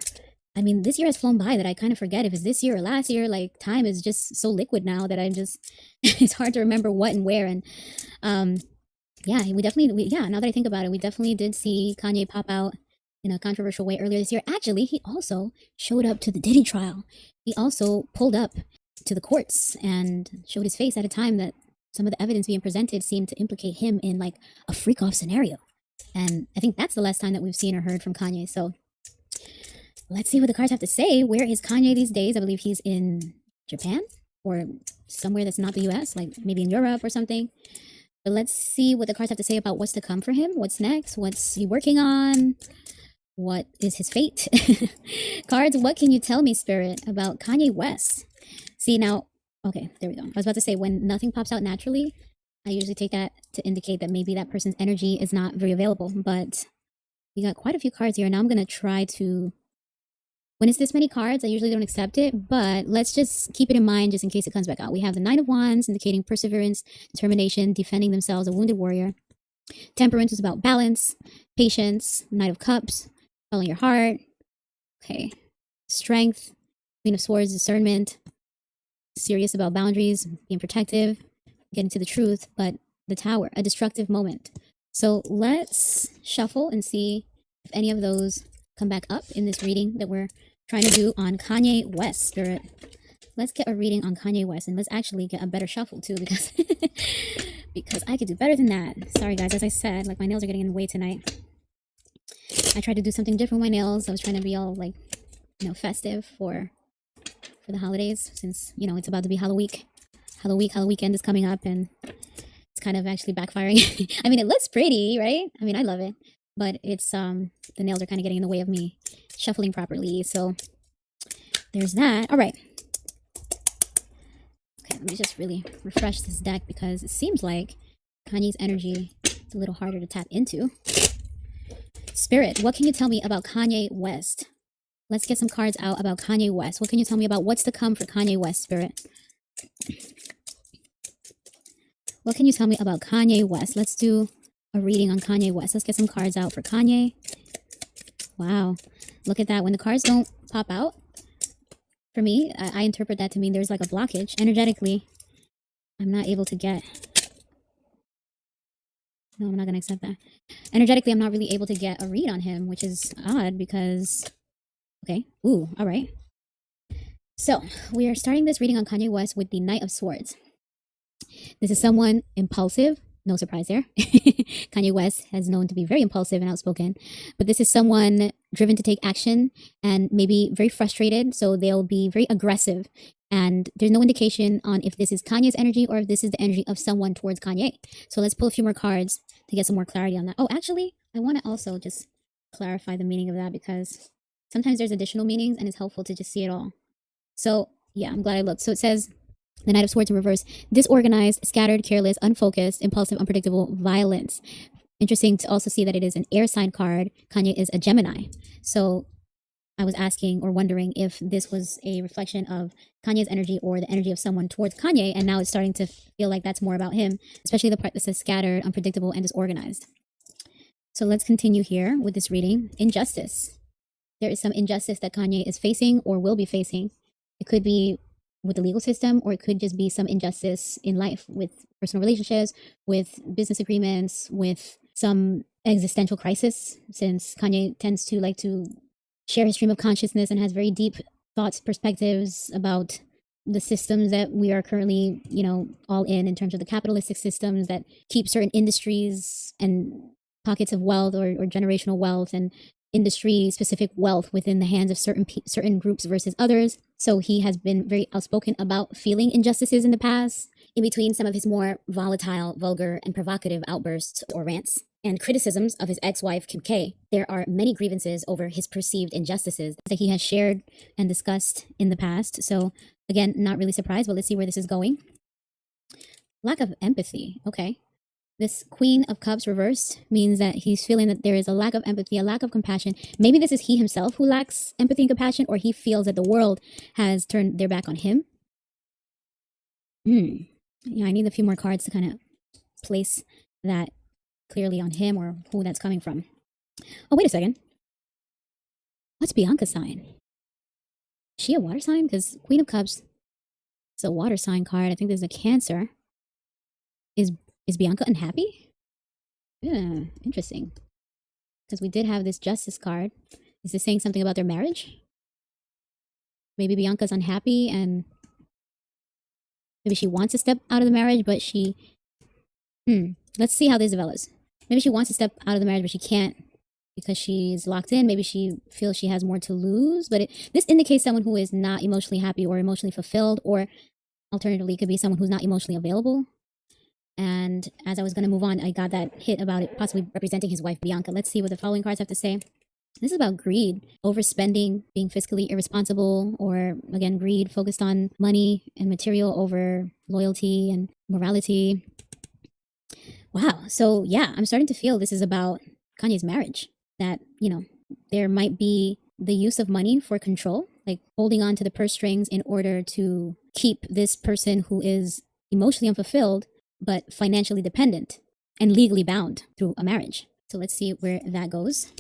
I mean, this year has flown by that I kind of forget if it's this year or last year. Like, time is just so liquid now that I'm just, it's hard to remember what and where. And yeah, now that I think about it, we definitely did see Kanye pop out in a controversial way earlier this year. Actually, he also showed up to the Diddy trial. He also pulled up to the courts and showed his face at a time that some of the evidence being presented seemed to implicate him in like a freak-off scenario. And I think that's the last time that we've seen or heard from Kanye. So let's see what the cards have to say. Where is Kanye these days? I believe he's in Japan or somewhere that's not the US, like maybe in Europe or something. But let's see what the cards have to say about what's to come for him. What's next? What's he working on? what is his fate? Cards, what can you tell me, Spirit, about Kanye West? See, now, okay, there we go. I was about to say, when nothing pops out naturally, I usually take that to indicate that maybe that person's energy is not very available, but we got quite a few cards here. Now I'm going to try to, when it's this many cards, I usually don't accept it, but let's just keep it in mind just in case it comes back out. We have the Nine of Wands, indicating perseverance, determination, defending themselves, a wounded warrior. Temperance is about balance, patience. Knight of Cups, following your heart. Okay. Strength, Queen of Swords, discernment. Serious about boundaries, being protective, getting to the truth. But the Tower, a destructive moment. So let's shuffle and see if any of those come back up in this reading that we're trying to do on Kanye West, Spirit. Let's get a reading on Kanye West, and let's actually get a better shuffle too, because because I could do better than that. Sorry guys, as I said, like my nails are getting in the way tonight. I tried to do something different with my nails. I was trying to be all like, you know, festive for the holidays, since, you know, it's about to be Halloween weekend is coming up, and it's kind of actually backfiring. I mean, it looks pretty, right? I mean, I love it, but it's the nails are kind of getting in the way of me shuffling properly. So there's that. All right. Okay, let me just really refresh this deck, because it seems like Kanye's energy is a little harder to tap into. Spirit, what can you tell me about Kanye West? Let's get some cards out about Kanye West. What can you tell me about what's to come for Kanye West, Spirit? What can you tell me about Kanye West? Let's do a reading on Kanye West. Let's get some cards out for Kanye. Wow. Look at that. When the cards don't pop out, for me, I interpret that to mean there's like a blockage. Energetically, I'm not able to get... No, I'm not going to accept that. Energetically, I'm not really able to get a read on him, which is odd because... Okay. Ooh, all right. So, we are starting this reading on Kanye West with the Knight of Swords. This is someone impulsive. No surprise there. Kanye West has known to be very impulsive and outspoken. But this is someone driven to take action and maybe very frustrated. So they'll be very aggressive. And there's no indication on if this is Kanye's energy or if this is the energy of someone towards Kanye. So let's pull a few more cards to get some more clarity on that. Oh, actually, I want to also just clarify the meaning of that, because sometimes there's additional meanings and it's helpful to just see it all. So yeah, I'm glad I looked. So it says the Knight of Swords in reverse: disorganized, scattered, careless, unfocused, impulsive, unpredictable, violence. Interesting to also see that it is an air sign card. Kanye is a Gemini. So I was asking or wondering if this was a reflection of Kanye's energy or the energy of someone towards Kanye, and now it's starting to feel like that's more about him, especially the part that says scattered, unpredictable, and disorganized. So let's continue here with this reading. Injustice. There is some injustice that Kanye is facing or will be facing. It could be with the legal system, or it could just be some injustice in life with personal relationships, with business agreements, with some existential crisis, since Kanye tends to like to share his stream of consciousness and has very deep thoughts, perspectives about the systems that we are currently, you know, all in terms of the capitalistic systems that keep certain industries and pockets of wealth or generational wealth and industry specific wealth within the hands of certain groups versus others. So he has been very outspoken about feeling injustices in the past, in between some of his more volatile, vulgar, and provocative outbursts or rants and criticisms of his ex-wife Kim K. There are many grievances over his perceived injustices that he has shared and discussed in the past. So again, not really surprised, but let's see where this is going. Lack of empathy. Okay. This Queen of Cups reversed means that he's feeling that there is a lack of empathy, a lack of compassion. Maybe this is he himself who lacks empathy and compassion, or he feels that the world has turned their back on him. Yeah, I need a few more cards to kind of place that clearly on him or who that's coming from. Oh, wait a second. What's Bianca's sign? Is she a water sign? Because Queen of Cups is a water sign card. I think there's a Cancer. Is Bianca unhappy? Yeah, interesting. Because we did have this Justice card. Is this saying something about their marriage? Maybe Bianca's unhappy and maybe she wants to step out of the marriage, but she... Let's see how this develops. Maybe she wants to step out of the marriage, but she can't because she's locked in. Maybe she feels she has more to lose. But this indicates someone who is not emotionally happy or emotionally fulfilled, or alternatively, it could be someone who's not emotionally available. And as I was going to move on, I got that hit about it possibly representing his wife, Bianca. Let's see what the following cards have to say. This is about greed, overspending, being fiscally irresponsible, or again, greed focused on money and material over loyalty and morality. Wow. So yeah, I'm starting to feel this is about Kanye's marriage. That, there might be the use of money for control, like holding on to the purse strings in order to keep this person who is emotionally unfulfilled, but financially dependent and legally bound through a marriage. So let's see where that goes.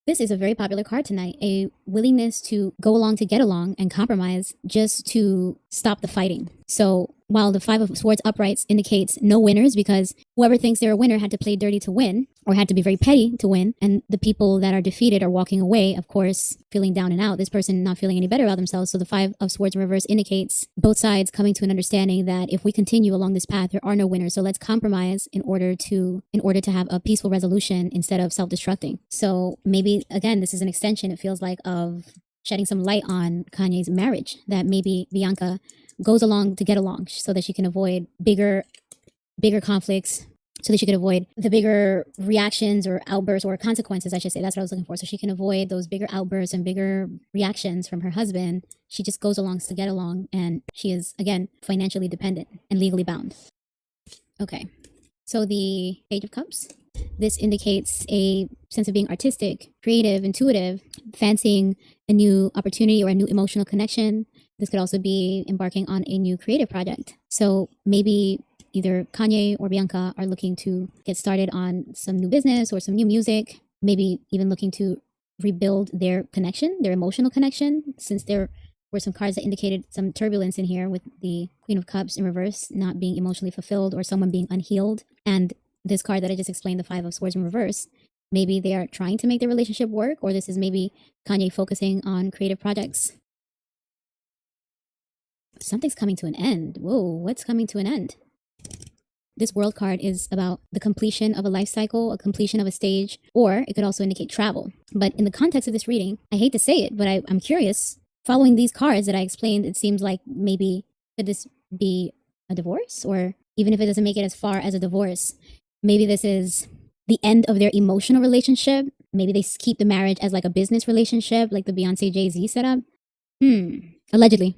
This is a very popular card tonight, a willingness to go along to get along and compromise just to stop the fighting. So while the Five of Swords uprights indicates no winners because whoever thinks they're a winner had to play dirty to win or had to be very petty to win, and the people that are defeated are walking away, of course, feeling down and out, this person not feeling any better about themselves. So the Five of Swords in reverse indicates both sides coming to an understanding that if we continue along this path, there are no winners. So let's compromise in order to have a peaceful resolution instead of self-destructing. So maybe, again, this is an extension, it feels like, of shedding some light on Kanye's marriage, that maybe Bianca goes along to get along so that she can avoid bigger conflicts, so that she can avoid the bigger reactions or outbursts or consequences, I should say. That's what I was looking for. So she can avoid those bigger outbursts and bigger reactions from her husband. She just goes along to get along, and she is, again, financially dependent and legally bound. Okay, so the Page of Cups. This indicates a sense of being artistic, creative, intuitive, fancying a new opportunity or a new emotional connection. This could also be embarking on a new creative project. So maybe either Kanye or Bianca are looking to get started on some new business or some new music, maybe even looking to rebuild their connection, their emotional connection, since there were some cards that indicated some turbulence in here with the Queen of Cups in reverse, not being emotionally fulfilled or someone being unhealed. And this card that I just explained, the Five of Swords in reverse, maybe they are trying to make their relationship work, or this is maybe Kanye focusing on creative projects. Something's coming to an end. Whoa, what's coming to an end? This World card is about the completion of a life cycle, a completion of a stage, or it could also indicate travel. But in the context of this reading, I hate to say it, but I'm curious. Following these cards that I explained, it seems like maybe could this be a divorce? Or even if it doesn't make it as far as a divorce, maybe this is the end of their emotional relationship. Maybe they keep the marriage as like a business relationship, like the Beyonce Jay-Z setup. Allegedly.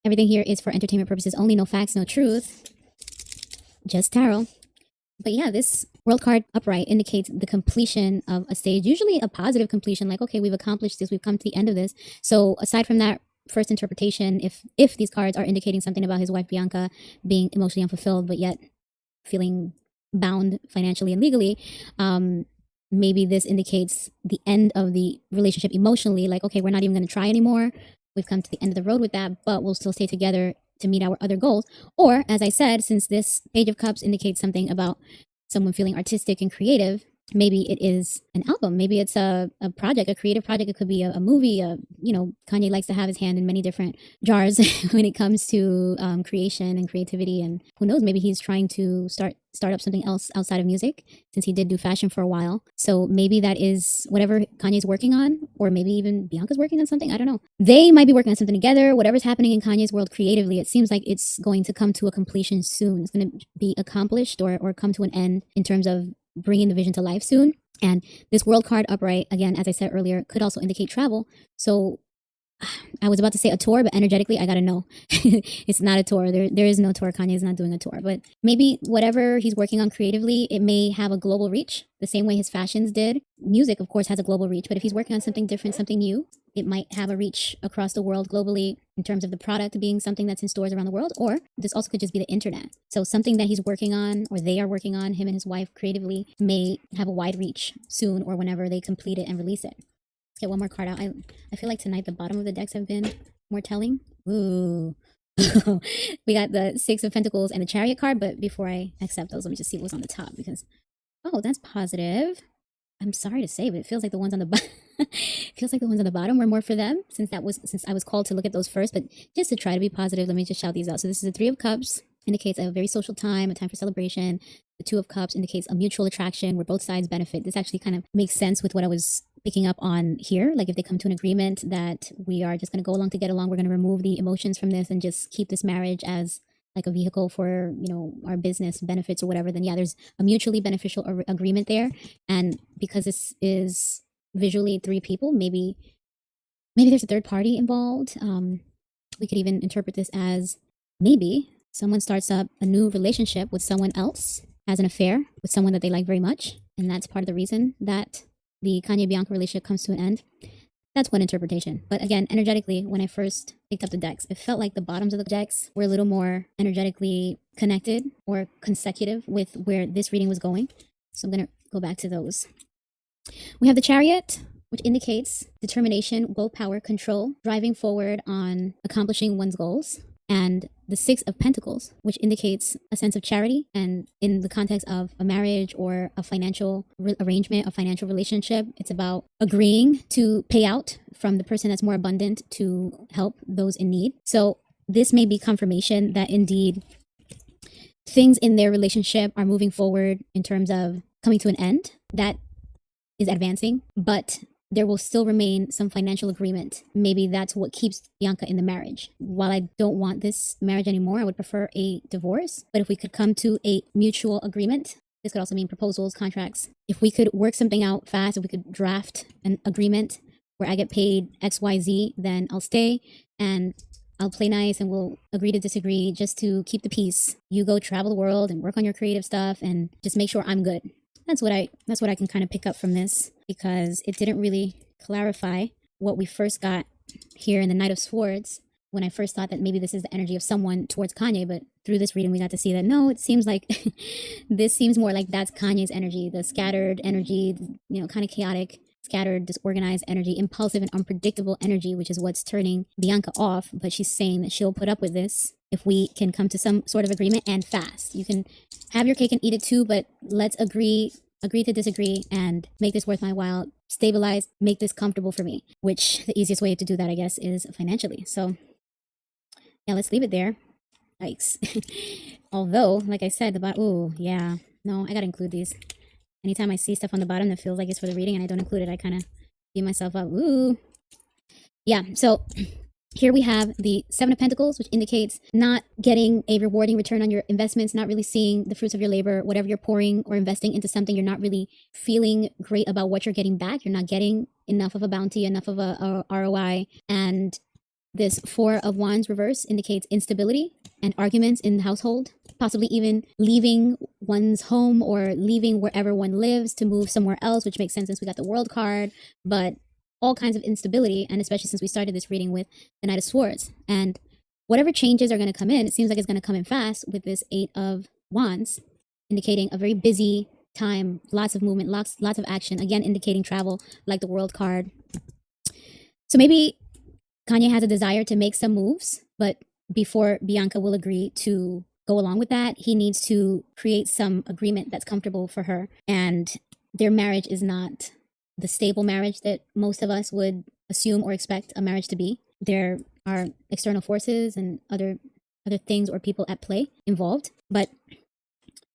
Everything here is for entertainment purposes only, no facts, no truth, just tarot. But yeah, this World card upright indicates the completion of a stage, usually a positive completion, like, okay, we've accomplished this, we've come to the end of this. So aside from that first interpretation, if these cards are indicating something about his wife Bianca being emotionally unfulfilled, but yet feeling bound financially and legally, maybe this indicates the end of the relationship emotionally, like, okay, we're not even going to try anymore. We've come to the end of the road with that, but we'll still stay together to meet our other goals. Or, as I said, since this Page of Cups indicates something about someone feeling artistic and creative, maybe it is an album. Maybe it's a project, a creative project. It could be a movie. Kanye likes to have his hand in many different jars when it comes to creation and creativity. And who knows, maybe he's trying to start up something else outside of music, since he did do fashion for a while. So maybe that is whatever Kanye's working on, or maybe even Bianca's working on something. I don't know. They might be working on something together. Whatever's happening in Kanye's world creatively, it seems like it's going to come to a completion soon. It's going to be accomplished or come to an end in terms of bringing the vision to life soon. And this World card upright, again, as I said earlier, could also indicate travel. So I was about to say a tour, but energetically, I gotta know. It's not a tour. There is no tour. Kanye is not doing a tour. But maybe whatever he's working on creatively, it may have a global reach, the same way his fashions did. Music, of course, has a global reach. But if he's working on something different, something new, it might have a reach across the world globally in terms of the product being something that's in stores around the world. Or this also could just be the internet. So something that he's working on, or they are working on, him and his wife creatively, may have a wide reach soon or whenever they complete it and release it. Let's get one more card out. I feel like tonight the bottom of the decks have been more telling. Ooh. We got the Six of Pentacles and the Chariot card, but before I accept those, let me just see what's on the top, because, oh, that's positive. I'm sorry to say, but it feels like the ones on the feels like the ones on the bottom were more for them, since I was called to look at those first. But just to try to be positive, let me just shout these out. So this is the Three of Cups, indicates a very social time, a time for celebration. The Two of Cups indicates a mutual attraction where both sides benefit. This actually kind of makes sense with what I was picking up on here. Like if they come to an agreement that we are just going to go along to get along, we're going to remove the emotions from this and just keep this marriage as like a vehicle for, you know, our business benefits or whatever, then yeah, there's a mutually beneficial agreement there. And because this is visually three people, maybe there's a third party involved. We could even interpret this as maybe someone starts up a new relationship with someone else, has an affair with someone that they like very much, and that's part of the reason that the Kanye Bianca relationship comes to an end. That's one interpretation. But again, energetically, when I first picked up the decks, it felt like the bottoms of the decks were a little more energetically connected or consecutive with where this reading was going. So I'm going to go back to those. We have the Chariot, which indicates determination, willpower, control, driving forward on accomplishing one's goals. And the Six of Pentacles, which indicates a sense of charity, and in the context of a marriage or a financial arrangement, a financial relationship, it's about agreeing to pay out from the person that's more abundant to help those in need. So this may be confirmation that indeed things in their relationship are moving forward in terms of coming to an end. That is advancing, but there will still remain some financial agreement. Maybe that's what keeps Bianca in the marriage. While I don't want this marriage anymore, I would prefer a divorce. But if we could come to a mutual agreement, this could also mean proposals, contracts. If we could work something out fast, if we could draft an agreement where I get paid XYZ, then I'll stay and I'll play nice and we'll agree to disagree just to keep the peace. You go travel the world and work on your creative stuff and just make sure I'm good. That's what I can kind of pick up from this, because it didn't really clarify what we first got here in the Knight of Swords when I first thought that maybe this is the energy of someone towards Kanye. But through this reading, we got to see that no, it seems like this seems more like that's Kanye's energy, the scattered energy, you know, kind of chaotic, scattered, disorganized energy, impulsive and unpredictable energy, which is what's turning Bianca off. But she's saying that she'll put up with this if we can come to some sort of agreement and fast. You can have your cake and eat it too, but let's agree to disagree and make this worth my while, stabilize, make this comfortable for me, which the easiest way to do that, I guess, is financially. So yeah, let's leave it there. Yikes. Although, like I said, the bottom, oh yeah, no, I gotta include these. Anytime I see stuff on the bottom that feels like it's for the reading and I don't include it, I kind of beat myself up. Ooh. Yeah, so here we have the Seven of Pentacles, which indicates not getting a rewarding return on your investments, not really seeing the fruits of your labor. Whatever you're pouring or investing into something, you're not really feeling great about what you're getting back. You're not getting enough of a bounty, enough of a ROI. And this Four of Wands reverse indicates instability and arguments in the household, possibly even leaving one's home or leaving wherever one lives to move somewhere else, which makes sense since we got the World card. But all kinds of instability, and especially since we started this reading with the Knight of Swords. And whatever changes are going to come in, it seems like it's going to come in fast with this Eight of Wands, indicating a very busy time, lots of movement, lots of action, again indicating travel, like the World card. So maybe Kanye has a desire to make some moves, but before Bianca will agree to go along with that, he needs to create some agreement that's comfortable for her. And their marriage is not the stable marriage that most of us would assume or expect a marriage to be. There are external forces and other things or people at play involved, but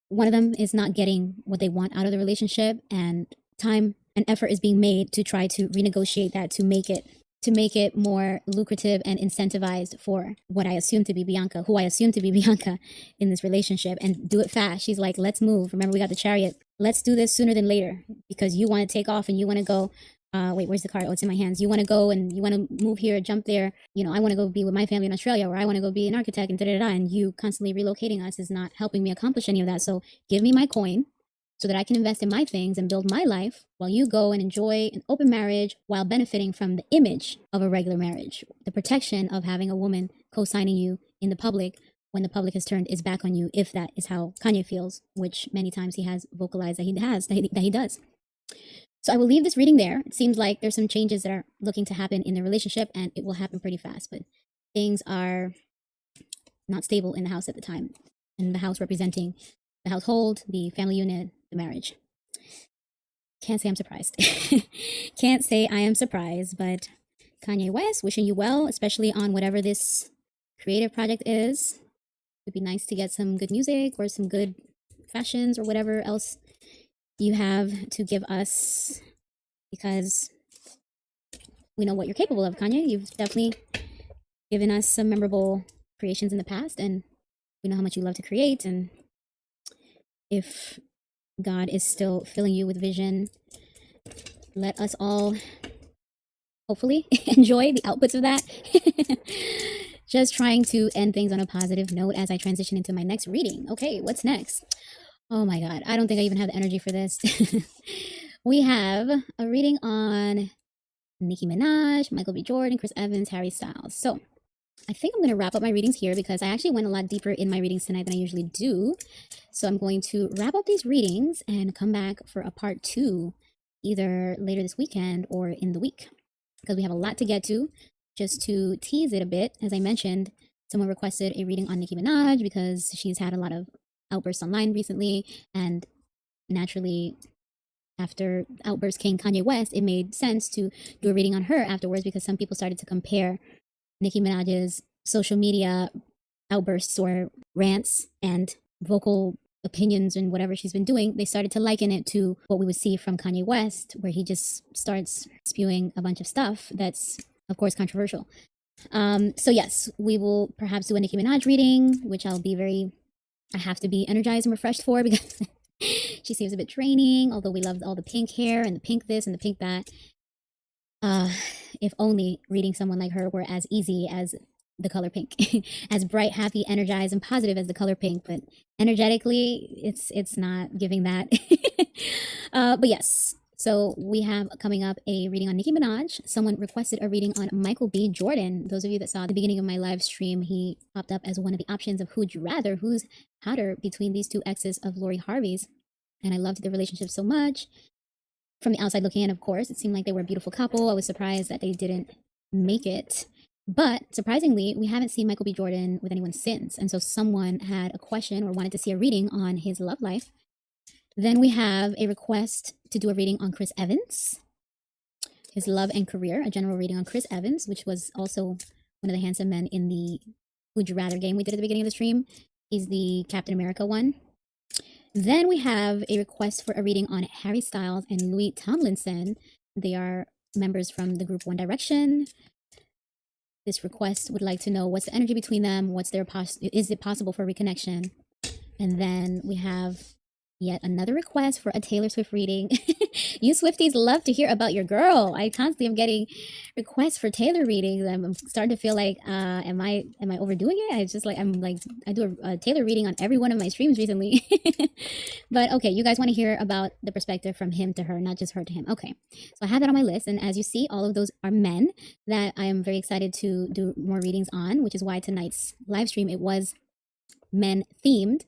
one of them is not getting what they want out of the relationship, and time and effort is being made to try to renegotiate that, to make it more lucrative and incentivized for what I assume to be Bianca, who I assume to be Bianca in this relationship, and do it fast. She's like, let's move. Remember, we got the Chariot. Let's do this sooner than later, because you want to take off and you want to go. Wait, where's the card? Oh, it's in my hands. You want to go and you want to move here, jump there. You know, I want to go be with my family in Australia, or I want to go be an architect and da-da-da. And you constantly relocating us is not helping me accomplish any of that. So give me my coin so that I can invest in my things and build my life while you go and enjoy an open marriage while benefiting from the image of a regular marriage, the protection of having a woman co-signing you in the public when the public has turned its back on you, if that is how Kanye feels, which many times he has vocalized that he does. So I will leave this reading there. It seems like there's some changes that are looking to happen in the relationship, and it will happen pretty fast, but things are not stable in the house at the time, and the house representing the household, the family unit, the marriage. Can't say I'm surprised. Can't say I am surprised, but Kanye West, wishing you well, especially on whatever this creative project is. It'd be nice to get some good music or some good fashions or whatever else you have to give us, because we know what you're capable of, Kanye. You've definitely given us some memorable creations in the past, and We know how much you love to create, and if God is still filling you with vision, let us all hopefully enjoy the outputs of that. Just trying to end things on a positive note as I transition into my next reading. Okay, what's next? Oh my God, I don't think I even have the energy for this. We have a reading on Nicki Minaj, Michael B. Jordan, Chris Evans, Harry Styles. So I think I'm going to wrap up my readings here because I actually went a lot deeper in my readings tonight than I usually do. So I'm going to wrap up these readings and come back for a part 2 either later this weekend or in the week because we have a lot to get to. Just to tease it a bit, as I mentioned, someone requested a reading on Nicki Minaj because she's had a lot of outbursts online recently, and naturally after outburst came Kanye West, it made sense to do a reading on her afterwards because some people started to compare Nicki Minaj's social media outbursts or rants and vocal opinions and whatever she's been doing. They started to liken it to what we would see from Kanye West, where he just starts spewing a bunch of stuff that's, of course, controversial. So yes, we will perhaps do a Nicki Minaj reading, which I have to be energized and refreshed for because she seems a bit draining, although we loved all the pink hair and the pink this and the pink that. If only reading someone like her were as easy as the color pink, as bright, happy, energized, and positive as the color pink, but energetically, it's not giving that. But yes, so we have coming up a reading on Nicki Minaj. Someone requested a reading on Michael B. Jordan. Those of you that saw at the beginning of my live stream, he popped up as one of the options of who'd you rather, who's hotter between these two exes of Lori Harvey's. And I loved the relationship so much. From the outside looking in, of course, it seemed like they were a beautiful couple. I was surprised that they didn't make it. But surprisingly, we haven't seen Michael B. Jordan with anyone since. And so someone had a question or wanted to see a reading on his love life. Then we have a request to do a reading on Chris Evans, his love and career, a general reading on Chris Evans, which was also one of the handsome men in the Would You Rather game we did at the beginning of the stream. He's the Captain America one. Then we have a request for a reading on Harry Styles and Louis Tomlinson. They are members from the group One Direction. This request would like to know what's the energy between them, is it possible for reconnection? And then we have yet another request for a Taylor Swift reading. You Swifties love to hear about your girl. I constantly am getting requests for Taylor readings. I'm starting to feel like, am I overdoing it? I do a Taylor reading on every one of my streams recently. But okay, you guys want to hear about the perspective from him to her, not just her to him. Okay, so I have that on my list, and as you see, all of those are men that I am very excited to do more readings on, which is why tonight's live stream, it was men themed.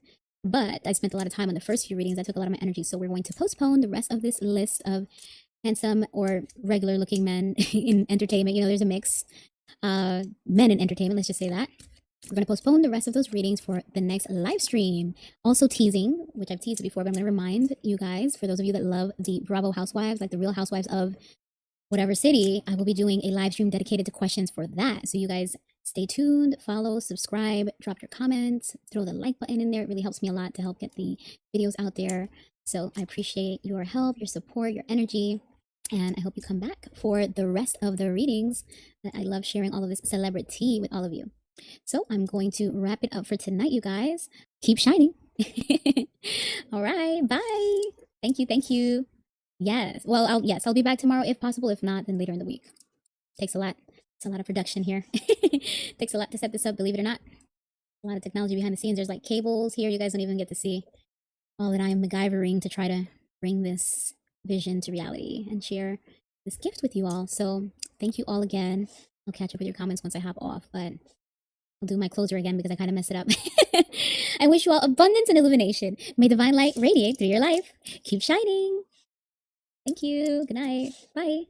But I spent a lot of time on the first few readings. I took a lot of my energy. So we're going to postpone the rest of this list of handsome or regular looking men in entertainment. You know, there's a mix. Men in entertainment, let's just say that. We're going to postpone the rest of those readings for the next live stream. Also teasing, which I've teased before, but I'm going to remind you guys, for those of you that love the Bravo Housewives, like the Real Housewives of whatever city, I will be doing a live stream dedicated to questions for that. So you guys stay tuned, follow, subscribe, drop your comments, throw the like button in there. It really helps me a lot to help get the videos out there. So I appreciate your help, your support, your energy, and I hope you come back for the rest of the readings. I love sharing all of this celebrity with all of you. So I'm going to wrap it up for tonight, you guys. Keep shining. All right, bye. Thank you, thank you. Yes, well, I'll be back tomorrow if possible. If not, then later in the week. Takes a lot. It's a lot of production here. Takes a lot to set this up, believe it or not. A lot of technology behind the scenes. There's like cables here. You guys don't even get to see all that I am MacGyvering to try to bring this vision to reality and share this gift with you all. So thank you all again. I'll catch up with your comments once I hop off, but I'll do my closer again because I kind of messed it up. I wish you all abundance and illumination. May divine light radiate through your life. Keep shining. Thank you. Good night. Bye.